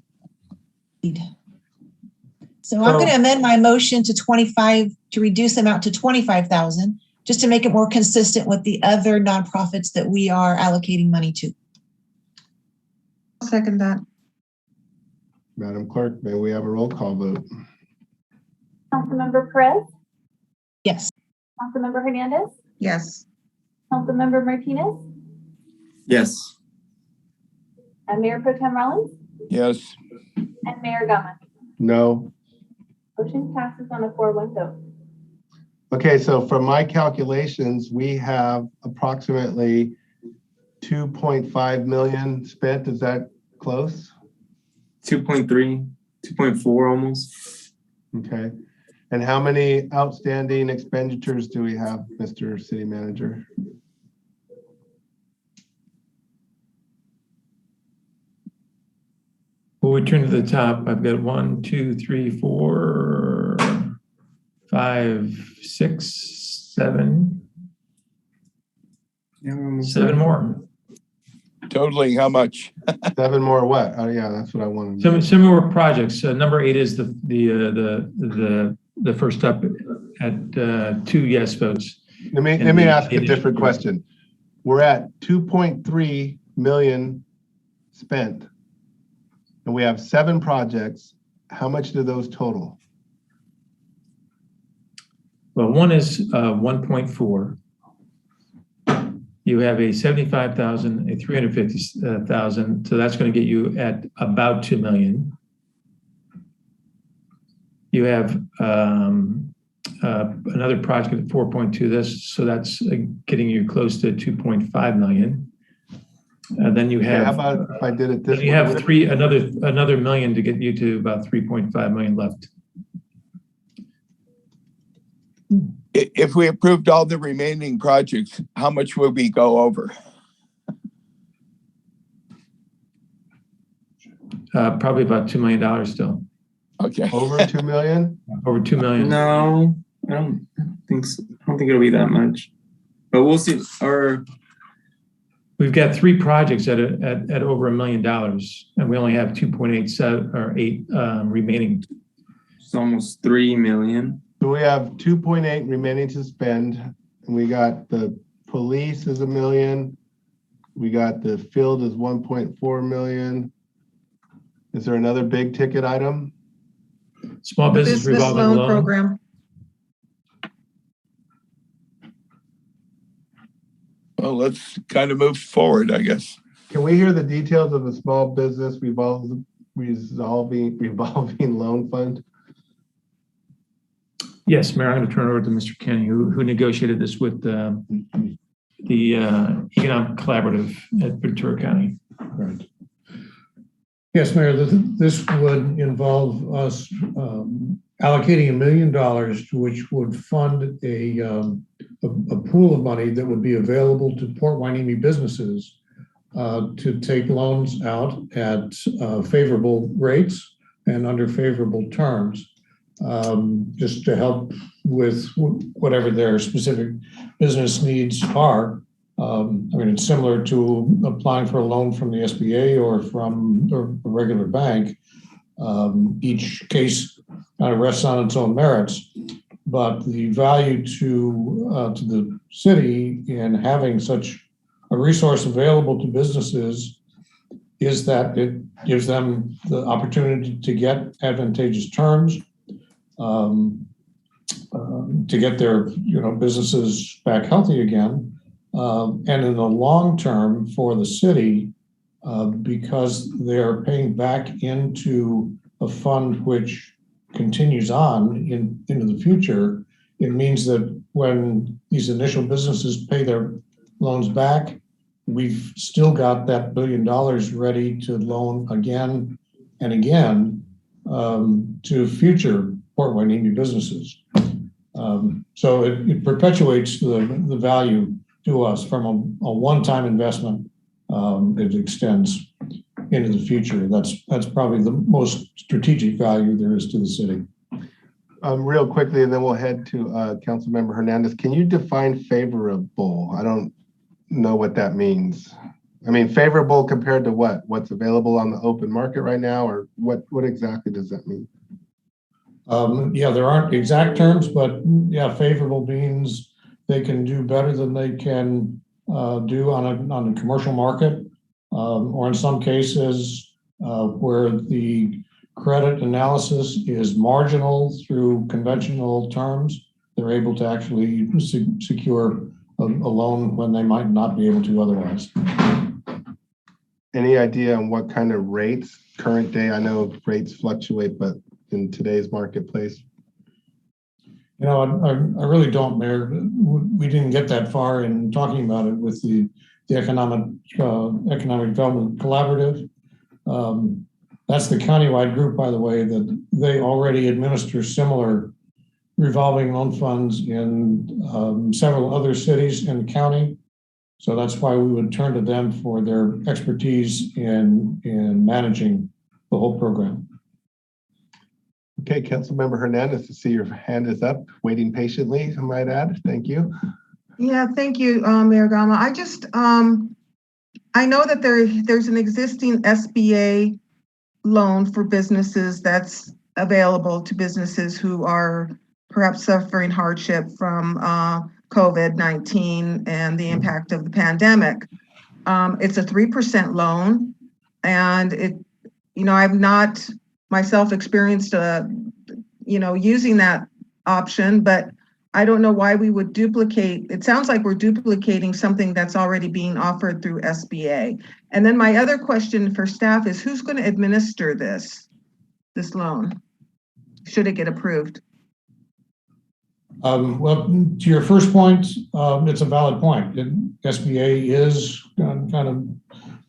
So I'm going to amend my motion to 25, to reduce them out to 25,000, just to make it more consistent with the other nonprofits that we are allocating money to. I'll second that. Madam Clerk, may we have a roll call vote? Councilmember Perez, Yes. Councilmember Hernandez, Yes. Councilmember Martinez, Yes. and Mayor Pro Tem Rollins, Yes. and Mayor Gama. No. Motion passes on a 4-1 vote. Okay, so from my calculations, we have approximately 2.5 million spent. Is that close? 2.3, 2.4 almost. Okay. And how many outstanding expenditures do we have, Mr. City Manager? We'll return to the top. I've got 1, 2, 3, 4, 5, 6, 7. Yeah, we're almost 7 there. more. Totaling how much? 7 more what? Oh yeah, that's what I wanted. Some more projects. Number 8 is the first up at 2 yes votes. Let me ask a different question. We're at 2.3 million spent, and we have 7 projects. How much do those total? Well, one is 1.4. You have a 75,000, a 350,000. So that's going to get you at about 2 million. You have another project at 4.2. So that's getting you close to 2.5 million. Then you have. How about if I did it this way? You have another million to get you to about 3.5 million left. If we approved all the remaining projects, how much would we go over? Probably about $2 million still. Okay. Over 2 million? Over 2 million. No, I don't think so. I don't think it'll be that much, but we'll see. We've got 3 projects at over $1 million, and we only have 2.87 or 8 remaining. It's almost 3 million. So we have 2.8 remaining to spend, and we got the police is $1 million. We got the field is 1.4 million. Is there another big ticket item? Small business revolving loan program. Well, let's kind of move forward, I guess. Can we hear the details of the small business revolving loan fund? Yes, Mayor, I'm going to turn it over to Mr. Kenny, who negotiated this with the Economic Collaborative at Ventura County. Right. Yes, Mayor, this would involve us allocating $1 million, which would fund a pool of money that would be available to Port Hueneme businesses to take loans out at favorable rates and under favorable terms, just to help with whatever their specific business needs are. I mean, it's similar to applying for a loan from the SBA or from a regular bank. Each case kind of rests on its own merits, but the value to the city in having such a resource available to businesses is that it gives them the opportunity to get advantageous terms, to get their businesses back healthy again, and in the long term for the city, because they're paying back into a fund which continues on into the future. It means that when these initial businesses pay their loans back, we've still got that $1 billion ready to loan again and again to future Port Hueneme businesses. So it perpetuates the value to us from a one-time investment. It extends into the future. That's probably the most strategic value there is to the city. Real quickly, and then we'll head to Councilmember Hernandez. Can you define favorable? I don't know what that means. I mean, favorable compared to what? What's available on the open market right now, or what exactly does that mean? Yeah, there aren't exact terms, but yeah, favorable means they can do better than they can do on a commercial market, or in some cases where the credit analysis is marginal through conventional terms, they're able to actually secure a loan when they might not be able to otherwise. Any idea on what kind of rates current day? I know rates fluctuate, but in today's marketplace? You know, I really don't, Mayor. We didn't get that far in talking about it with the Economic Development Collaborative. That's the countywide group, by the way, that they already administer similar revolving loan funds in several other cities in the county. So that's why we would turn to them for their expertise in managing the whole program. Okay, Councilmember Hernandez, I see your hand is up, waiting patiently, I might add. Thank you. Yeah, thank you, Mayor Gama. I just, I know that there's an existing SBA loan for businesses that's available to businesses who are perhaps suffering hardship from COVID-19 and the impact of the pandemic. It's a 3% loan, and I've not myself experienced using that option, but I don't know why we would duplicate. It sounds like we're duplicating something that's already being offered through SBA. And then my other question for staff is, who's going to administer this loan? Should it get approved? Well, to your first point, it's a valid point. SBA is kind of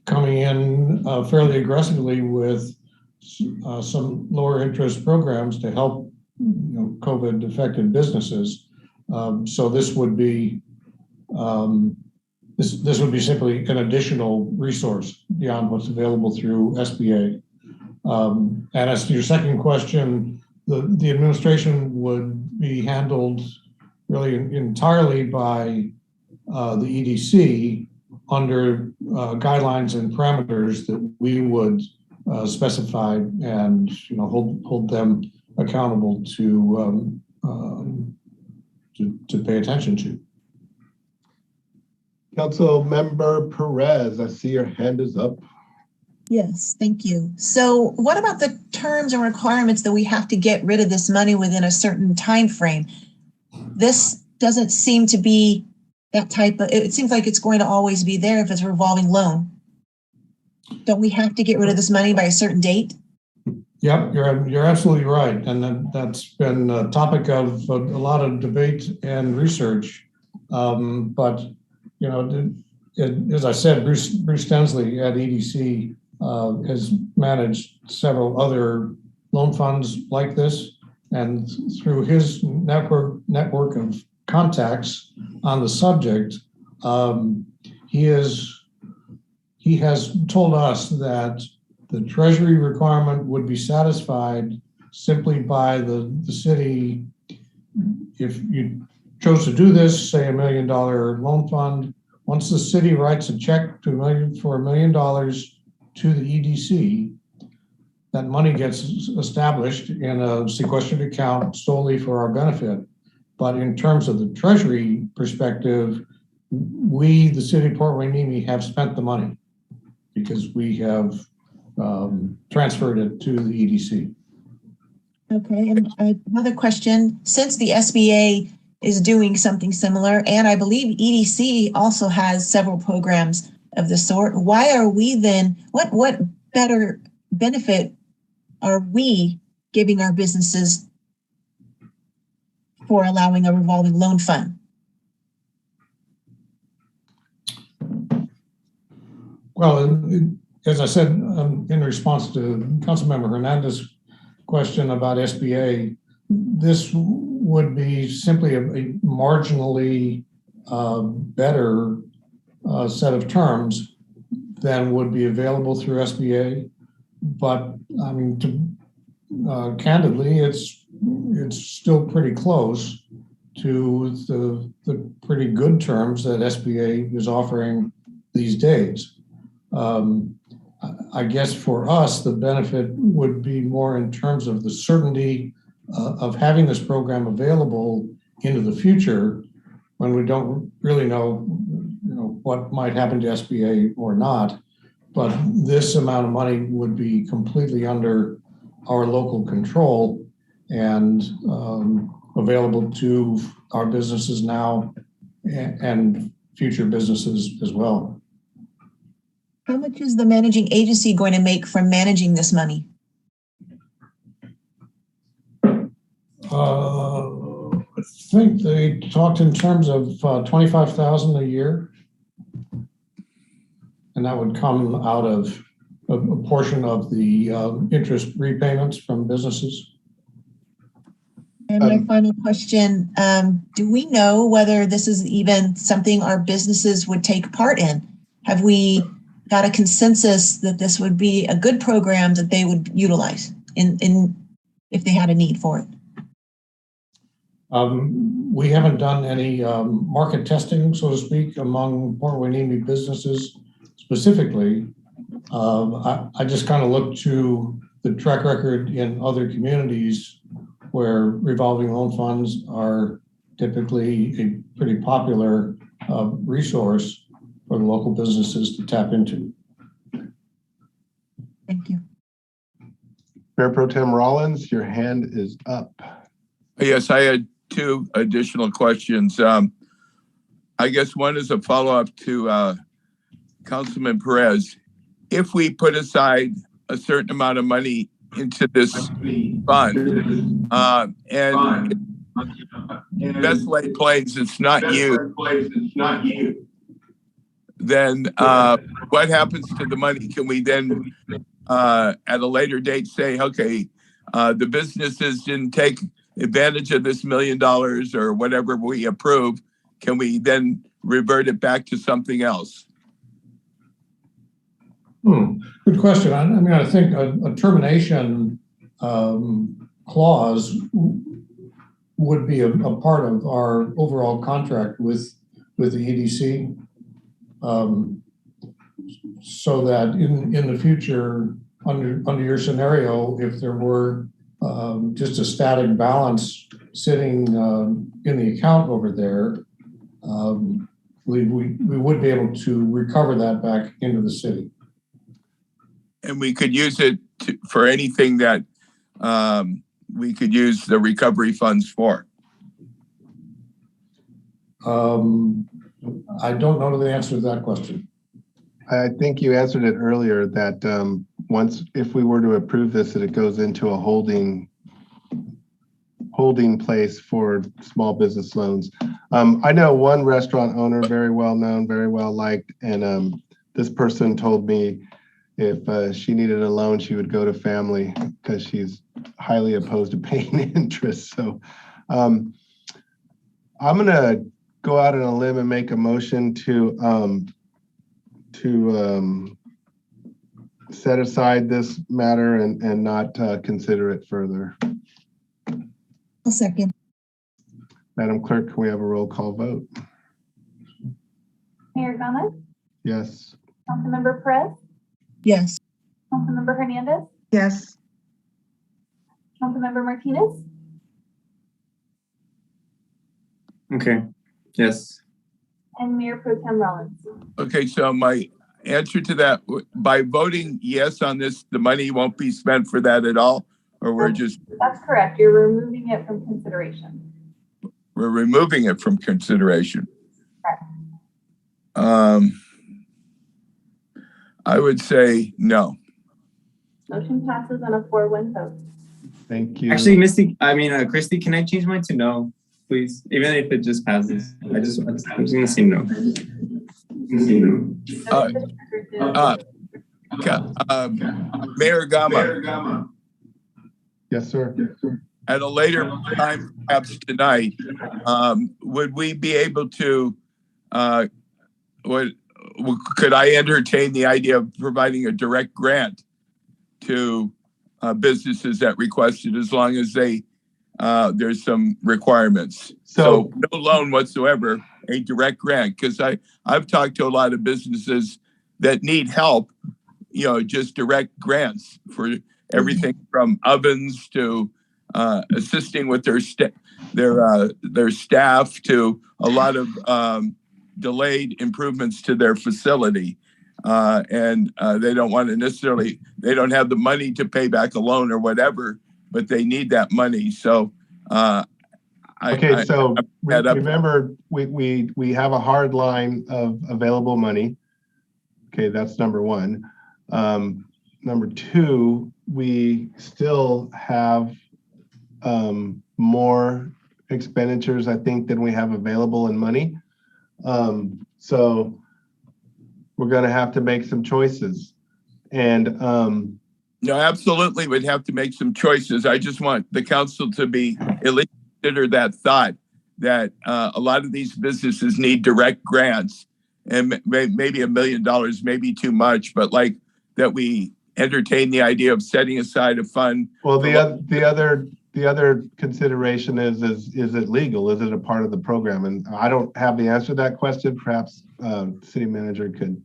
coming in fairly aggressively with some lower interest programs to help COVID affected businesses. So this would be this would be simply an additional resource beyond what's available through SBA. And as to your second question, the administration would be handled really entirely by the EDC under guidelines and parameters that we would specify and hold them accountable to pay attention to. Councilmember Perez, I see your hand is up. Yes, thank you. So what about the terms and requirements that we have to get rid of this money within a certain time frame? This doesn't seem to be that type of, it seems like it's going to always be there if it's a revolving loan. Don't we have to get rid of this money by a certain date? Yep, you're absolutely right. And that's been a topic of a lot of debate and research. But, as I said, Bruce Stensley at EDC has managed several other loan funds like this. And through his network of contacts on the subject, he he has told us that the treasury requirement would be satisfied simply by the city. If you chose to do this, say $1 million loan fund, once the city writes a check for $1 million to the EDC, that money gets established in a sequestered account solely for our benefit. But in terms of the treasury perspective, we, the city of Port Hueneme, have spent the money because we have transferred it to the EDC. Okay, and another question. Since the SBA is doing something similar, and I believe EDC also has several programs of the sort, why are we then, what better benefit are we giving our businesses for allowing a revolving loan fund? Well, as I said, in response to Councilmember Hernandez's question about SBA, this would be simply a marginally better set of terms than would be available through SBA. But I mean, candidly, it's still pretty close to the pretty good terms that SBA is offering these days. I guess for us, the benefit would be more in terms of the certainty of having this program available into the future when we don't really know, what might happen to SBA or not. But this amount of money would be completely under our local control and available to our businesses now and future businesses as well. How much is the managing agency going to make from managing this money? I think they talked in terms of $25,000 a year, and that would come out of a portion of the interest repayments from businesses. And my final question, do we know whether this is even something our businesses would take part in? Have we got a consensus that this would be a good program that they would utilize in if they had a need for it? We haven't done any market testing, so to speak, among Port Hueneme businesses specifically. I just kind of look to the track record in other communities where revolving loan funds are typically a pretty popular resource for the local businesses to tap into. Thank you. Mayor Pro Tem Rollins, your hand is up. Yes, I had two additional questions. I guess one is a follow-up to Councilman Perez. If we put aside a certain amount of money into this fund, and best laid plans, it's not you, then what happens to the money? Can we then at a later date say, okay, the businesses didn't take advantage of this $1 million or whatever we approve, can we then revert it back to something else? Good question. I mean, I think a termination clause would be a part of our overall contract with the EDC, so that in the future, under your scenario, if there were just a static balance sitting in the account over there, we would be able to recover that back into the city. And we could use it for anything that we could use the recovery funds for. I don't know the answer to that question. I think you answered it earlier that if we were to approve this, that it goes into a holding place for small business loans. I know one restaurant owner, very well known, very well liked, and this person told me if she needed a loan, she would go to family because she's highly opposed to paying interest. So I'm going to go out on a limb and make a motion to set aside this matter and not consider it further. I'll second. Madam Clerk, can we have a roll call vote? Mayor Gama, Yes. Councilmember Perez, Yes. Councilmember Hernandez, Yes. Councilmember Martinez, Okay. Yes. and Mayor Pro Tem Rollins. Okay, so my answer to that, by voting yes on this, the money won't be spent for that at all, or we're That's correct. You're removing it from consideration. we're removing it from consideration. Correct. I would say no. Motion passes on a 4-1 vote. Thank you. Actually, Christy, can I change mine to no, please? Even if it just passes. I'm just gonna say no. Mayor Gama. Yes, sir. At a later time, perhaps tonight, would we be able to, could I entertain the idea of providing a direct grant to businesses that request it, as long as there's some requirements? So no loan whatsoever, a direct grant, because I've talked to a lot of businesses that need help, just direct grants for everything from ovens to assisting with their staff to a lot of delayed improvements to their facility. And they don't want to necessarily, they don't have the money to pay back a loan or whatever, but they need that money. So remember, we have a hard line of available money. Okay, that's number one. Number two, we still have more expenditures, I think, than we have available in money. So we're going to have to make some choices. And no, absolutely, we'd have to make some choices. I just want the council to be at least consider that thought that a lot of these businesses need direct grants, and maybe $1 million, maybe too much, but like that we entertain the idea of setting aside a fund. Well, the other consideration is it legal? Is it a part of the program? And I don't have the answer to that question. Perhaps city manager could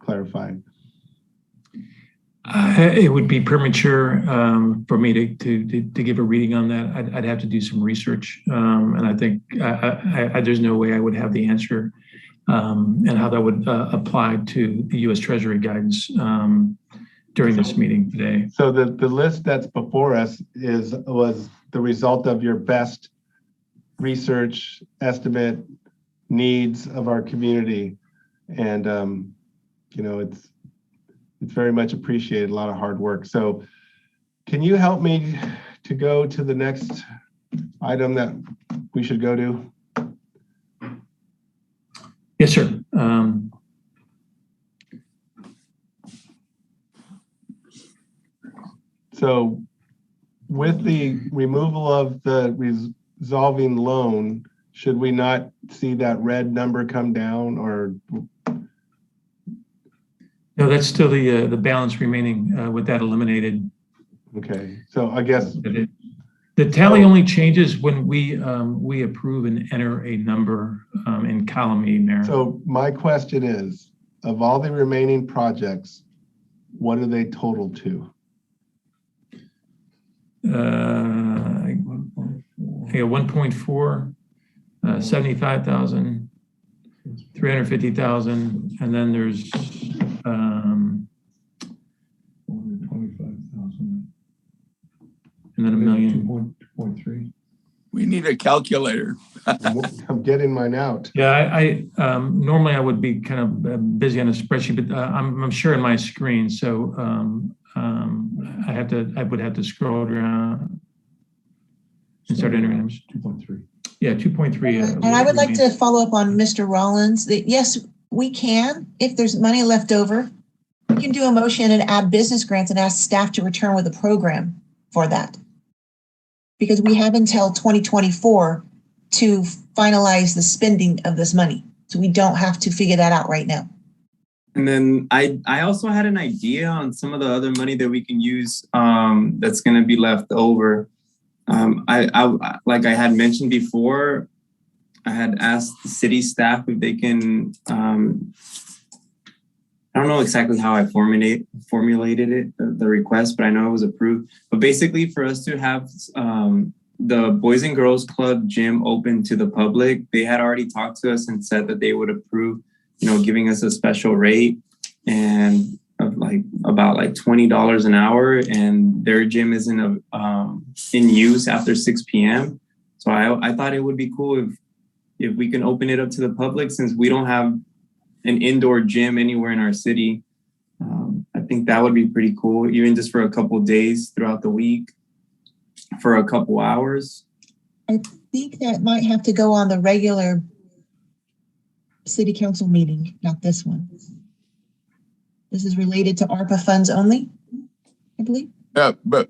clarify. It would be premature for me to give a reading on that. I'd have to do some research, and I think there's no way I would have the answer and how that would apply to the U.S. Treasury guidance during this meeting today. So the list that's before us was the result of your best research, estimate, needs of our community, and it's very much appreciated. A lot of hard work. So, can you help me to go to the next item that we should go to? Yes, sir. So with the removal of the resolving loan, should we not see that red number come down, or? No, that's still the balance remaining with that eliminated. Okay, so I guess the tally only changes when we approve and enter a number in column E, Mayor. So my question is, of all the remaining projects, what do they total to? 1.4, 75,000, 350,000, and then there's 25,000, and then $1 million. 2.3. We need a calculator. I'm getting mine out. Yeah, I normally I would be kind of busy on a spreadsheet, but I'm sharing my screen, so I would have to scroll around and start entering numbers. 2.3. Yeah, 2.3. And I would like to follow up on Mr. Rollins. Yes, we can, if there's money left over, we can do a motion and add business grants and ask staff to return with a program for that. Because we have until 2024 to finalize the spending of this money. So we don't have to figure that out right now. And then I also had an idea on some of the other money that we can use that's going to be left over. I like I had mentioned before, I had asked the city staff if they can. I don't know exactly how I formulated it, the request, but I know it was approved. But basically, for us to have the Boys and Girls Club gym open to the public, they had already talked to us and said that they would approve, giving us a special rate and of about $20 an hour, and their gym isn't in use after 6 p.m. So I thought it would be cool if we can open it up to the public, since we don't have an indoor gym anywhere in our city. I think that would be pretty cool, even just for a couple of days throughout the week, for a couple hours. I think that might have to go on the regular city council meeting, not this one. This is related to ARPA funds only, I believe. Yeah, but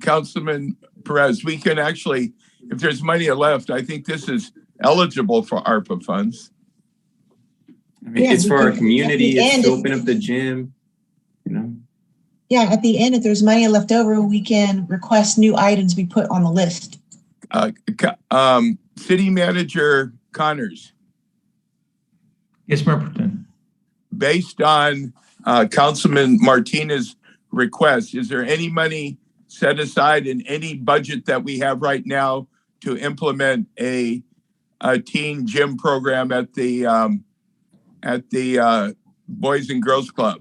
Councilman Perez, we can actually, if there's money left, I think this is eligible for ARPA funds. I mean, it's for our community. It's to open up the gym, Yeah, at the end, if there's money left over, we can request new items be put on the list. City Manager Connors. Yes, Mayor. Based on Councilman Martinez's request, is there any money set aside in any budget that we have right now to implement a teen gym program at the Boys and Girls Club?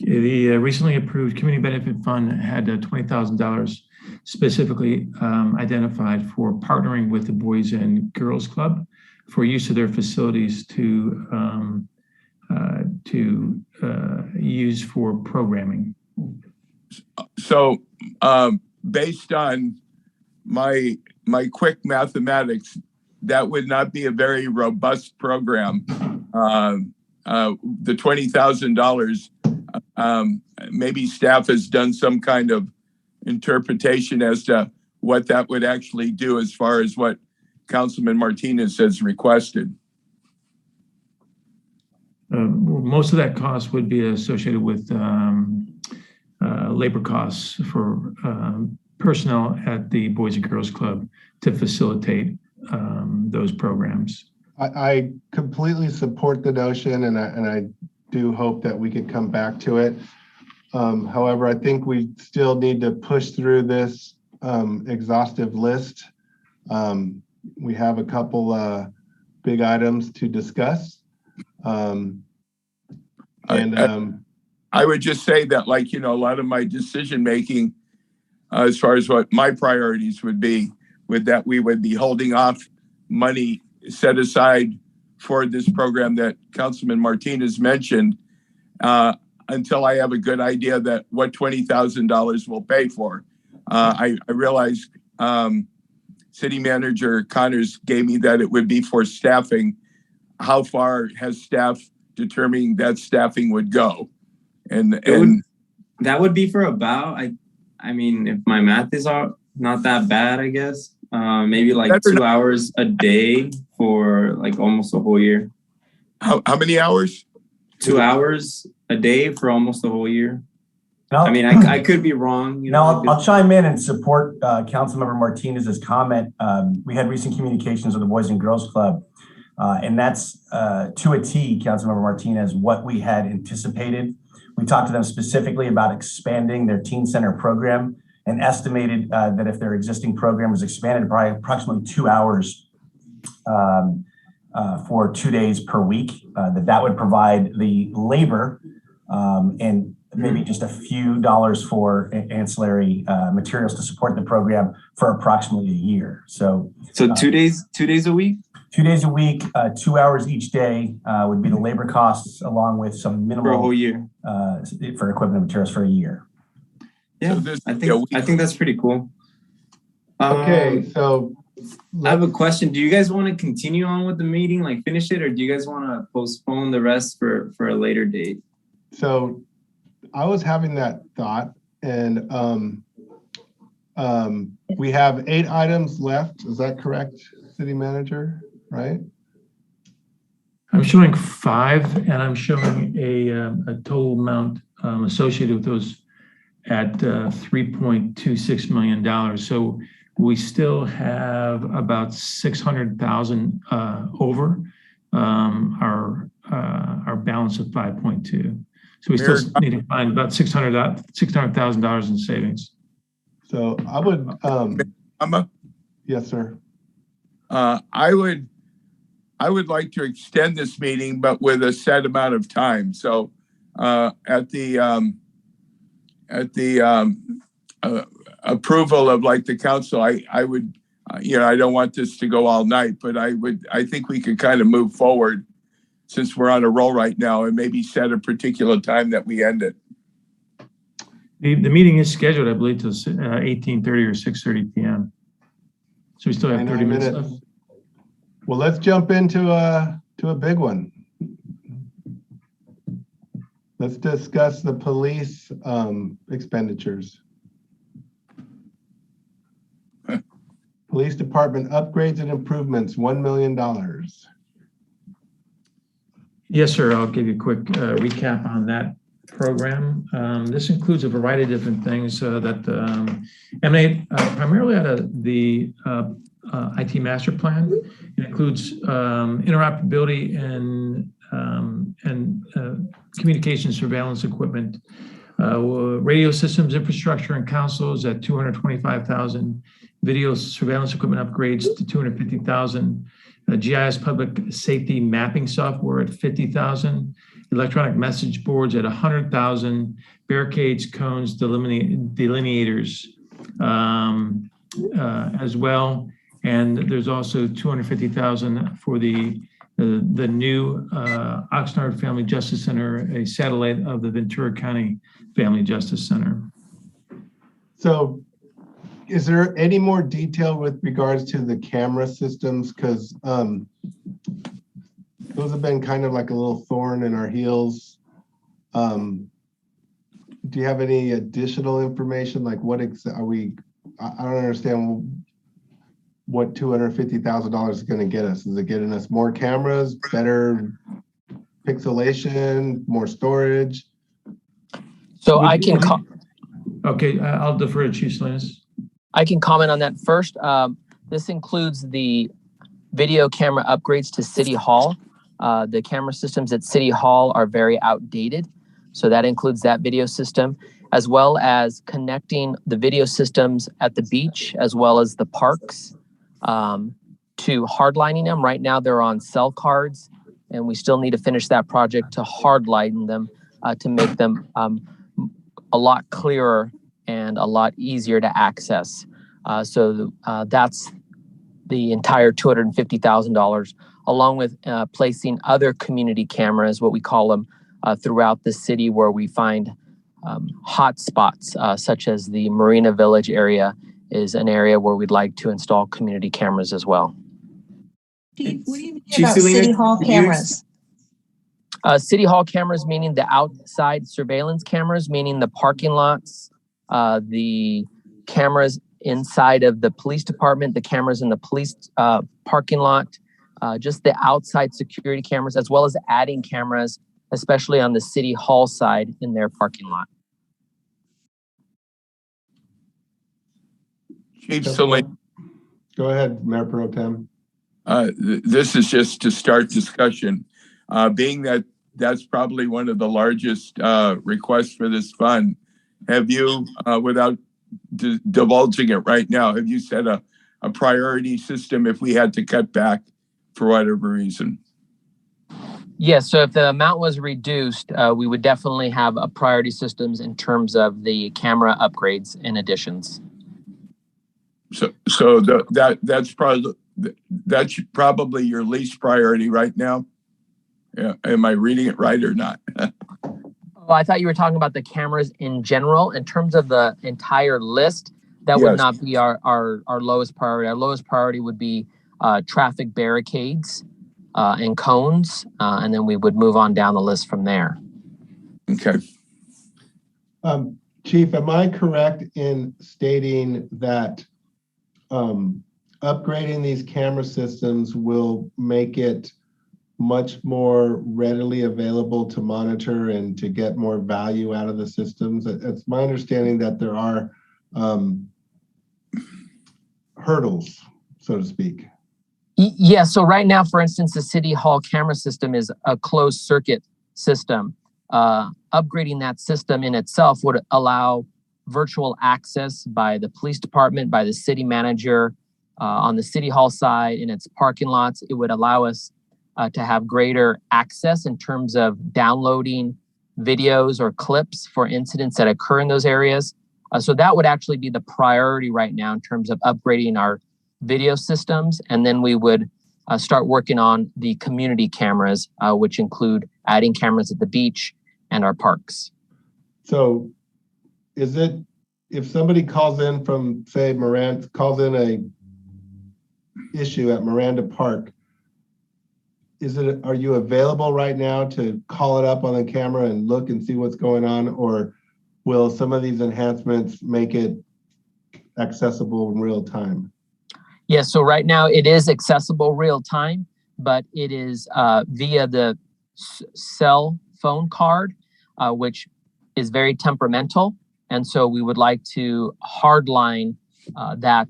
The recently approved community benefit fund had $20,000 specifically identified for partnering with the Boys and Girls Club for use of their facilities to use for programming. So based on my quick mathematics, that would not be a very robust program. The $20,000, maybe staff has done some kind of interpretation as to what that would actually do as far as what Councilman Martinez has requested. Most of that cost would be associated with labor costs for personnel at the Boys and Girls Club to facilitate those programs. I completely support the notion, and I do hope that we could come back to it. However, I think we still need to push through this exhaustive list. We have a couple big items to discuss. I would just say that, a lot of my decision making as far as what my priorities would be, with that we would be holding off money set aside for this program that Councilman Martinez mentioned until I have a good idea that what $20,000 will pay for. I realized City Manager Connors gave me that it would be for staffing. How far has staff determining that staffing would go? That would be for about, I mean, if my math is not that bad, I guess, maybe 2 hours a day for almost a whole year. How many hours? 2 hours a day for almost a whole year. I mean, I could be wrong. I'll chime in and support Councilmember Martinez's comment. We had recent communications with the Boys and Girls Club, and that's to a T, Councilmember Martinez, what we had anticipated. We talked to them specifically about expanding their teen center program and estimated that if their existing program was expanded by approximately 2 hours for 2 days per week, that would provide the labor and maybe just a few dollars for ancillary materials to support the program for approximately a year. So 2 days a week? 2 days a week, 2 hours each day would be the labor costs, along with some minimal for a whole year for equipment and materials for a year. Yeah, I think that's pretty cool. Okay, so I have a question. Do you guys want to continue on with the meeting, finish it, or do you guys want to postpone the rest for a later date? So I was having that thought, and we have 8 items left. Is that correct, City Manager? Right? I'm showing 5, and I'm showing a total amount associated with those at $3.26 million. So we still have about 600,000 over our balance of 5.2. So we still need to find about $600,000 in savings. So I would, yes, sir. I would like to extend this meeting, but with a set amount of time. So at the approval of like the council, I would, I don't want this to go all night, but I think we could kind of move forward since we're on a roll right now and maybe set a particular time that we end it. The meeting is scheduled, I believe, till 18:30 or 6:30 p.m. So we still have 30 minutes left. Well, let's jump into a big one. Let's discuss the police expenditures. Police Department upgrades and improvements, $1 million. Yes, sir. I'll give you a quick recap on that program. This includes a variety of different things that emanate primarily out of the IT master plan. It includes interoperability and communication surveillance equipment, radio systems, infrastructure, and consoles at $225,000. Video surveillance equipment upgrades to $250,000. GIS public safety mapping software at $50,000. Electronic message boards at $100,000. Barricades, cones, delineators as well. And there's also $250,000 for the new Oxnard Family Justice Center, a satellite of the Ventura County Family Justice Center. So is there any more detail with regards to the camera systems? Because those have been kind of like a little thorn in our heels. Do you have any additional information? Like what are we, I don't understand what $250,000 is going to get us. Is it getting us more cameras, better pixelation, more storage? So I can, okay, I'll defer to Chief Salinas. I can comment on that first. This includes the video camera upgrades to City Hall. The camera systems at City Hall are very outdated. So that includes that video system, as well as connecting the video systems at the beach, as well as the parks, to hardlining them. Right now they're on cell cards, and we still need to finish that project to hardline them to make them a lot clearer and a lot easier to access. So that's the entire $250,000, along with placing other community cameras, what we call them, throughout the city where we find hot spots, such as the Marina Village area is an area where we'd like to install community cameras as well. Steve, what do you mean about City Hall cameras? City Hall cameras, meaning the outside surveillance cameras, meaning the parking lots, the cameras inside of the police department, the cameras in the police parking lot, just the outside security cameras, as well as adding cameras, especially on the City Hall side in their parking lot. Chief Salinas. Go ahead, Mayor Pro Tem. This is just to start discussion. Being that that's probably one of the largest requests for this fund, have you, without divulging it right now, have you set a priority system if we had to cut back for whatever reason? Yes, so if the amount was reduced, we would definitely have a priority systems in terms of the camera upgrades and additions. So that's probably your least priority right now. Yeah, am I reading it right or not? Oh, I thought you were talking about the cameras in general. In terms of the entire list, that would not be our lowest priority. Our lowest priority would be traffic barricades and cones, and then we would move on down the list from there. Okay. Chief, am I correct in stating that upgrading these camera systems will make it much more readily available to monitor and to get more value out of the systems? It's my understanding that there are hurdles, so to speak. Yeah, so right now, for instance, the City Hall camera system is a closed circuit system. Upgrading that system in itself would allow virtual access by the police department, by the city manager, on the City Hall side, in its parking lots. It would allow us to have greater access in terms of downloading videos or clips for incidents that occur in those areas. So that would actually be the priority right now in terms of upgrading our video systems. And then we would start working on the community cameras, which include adding cameras at the beach and our parks. So is it, if somebody calls in from, say, Miranda, calls in a issue at Miranda Park, are you available right now to call it up on the camera and look and see what's going on? Or will some of these enhancements make it accessible in real time? Yeah, so right now it is accessible real time, but it is via the cell phone card, which is very temperamental. And so we would like to hardline that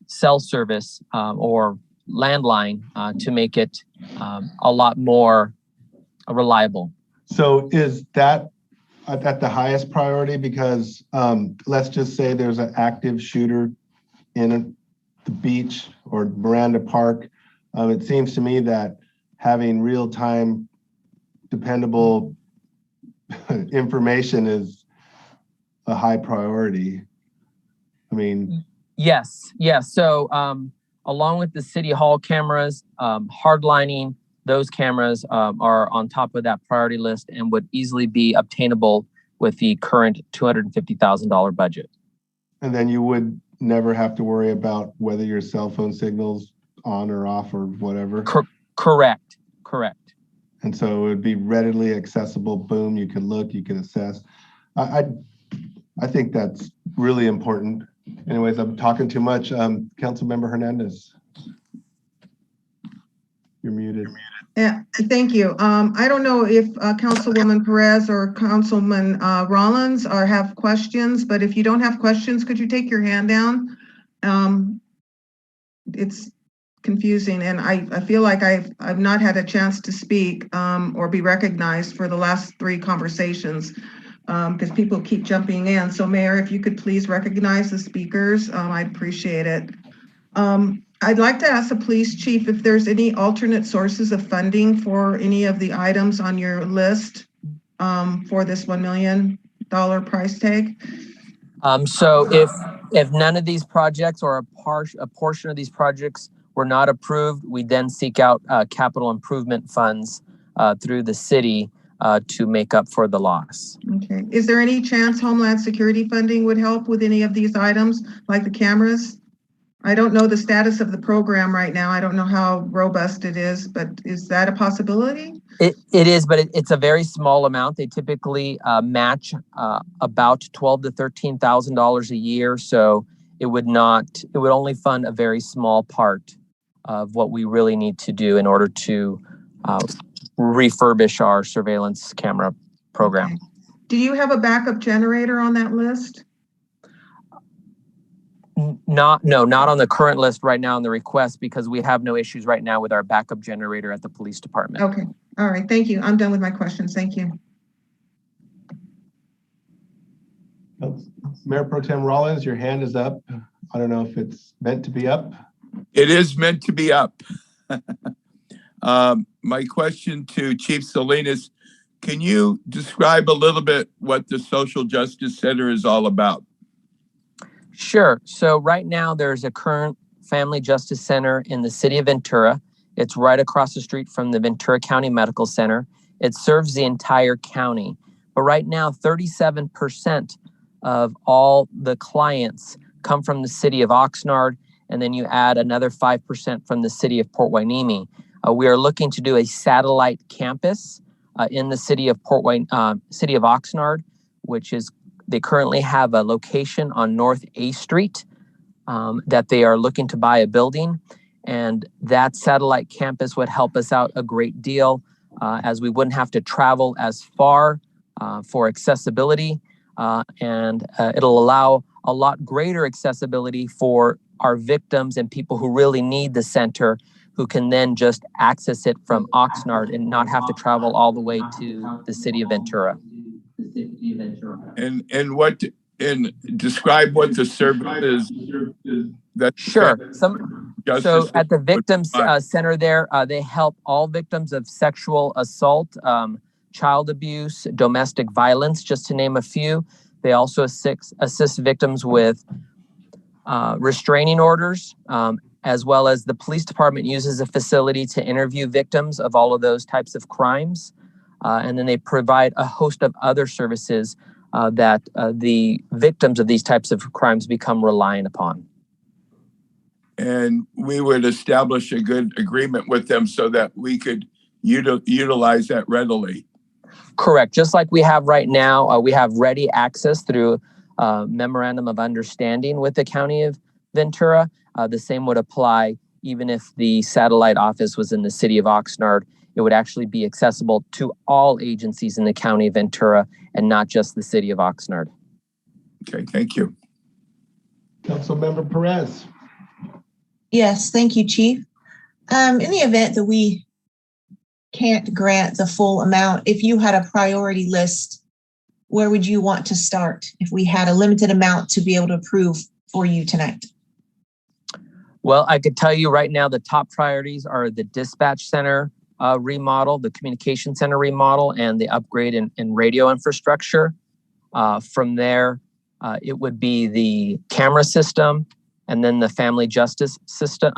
cell service or landline to make it a lot more reliable. So is that at the highest priority? Because let's just say there's an active shooter in the beach or Miranda Park. It seems to me that having real-time dependable information is a high priority. I mean, yes. So along with the City Hall cameras, hardlining those cameras are on top of that priority list and would easily be obtainable with the current $250,000 budget. And then you would never have to worry about whether your cell phone signal's on or off or whatever? Correct. And so it would be readily accessible. Boom, you can look, you can assess. I think that's really important. Anyways, I'm talking too much. Councilmember Hernandez. You're muted. Yeah, thank you. I don't know if Councilwoman Perez or Councilman Rollins have questions, but if you don't have questions, could you take your hand down? It's confusing, and I feel like I've not had a chance to speak or be recognized for the last 3 conversations because people keep jumping in. So Mayor, if you could please recognize the speakers, I'd appreciate it. I'd like to ask the police chief if there's any alternate sources of funding for any of the items on your list for this $1 million price tag. So if none of these projects or a portion of these projects were not approved, we then seek out capital improvement funds through the city to make up for the loss. Okay. Is there any chance Homeland Security funding would help with any of these items, like the cameras? I don't know the status of the program right now. I don't know how robust it is, but is that a possibility? It is, but it's a very small amount. They typically match about $12,000 to $13,000 a year. So it would only fund a very small part of what we really need to do in order to refurbish our surveillance camera program. Okay. Do you have a backup generator on that list? Not on the current list right now on the request, because we have no issues right now with our backup generator at the police department. Okay. All right. Thank you. I'm done with my questions. Thank you. Mayor Pro Tem Rollins, your hand is up. I don't know if it's meant to be up. It is meant to be up. My question to Chief Salinas, can you describe a little bit what the Social Justice Center is all about? Sure. So right now there's a current Family Justice Center in the city of Ventura. It's right across the street from the Ventura County Medical Center. It serves the entire county. But right now, 37% of all the clients come from the city of Oxnard, and then you add another 5% from the city of Port Hueneme. We are looking to do a satellite campus in the city of Oxnard, which is, they currently have a location on North A Street that they are looking to buy a building. And that satellite campus would help us out a great deal as we wouldn't have to travel as far for accessibility. And it'll allow a lot greater accessibility for our victims and people who really need the center, who can then just access it from Oxnard and not have to travel all the way to the city of Ventura. And describe what the service is. Sure. So at the Victims Center there, they help all victims of sexual assault, child abuse, domestic violence, just to name a few. They also assist victims with restraining orders, as well as the police department uses a facility to interview victims of all of those types of crimes. And then they provide a host of other services that the victims of these types of crimes become reliant upon. And we would establish a good agreement with them so that we could utilize that readily. Correct. Just like we have right now, we have ready access through memorandum of understanding with the County of Ventura. The same would apply even if the satellite office was in the city of Oxnard. It would actually be accessible to all agencies in the County of Ventura and not just the city of Oxnard. Okay, thank you. Councilmember Perez. Yes, thank you, Chief. In the event that we can't grant the full amount, if you had a priority list, where would you want to start if we had a limited amount to be able to approve for you tonight? Well, I could tell you right now the top priorities are the dispatch center remodel, the communication center remodel, and the upgrade in radio infrastructure. From there, it would be the camera system, and then the family justice system,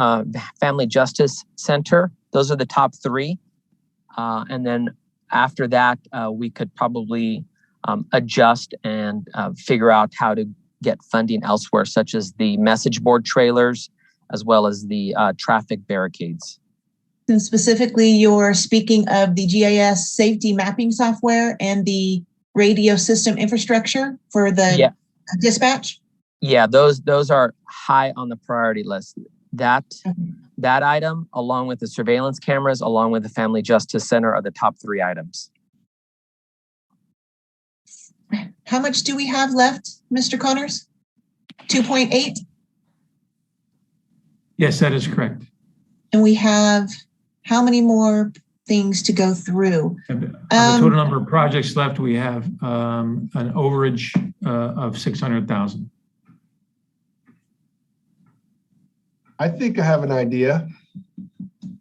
family justice center. Those are the top three. And then after that, we could probably adjust and figure out how to get funding elsewhere, such as the message board trailers, as well as the traffic barricades. And specifically, you're speaking of the GIS safety mapping software and the radio system infrastructure for the dispatch? Yeah, those are high on the priority list. That item, along with the surveillance cameras, along with the Family Justice Center, are the top three items. How much do we have left, Mr. Connors? 2.8? Yes, that is correct. And we have how many more things to go through? The total number of projects left, we have an overage of 600,000. I think I have an idea.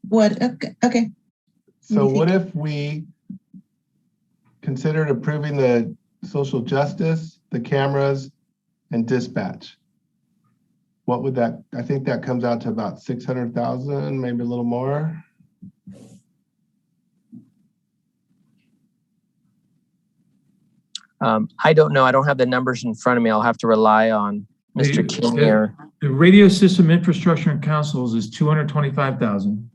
What? Okay. So what if we considered approving the social justice, the cameras, and dispatch? What would that, I think that comes out to about 600,000, maybe a little more. I don't know. I don't have the numbers in front of me. I'll have to rely on Mr. King here. The radio system infrastructure and councils is 225,000.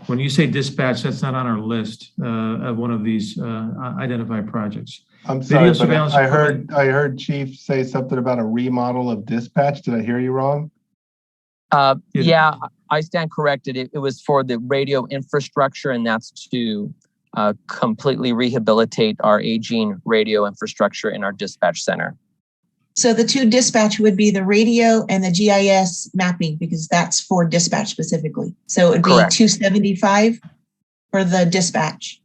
When you say dispatch, that's not on our list of one of these identified projects. I'm sorry, but I heard Chief say something about a remodel of dispatch. Did I hear you wrong? Yeah, I stand corrected. It was for the radio infrastructure, and that's to completely rehabilitate our aging radio infrastructure in our dispatch center. So the two dispatch would be the radio and the GIS mapping, because that's for dispatch specifically. So it would be 275 for the dispatch.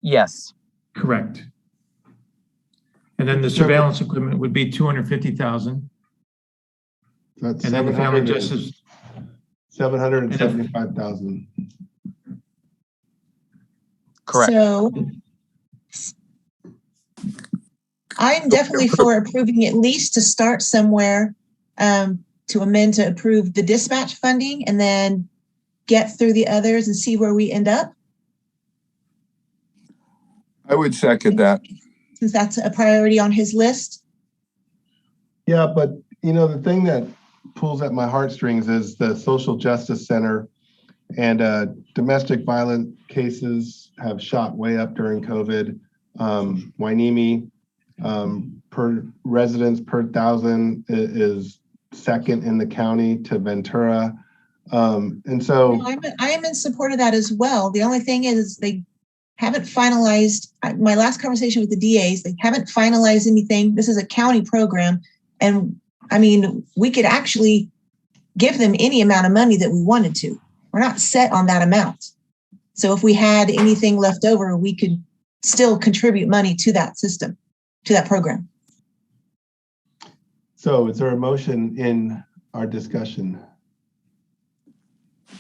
Yes. Correct. And then the surveillance equipment would be 250,000. That's and then the family justice 775,000. Correct. So I'm definitely for approving at least to start somewhere, to amend to approve the dispatch funding and then get through the others and see where we end up. I would second that. Since that's a priority on his list. Yeah, but you know, the thing that pulls at my heartstrings is the Social Justice Center, and domestic violence cases have shot way up during COVID. Hueneme, per residents per 1,000 is second in the county to Ventura. And so I am in support of that as well. The only thing is they haven't finalized, my last conversation with the DAs, they haven't finalized anything. This is a county program. And I mean, we could actually give them any amount of money that we wanted to. We're not set on that amount. So if we had anything left over, we could still contribute money to that system, to that program. So is there a motion in our discussion?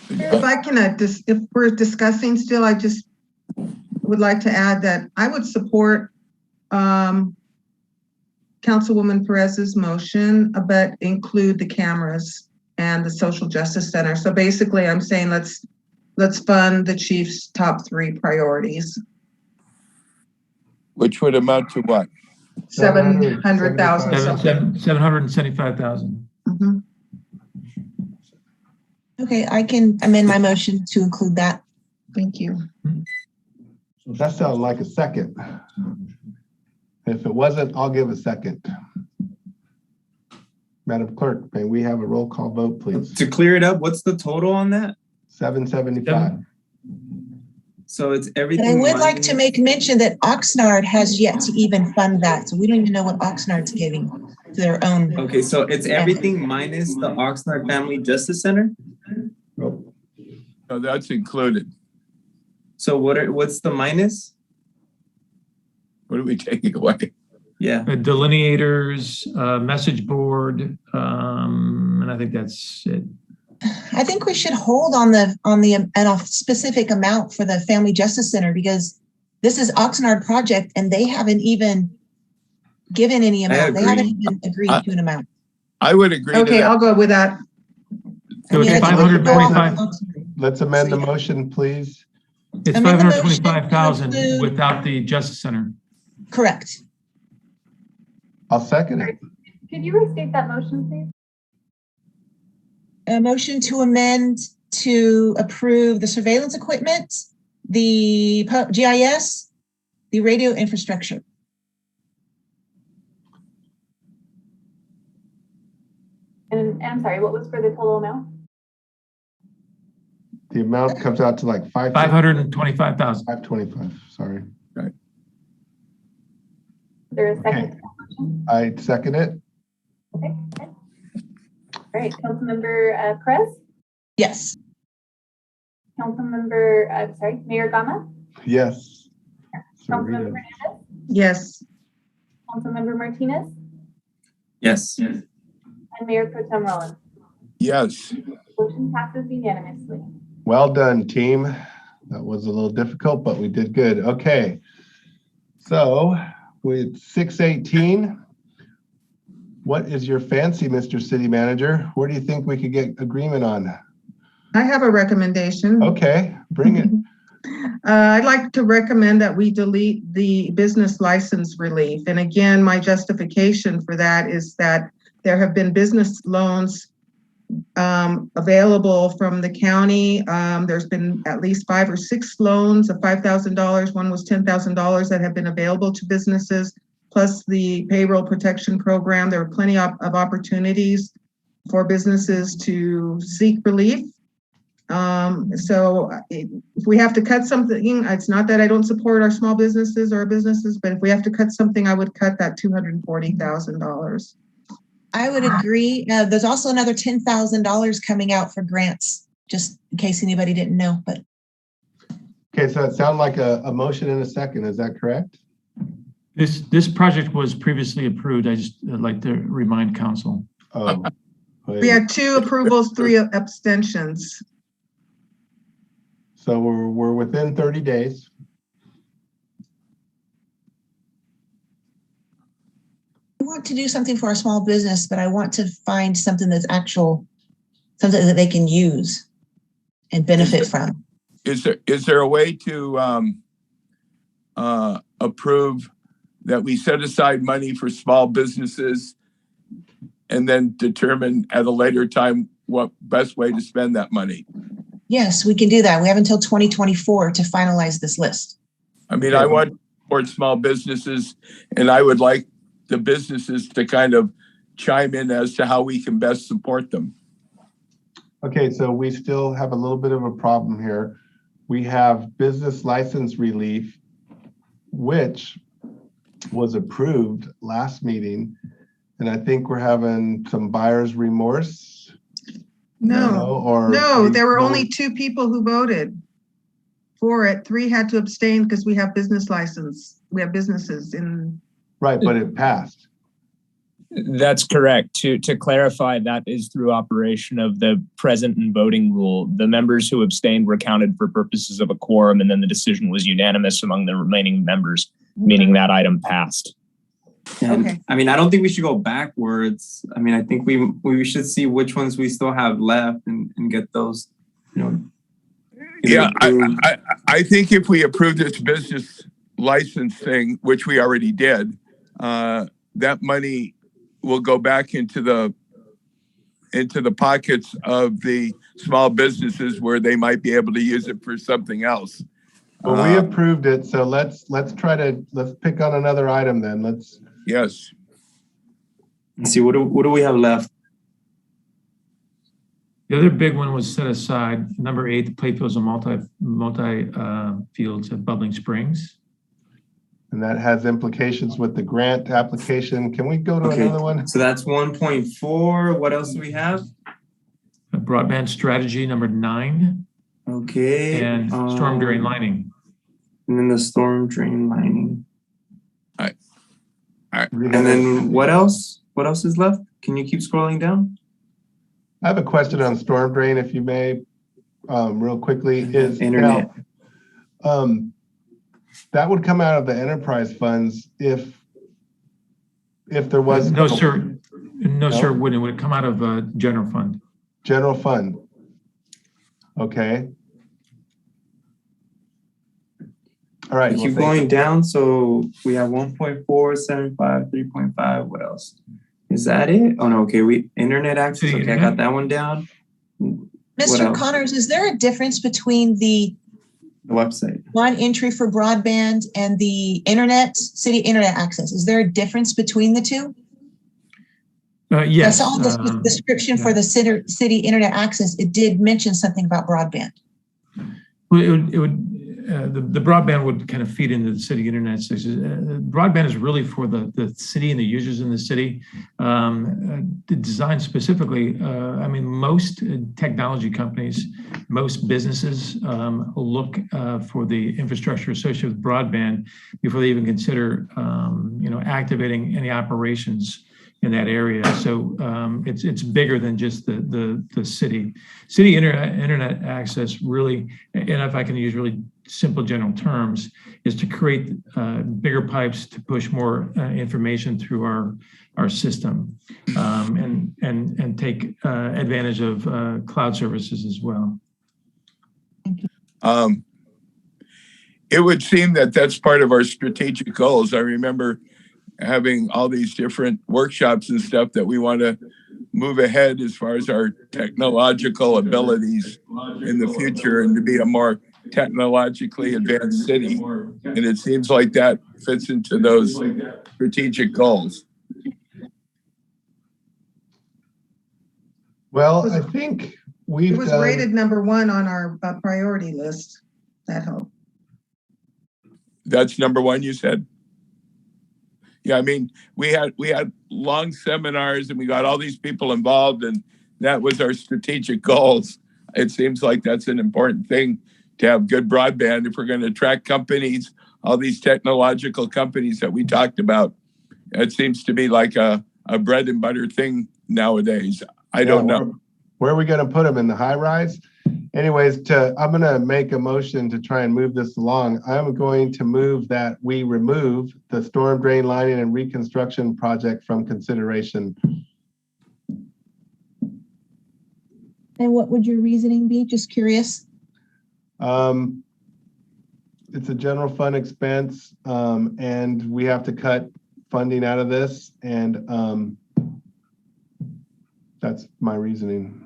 If I can, if we're discussing still, I just would like to add that I would support Councilwoman Perez's motion, but include the cameras and the social justice center. So basically I'm saying let's fund the chief's top 3 priorities. Which would amount to what? 700,000. 775,000. Mm-hmm. Okay, I can amend my motion to include that. Thank you. That sounds like a second. If it wasn't, I'll give a second. Madam Clerk, may we have a roll call vote, please? To clear it up, what's the total on that? 775. So it's But everything. I would like to make mention that Oxnard has yet to even fund that. So we don't even know what Oxnard's giving to their own. Okay, so it's everything minus the Oxnard Family Justice Center? No, that's included. So what's the minus? What are we taking away? Yeah. Delineators, message board, and I think that's it. I think we should hold on a specific amount for the Family Justice Center because this is Oxnard project and they haven't even given any amount. They haven't even agreed to an amount. I would agree. Okay, I'll go with that. So it's 525. Let's amend the motion, please. It's 525,000 without the Justice Center. Correct. I'll second it. Could you restate that motion, please? A motion to amend to approve the surveillance equipment, the GIS, the radio infrastructure. And I'm sorry, what was for the total amount? The amount comes out to like 525,000. 525, sorry. Right. Is there a second? Okay. I second it. Okay. All right, Councilmember Perez? Yes. Councilmember, Mayor Gama? Yes. Councilmember Hernandez? Yes. Councilmember Martinez? Yes. And Mayor Pro Tem Rollins? Yes. Motion passes unanimously. Well done, team. That was a little difficult, but we did good. Okay. So with 618, what is your fancy, Mr. City Manager? Where do you think we could get agreement on? I have a recommendation. Okay, bring it. I'd like to recommend that we delete the business license relief. And again, my justification for that is that there have been business loans available from the county. There's been at least 5 or 6 loans of $5,000. One was $10,000 that have been available to businesses, plus the payroll protection program. There are plenty of opportunities for businesses to seek relief. So if we have to cut something, it's not that I don't support our small businesses or our businesses, but if we have to cut something, I would cut that $240,000. I would agree. There's also another $10,000 coming out for grants, just in case anybody didn't know. But Okay, so it sounds like a motion in a second. Is that correct? This project was previously approved. I just like to remind council. Oh, We had 2 approvals, 3 abstentions. so we're within 30 days. I want to do something for our small business, but I want to find something that's actual, something that they can use and benefit from. Is there a way to approve that we set aside money for small businesses and then determine at a later time what best way to spend that money? Yes, we can do that. We have until 2024 to finalize this list. I mean, I want to support small businesses, and I would like the businesses to kind of chime in as to how we can best support them. Okay, so we still have a little bit of a problem here. We have business license relief, which was approved last meeting. And I think we're having some buyer's remorse. No, there were only 2 people who voted for it. 3 had to abstain because we have business license. We have businesses in. Right, but it passed. That's correct. To clarify, that is through operation of the present and voting rule. The members who abstained were counted for purposes of a quorum, and then the decision was unanimous among the remaining members, meaning that item passed. And, Okay. I mean, I don't think we should go backwards. I mean, I think we should see which ones we still have left and get those, you know. Yeah, I think if we approve this business license thing, which we already did, that money will go back into the pockets of the small businesses where they might be able to use it for something else. Well, we approved it, so let's pick on another item then. Yes. Let's see, what do we have left? The other big one was set aside, number 8, the playfields and multi fields at Bubbling Springs. And that has implications with the grant application. Can we go to another one? So that's 1.4. What else do we have? A broadband strategy, number 9. Okay. And storm drain lining. And then the storm drain lining. All right. And then what else? What else is left? Can you keep scrolling down? I have a question on storm drain, if you may, real quickly. Is internet? Now, that would come out of the enterprise funds if there was no, sir. No, sir. Would it come out of general fund? General fund. Okay. All right. Keep going down. So we have 1.4, 75, 3.5. What else? Is that it? Oh no. Okay. Internet access. Okay, I got that one down. Mr. Connors, is there a difference between the website one entry for broadband and the internet, city internet access? Is there a difference between the two? Yes. I saw the description for the city internet access. It did mention something about broadband. Well, it would the broadband would kind of feed into the city internet. Broadband is really for the city and the users in the city. The design specifically, I mean, most technology companies, most businesses look for the infrastructure associated with broadband before they even consider, activating any operations in that area. So it's bigger than just the city. City internet access really, and if I can use really simple general terms, is to create bigger pipes to push more information through our system and take advantage of cloud services as well. It would seem that that's part of our strategic goals. I remember having all these different workshops and stuff that we want to move ahead as far as our technological abilities in the future and to be a more technologically advanced city. And it seems like that fits into those strategic goals. Well, I think It was rated number 1 on our priority list. That helped. That's number 1, you said? Yeah, I mean, we had long seminars and we got all these people involved, and that was our strategic goals. It seems like that's an important thing to have good broadband if we're going to attract companies, all these technological companies that we talked about. It seems to be like a bread and butter thing nowadays. I don't know. Where are we going to put them, in the high rise? Anyways, I'm going to make a motion to try and move this along. I'm going to move that we remove the storm drain lining and reconstruction project from consideration. And what would your reasoning be? Just curious. It's a general fund expense, and we have to cut funding out of this, and that's my reasoning.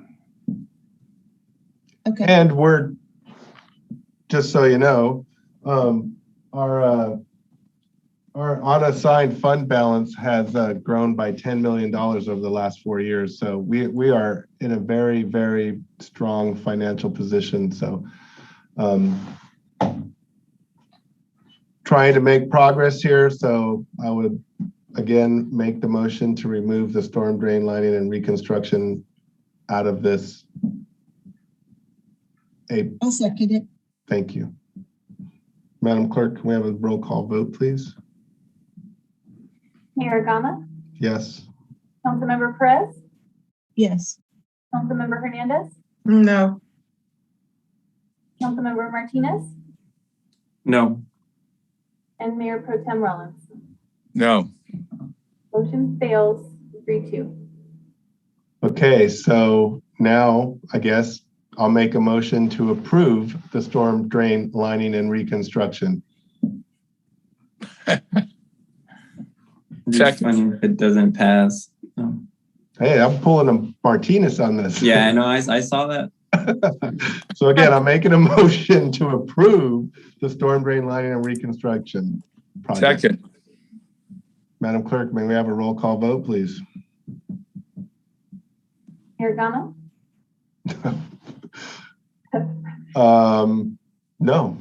Okay. And we're, just so you know, our Our unassigned fund balance has grown by $10 million over the last 4 years. So we are in a very, very strong financial position. So trying to make progress here. So I would, again, make the motion to remove the storm drain lining and reconstruction out of this. I'll second it. Thank you. Madam Clerk, can we have a roll call vote, please? Mayor Gama, Yes. Councilmember Perez, Yes. Councilmember Hernandez, No. Councilmember Martinez, No. and Mayor Pro Tem Rollins. No. Motion fails 3-2. Okay, so now I guess I'll make a motion to approve the storm drain lining and reconstruction. It's funny if it doesn't pass. No. Hey, I'm pulling a Martinez on this. Yeah, I know. I saw that. So again, I'm making a motion to approve the storm drain lining and reconstruction project. Second. Madam Clerk, may we have a roll call vote, please? Mayor Gama, No.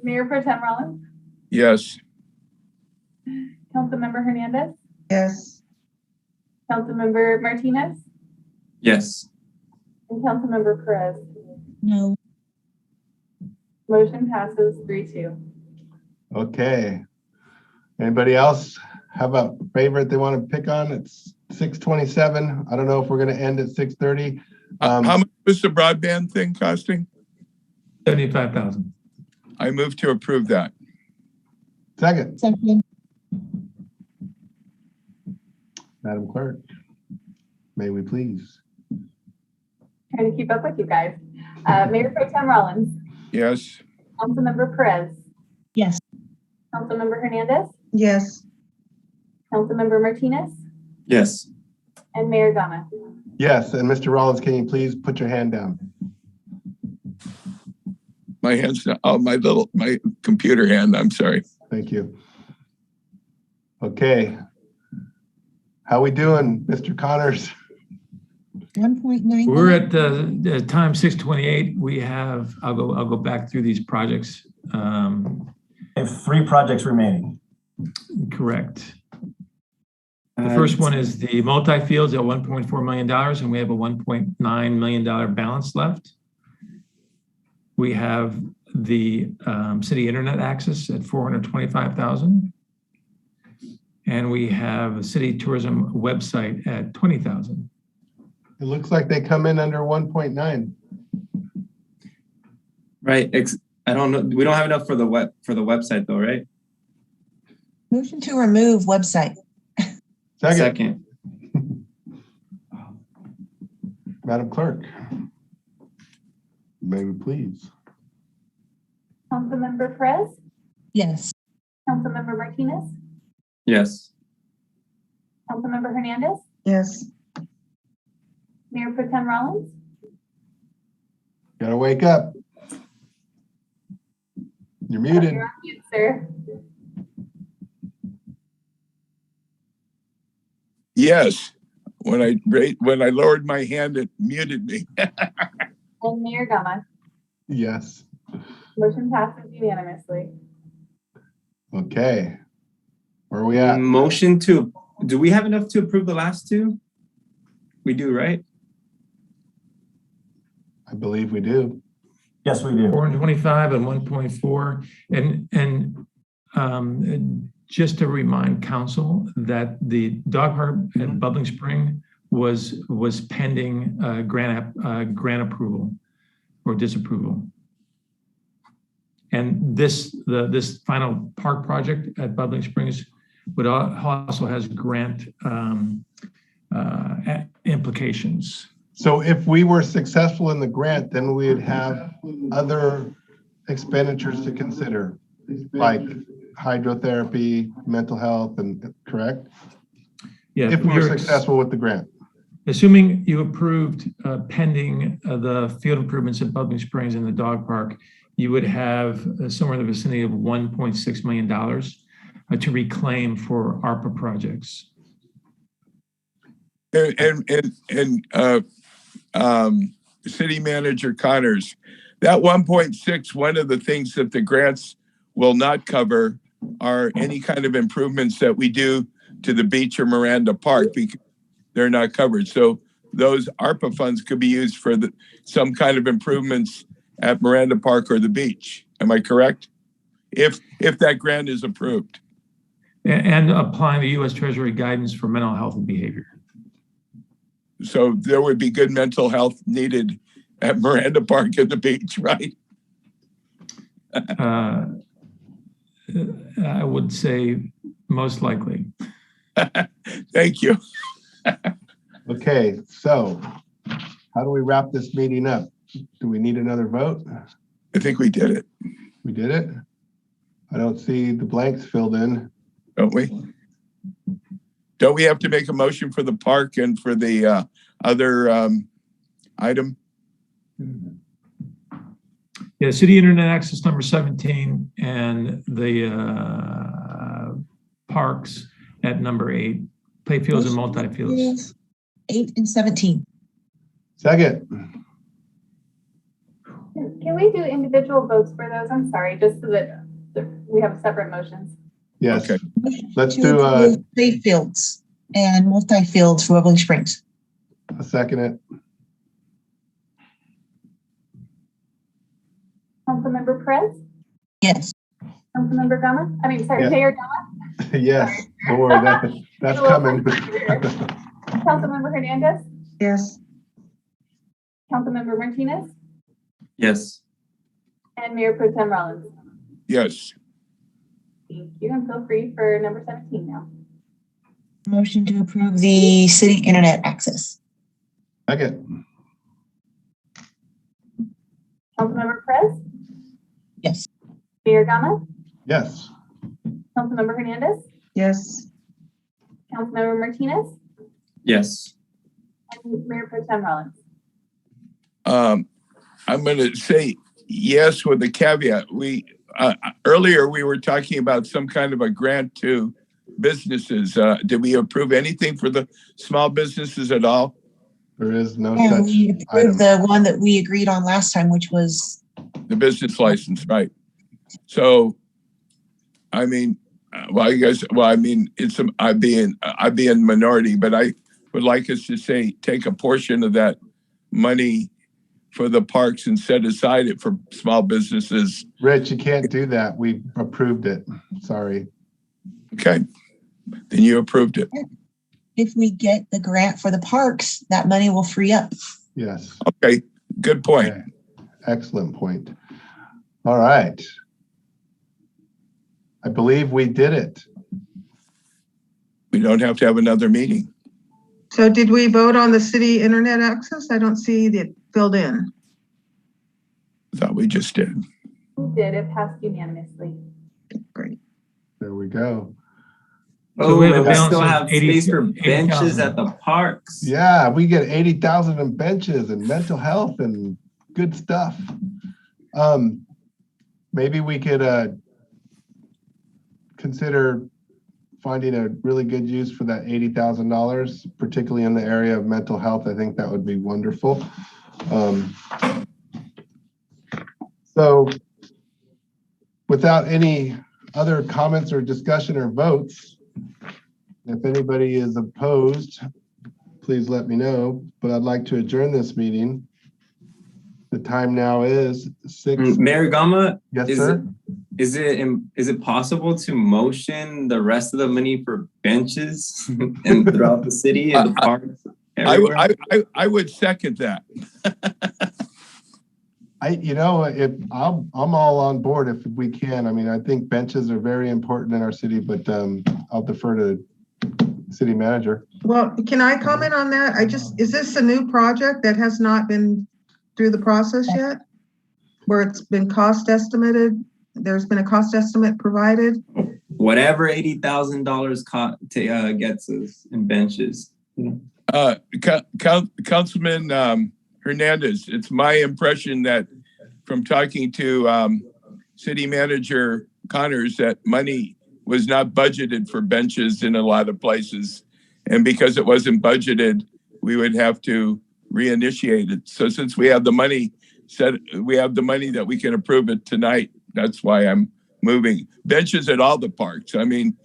Mayor Pro Tem Rollins, Yes. Councilmember Hernandez, Yes. Councilmember Martinez, Yes. and Councilmember Perez. No. Motion passes 3-2. Okay. Anybody else have a favorite they want to pick on? It's 6:27. I don't know if we're going to end at 6:30. How much was the broadband thing costing? 75,000. I move to approve that. Second. Second. Madam Clerk, may we please? Trying to keep up with you guys. Mayor Pro Tem Rollins, Yes. Councilmember Perez, Yes. Councilmember Hernandez, Yes. Councilmember Martinez, Yes. and Mayor Gama. Yes, and Mr. Rollins, can you please put your hand down? My hand's not, oh, my computer hand, I'm sorry. Thank you. Okay. How we doing, Mr. Connors? 1.9. We're at the time 6:28. We have, I'll go back through these projects. I have 3 projects remaining. Correct. The first one is the multi-fields at $1.4 million, and we have a $1.9 million balance left. We have the city internet access at $425,000. And we have a city tourism website at $20,000. It looks like they come in under 1.9. Right. I don't know. We don't have enough for the website though, right? Motion to remove website. Second. Madam Clerk, may we please? Councilmember Perez, Yes. Councilmember Martinez, Yes. Councilmember Hernandez, Yes. Mayor Pro Tem Rollins, Gotta wake up. You're muted. You're on mute, sir. Yes. When I lowered my hand, it muted me. And Mayor Gama. Yes. Motion passes unanimously. Okay. Where are we at? Motion to, do we have enough to approve the last two? We do, right? I believe we do. Yes, we do. 425 and 1.4. And just to remind council that the dog park at Bubbling Spring was pending grant approval or disapproval. And this final park project at Bubbling Springs would also has grant implications. So if we were successful in the grant, then we'd have other expenditures to consider, like hydrotherapy, mental health, and correct? Yeah, If we were successful with the grant. Assuming you approved pending the field improvements at Bubbling Springs and the dog park, you would have somewhere in the vicinity of $1.6 million to reclaim for ARPA projects. City Manager Connors, that 1.6, one of the things that the grants will not cover are any kind of improvements that we do to the beach or Miranda Park because they're not covered. So those ARPA funds could be used for some kind of improvements at Miranda Park or the beach. Am I correct? If that grant is approved. And applying the U.S. Treasury guidance for mental health and behavior. So there would be good mental health needed at Miranda Park and the beach, right? I would say most likely. Thank you. Okay, so how do we wrap this meeting up? Do we need another vote? I think we did it. We did it? I don't see the blanks filled in. Don't we? Don't we have to make a motion for the park and for the other item? Yeah, city internet access number 17 and the parks at number 8, playfields and multi-fields. 8 and 17. Second. Can we do individual votes for those? I'm sorry, just so that we have separate motions. Yes. Okay. Let's To do approve playfields and multi-fields for Bubbling Springs. a second it. Councilmember Perez? Yes. Councilmember Gama? I mean, sorry, Yes. Mayor Gama? Yes, don't worry, that's coming. Councilmember Hernandez? Yes. Councilmember Martinez? Yes. And Mayor Pro Tem Rollins? Yes. Thank you, and feel free for number 17 now. Motion to approve the city internet access. Second. Councilmember Perez? Yes. Mayor Gama? Yes. Councilmember Hernandez? Yes. Councilmember Martinez? Yes. And Mayor Pro Tem Rollins? I'm going to say yes with a caveat. We earlier we were talking about some kind of a grant to businesses. Did we approve anything for the small businesses at all? There is no Yeah, such we item. approved the one that we agreed on last time, which was The business license, right? So, I mean, I mean, I'd be in minority, but I would like us to say take a portion of that money for the parks and set aside it for small businesses. Rich, you can't do that. We approved it. Sorry. Okay, then you approved it. if we get the grant for the parks, that money will free up. Yes. Okay, good point. Okay. Excellent point. All right. I believe we did it. We don't have to have another meeting. So did we vote on the city internet access? I don't see it filled in. I thought we just did. We did. It passed unanimously. Great. There we go. Oh, we have a we balance still of have 80 space for benches 80,000. at the parks. Yeah, we get 80,000 in benches and mental health and good stuff. Maybe we could consider finding a really good use for that $80,000, particularly in the area of mental health. I think that would be wonderful. So without any other comments or discussion or votes, if anybody is opposed, please let me know, but I'd like to adjourn this meeting. The time now is 6. Mayor Gama, Yes, sir. Is it possible to motion the rest of the money for benches and throughout the city and the parks? Everywhere? I would second that. I'm all on board if we can. I mean, I think benches are very important in our city, but I'll defer to city manager. Well, can I comment on that? Is this a new project that has not been through the process yet? Where it's been cost estimated? There's been a cost estimate provided? Whatever $80,000 gets us in benches. Councilman Hernandez, it's my impression that from talking to City Manager Connors that money was not budgeted for benches in a lot of places. And because it wasn't budgeted, we would have to reinitiate it. So since we have the money we have the money that we can approve it tonight. That's why I'm moving benches at all the parks. I mean,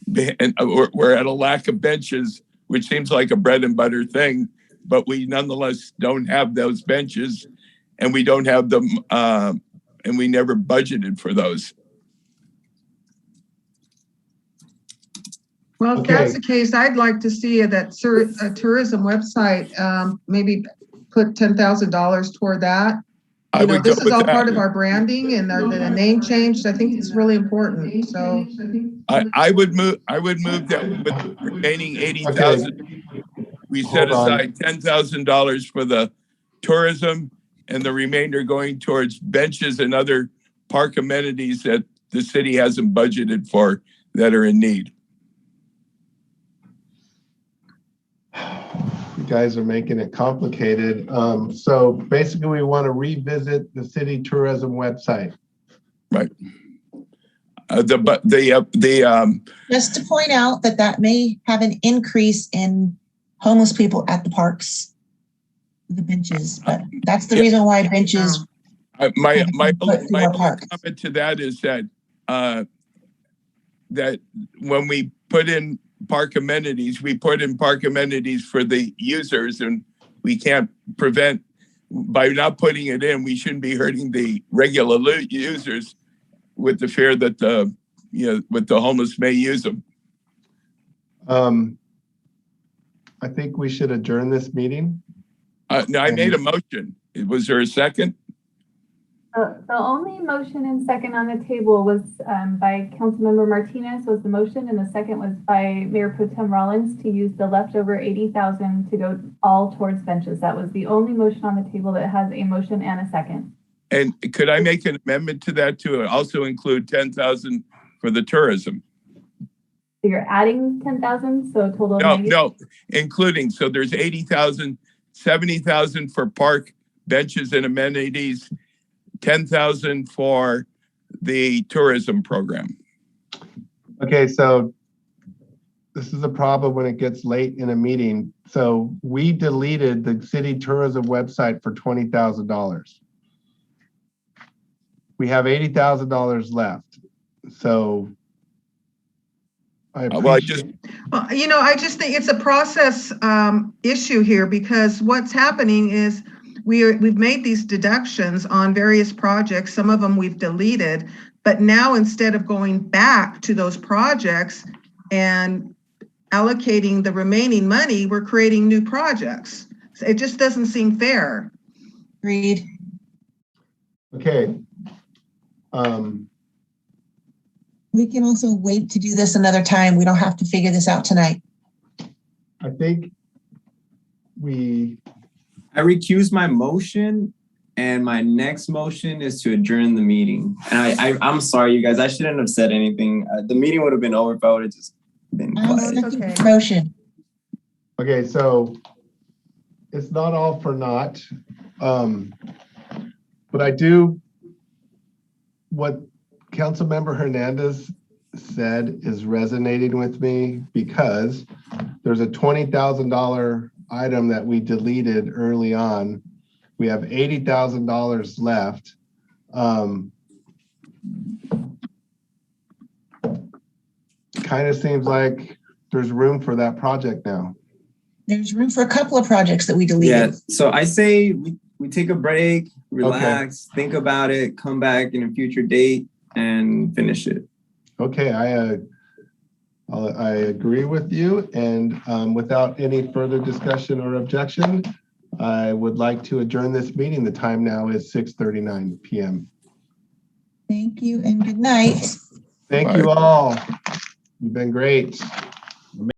we're at a lack of benches, which seems like a bread and butter thing, but we nonetheless don't have those benches, and we don't have them, and we never budgeted for those. Well, if that's the case, I'd like to see that tourism website, maybe put $10,000 toward that. You know, this is all part of our branding and the name change. I think it's really important. So I would move that with the remaining 80,000. We set aside $10,000 for the tourism and the remainder going towards benches and other park amenities that the city hasn't budgeted for that are in need. You guys are making it complicated. So basically we want to revisit the city tourism website. Right. Just to point out that may have an increase in homeless people at the parks, the benches, but that's the reason why benches. My comment to that is that that when we put in park amenities, we put in park amenities for the users, and we can't prevent by not putting it in. We shouldn't be hurting the regular users with the fear that the homeless may use them. I think we should adjourn this meeting. No, I made a motion. Was there a second? The only motion and second on the table was by Councilmember Martinez was the motion, and the second was by Mayor Pro Tem Rollins to use the leftover 80,000 to go all towards benches. That was the only motion on the table that has a motion and a second. And could I make an amendment to that to also include 10,000 for the tourism? So you're adding 10,000, so a total of 90? No, including, so there's 80,000, 70,000 for park benches and amenities, 10,000 for the tourism program. Okay, so this is a problem when it gets late in a meeting. So we deleted the city tourism website for $20,000. We have $80,000 left. So I just think it's a process issue here, because what's happening is we've made these deductions on various projects. Some of them we've deleted, but now instead of going back to those projects and allocating the remaining money, we're creating new projects. So it just doesn't seem fair. Agreed. Okay. We can also wait to do this another time. We don't have to figure this out tonight. I think I recuse my motion, and my next motion is to adjourn the meeting. And I'm sorry, you guys. I shouldn't have said anything. The meeting would have been over if I would have just been quiet. Motion. Okay, so it's not all for naught. But I do, what Councilmember Hernandez said is resonating with me, because there's a $20,000 item that we deleted early on. We have $80,000 left. Kind of seems like there's room for that project now. There's room for a couple of projects that we deleted. Yeah, so I say we take a break, relax, think about it, come back in a future date and finish it. Okay, I agree with you, and without any further discussion or objection, I would like to adjourn this meeting. The time now is 6:39 p.m. Thank you and good night. Thank you all. You've been great.